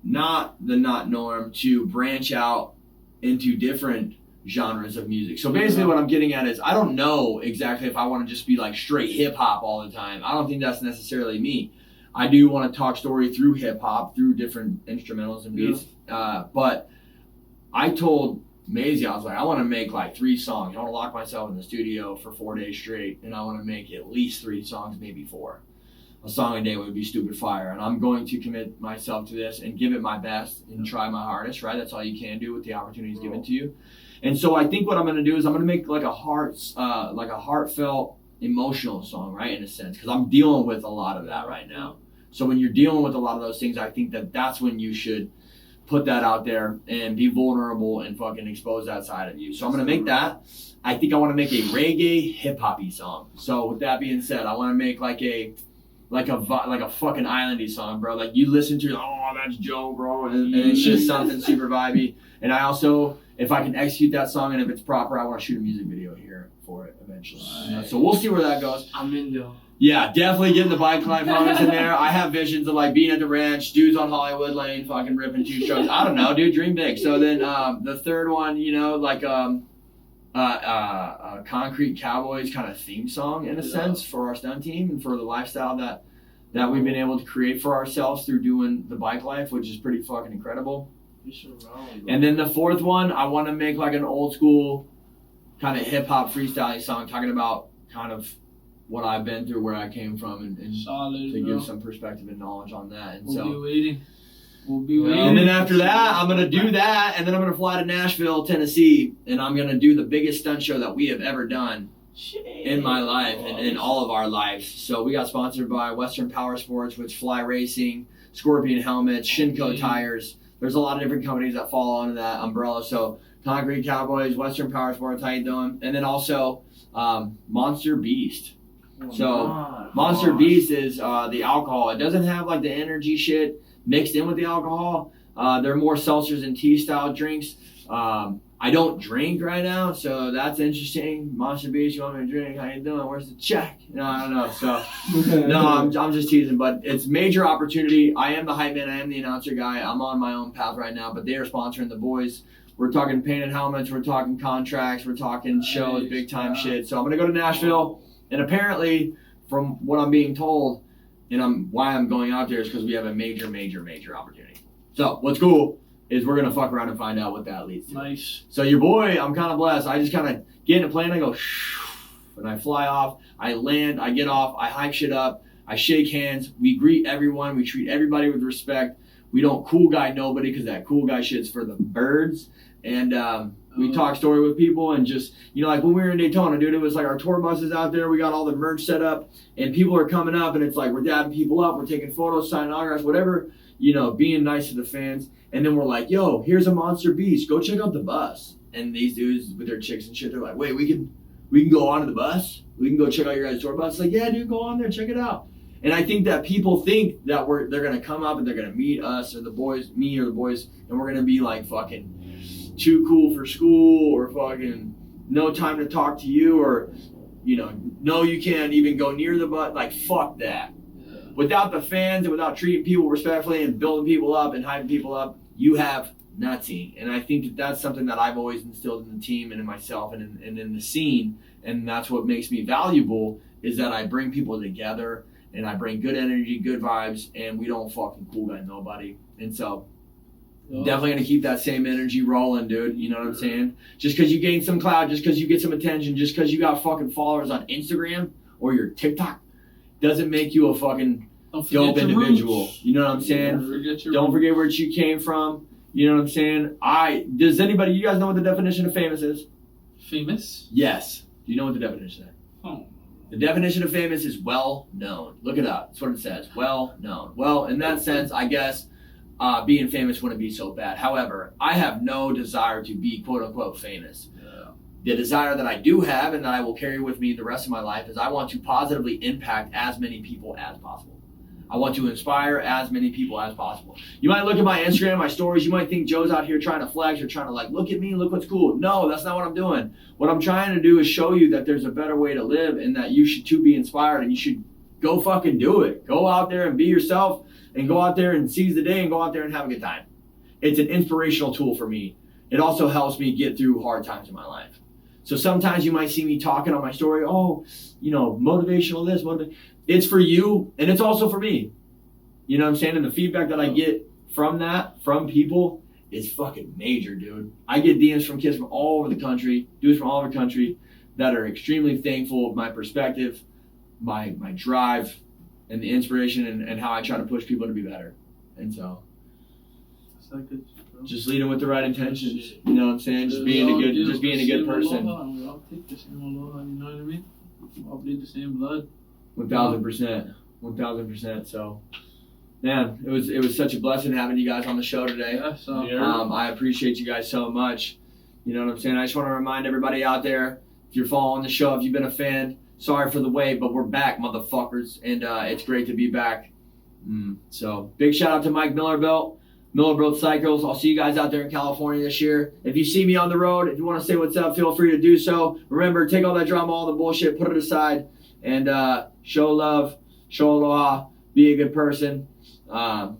not norm to branch out into different genres of music. So basically what I'm getting at is I don't know exactly if I want to just be like straight hip hop all the time. I don't think that's necessarily me. I do want to talk story through hip hop, through different instrumentals and beats. But I told Mazy, I was like, I want to make like 3 songs. I want to lock myself in the studio for 4 days straight, and I want to make at least 3 songs, maybe 4. A song a day would be stupid fire, and I'm going to commit myself to this and give it my best and try my hardest, right? That's all you can do with the opportunities given to you. And so I think what I'm going to do is I'm going to make like a heartfelt, emotional song, right, in a sense, because I'm dealing with a lot of that right now. So when you're dealing with a lot of those things, I think that that's when you should put that out there and be vulnerable and fucking expose that side of you. So I'm gonna make that. I think I want to make a reggae hip hoppy song. So with that being said, I want to make like a fucking islandy song, bro. Like you listen to, oh, that's Joe, bro, and it's just something super vibey. And I also, if I can execute that song and if it's proper, I want to shoot a music video here for it eventually. So we'll see where that goes. I'm in though. Yeah, definitely getting the bike life moments in there. I have visions of like being at the ranch, dudes on Hollywood Lane, fucking ripping 2 strokes. I don't know, dude, dream big. So then the third one, you know, like a Concrete Cowboys kind of theme song in a sense for our stunt team and for the lifestyle that we've been able to create for ourselves through doing the bike life, which is pretty fucking incredible. And then the fourth one, I want to make like an old school kind of hip hop freestyling song talking about kind of what I've been through, where I came from, and Solid, to bro. give some perspective and knowledge on that. And We'll be waiting. And then after that, I'm gonna do that, and then I'm gonna fly to Nashville, Tennessee, and I'm gonna do the biggest stunt show that we have ever done in my life and in all of our lives. So we got sponsored by Western Power Sports, which Fly Racing, Scorpion Helmets, Shinko Tires. There's a lot of different companies that fall under that umbrella. So Concrete Cowboys, Western Power Sports, how you doing? And then also Monster Beast. So Monster Beast is the alcohol. It doesn't have like the energy shit mixed in with the alcohol. They're more seltzers and tea style drinks. I don't drink right now, so that's interesting. Monster Beast, you want me to drink? How you doing? Where's the check? No, I don't know. So no, I'm just teasing, but it's major opportunity. I am the hype man. I am the announcer guy. I'm on my own path right now, but they are sponsoring the boys. We're talking painted helmets. We're talking contracts. We're talking shows, big time shit. So I'm gonna go to Nashville. And apparently, from what I'm being told, and why I'm going out there is because we have a major opportunity. So what's cool is we're gonna fuck around and find out what that leads to. Nice. So your boy, I'm kind of blessed. I just kind of get in a plane, I go, and I fly off. I land, I get off, I hype shit up, I shake hands. We greet everyone. We treat everybody with respect. We don't cool guy nobody because that cool guy shit's for the birds. And we talk story with people and just, you know, like when we were in Daytona, dude, it was like our tour buses out there. We got all the merch set up and people are coming up and it's like we're dabbing people up. We're taking photos, signing autographs, whatever, you know, being nice to the fans. And then we're like, yo, here's a Monster Beast. Go check out the bus. And these dudes with their chicks and shit, they're like, wait, we can go onto the bus? We can go check out your guys' tour bus? It's like, yeah, dude, go on there, check it out. And I think that people think that they're going to come up and they're going to meet us or the boys, me or the boys, and we're going to be like fucking too cool for school or fucking no time to talk to you or, you know, no, you can't even go near the butt. Like, fuck that. Yeah. Without the fans and without treating people respectfully and building people up and hyping people up, you have nothing. And I think that that's something that I've always instilled in the team and in myself and in the scene. And that's what makes me valuable is that I bring people together and I bring good energy, good vibes, and we don't fucking cool guy nobody. And so definitely going to keep that same energy rolling, dude. You know what I'm saying? Just because you gain some clout, just because you get some attention, just because you got fucking followers on Instagram or your TikTok doesn't make you a fucking dope individual. You know what I'm saying? Don't forget where you came from. You know what I'm saying? Does anybody, you guys know what the definition of famous is? Famous? Yes. Do you know what the definition is? Oh. The definition of famous is well known. Look it up. That's what it says. Well known. Well, in that sense, I guess being famous wouldn't be so bad. However, I have no desire to be quote unquote famous. Yeah. The desire that I do have and that I will carry with me the rest of my life is I want to positively impact as many people as possible. I want to inspire as many people as possible. You might look at my Instagram, my stories, you might think Joe's out here trying to flex or trying to like, look at me, look what's cool. No, that's not what I'm doing. What I'm trying to do is show you that there's a better way to live and that you should too be inspired and you should go fucking do it. Go out there and be yourself and go out there and seize the day and go out there and have a good time. It's an inspirational tool for me. It also helps me get through hard times in my life. So sometimes you might see me talking on my story, oh, you know, motivational this, it's for you and it's also for me. You know what I'm saying? And the feedback that I get from that, from people, is fucking major, dude. I get DMs from kids from all over the country, dudes from all over the country that are extremely thankful of my perspective, my drive, and the inspiration and how I try to push people to be better. And so just leading with the right intentions. You know what I'm saying? Just being a good person. We all take the same aloha, you know what I mean? We all bleed the same blood. 1,000%. 1,000%. So Man, it was such a blessing having you guys on the show today. Yeah, so I appreciate you guys so much. You know what I'm saying? I just want to remind everybody out there, if you're following the show, if you've been a fan, sorry for the wait, but we're back, motherfuckers, and it's great to be back. So big shout out to Mike Millerbilt Cycles. I'll see you guys out there in California this year. If you see me on the road, if you want to say what's up, feel free to do so. Remember, take all that drama, all the bullshit, put it aside, and show love, show aloha, be a good person.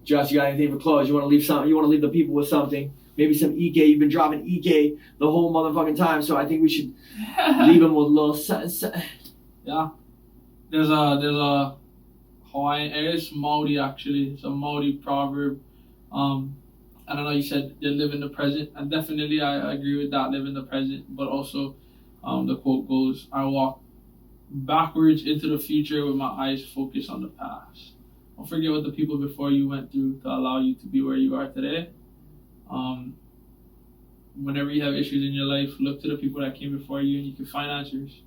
Josh, you got anything for close? You want to leave something? You want to leave the people with something? Maybe some Ike. You've been dropping Ike the whole motherfucking time, so I think we should leave them with a little. Yeah, there's a Hawaiian. It's Maori actually. It's a Maori proverb. I don't know. You said they live in the present, and definitely I agree with that. Live in the present, but also, the quote goes, "I walk backwards into the future with my eyes focused on the past." Don't forget what the people before you went through to allow you to be where you are today. Whenever you have issues in your life, look to the people that came before you, and you can find answers.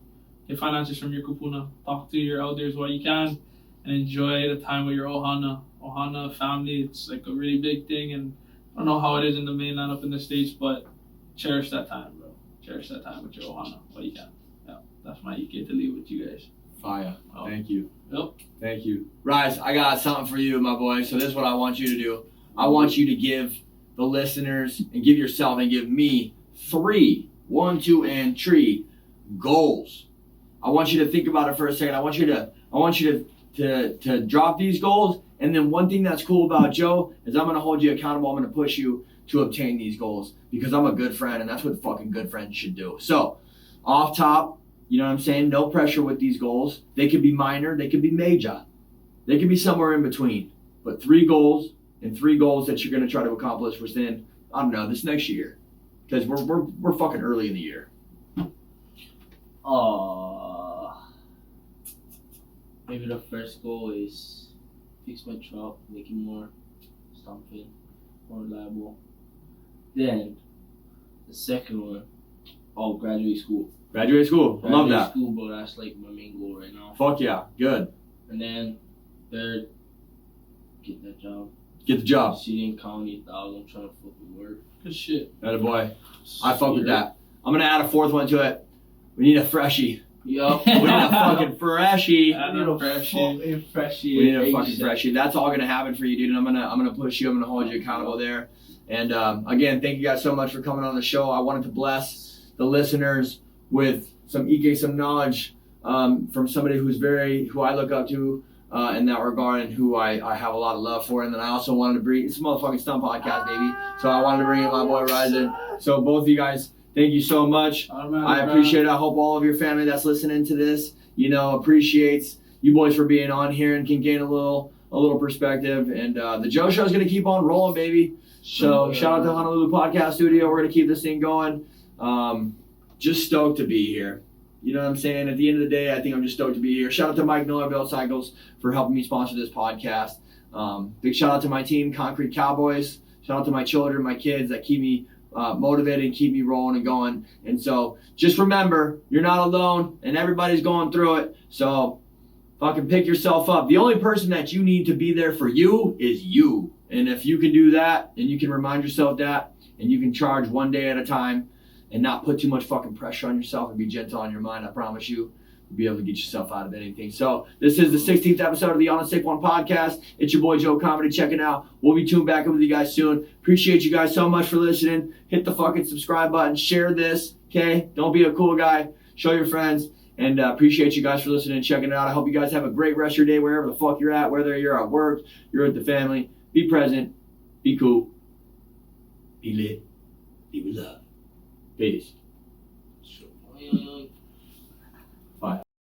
Get answers from your kupuna. Talk to your elders while you can, and enjoy the time with your ohana. Ohana family, it's like a really big thing, and I don't know how it is in the mainland up in the States, but cherish that time, bro. Cherish that time with your ohana while you can. Yeah, that's my Ike to leave with you guys. Fire. Thank you. Yep. Thank you. Rise, I got something for you, my boy. So this is what I want you to do. I want you to give the listeners and give yourself and give me 3, 1, 2, and 3 goals. I want you to think about it for a second. I want you to drop these goals. And then one thing that's cool about Joe is I'm going to hold you accountable. I'm going to push you to obtain these goals because I'm a good friend, and that's what fucking good friends should do. So off top, you know what I'm saying? No pressure with these goals. They could be minor. They could be major. They could be somewhere in between. But 3 goals and 3 goals that you're going to try to accomplish within, I don't know, this next year. Because we're fucking early in the year. Maybe the first goal is fix my truck, make it more stomping, more reliable. Then the second one, graduate school. Graduate school. I love that. Graduate school, bro. That's like my main goal right now. Fuck yeah. Good. And then third, get that job. Get the job. City and county, dog. I'm trying to fucking work. Good shit. Atta boy. I fuck with that. I'm going to add a 4th one to it. We need a freshie. Yup. We need a fucking freshie. I need a freshie. We need a fucking freshie. That's all gonna happen for you, dude. And I'm gonna push you. I'm gonna hold you accountable there. And again, thank you guys so much for coming on the show. I wanted to bless the listeners with some Ike, some knowledge from somebody who I look up to in that regard, and who I have a lot of love for. And then I also wanted to bring it's a motherfucking Stump podcast, baby. So I wanted to bring in my boy Ryzen. So both of you guys, thank you so much. I appreciate it. I hope all of your family that's listening to this, appreciates you boys for being on here and can gain a little perspective. And the Joe Show's going to keep on rolling, baby. So shout out to Honolulu Podcast Studio. We're going to keep this thing going. Just stoked to be here. You know what I'm saying? At the end of the day, I think I'm just stoked to be here. Shout out to Mike Millerbilt Cycles for helping me sponsor this podcast. Big shout out to my team, Concrete Cowboys. Shout out to my children, my kids that keep me motivated and keep me rolling and going. And so just remember, you're not alone, and everybody's going through it. So fucking pick yourself up. The only person that you need to be there for you is you. And if you can do that, and you can remind yourself that, and you can charge one day at a time and not put too much fucking pressure on yourself and be gentle on your mind, I promise you, you'll be able to get yourself out of anything. So this is the 16th episode of the On a Sick One podcast. It's your boy Joe Comedy checking out. We'll be tuned back in with you guys soon. Appreciate you guys so much for listening. Hit the fucking subscribe button. Share this, okay? Don't be a cool guy. Show your friends. And appreciate you guys for listening and checking it out. I hope you guys have a great rest of your day wherever the fuck you're at, whether you're at work, you're with the family. Be present. Be cool. Be lit. Be with love. Peace.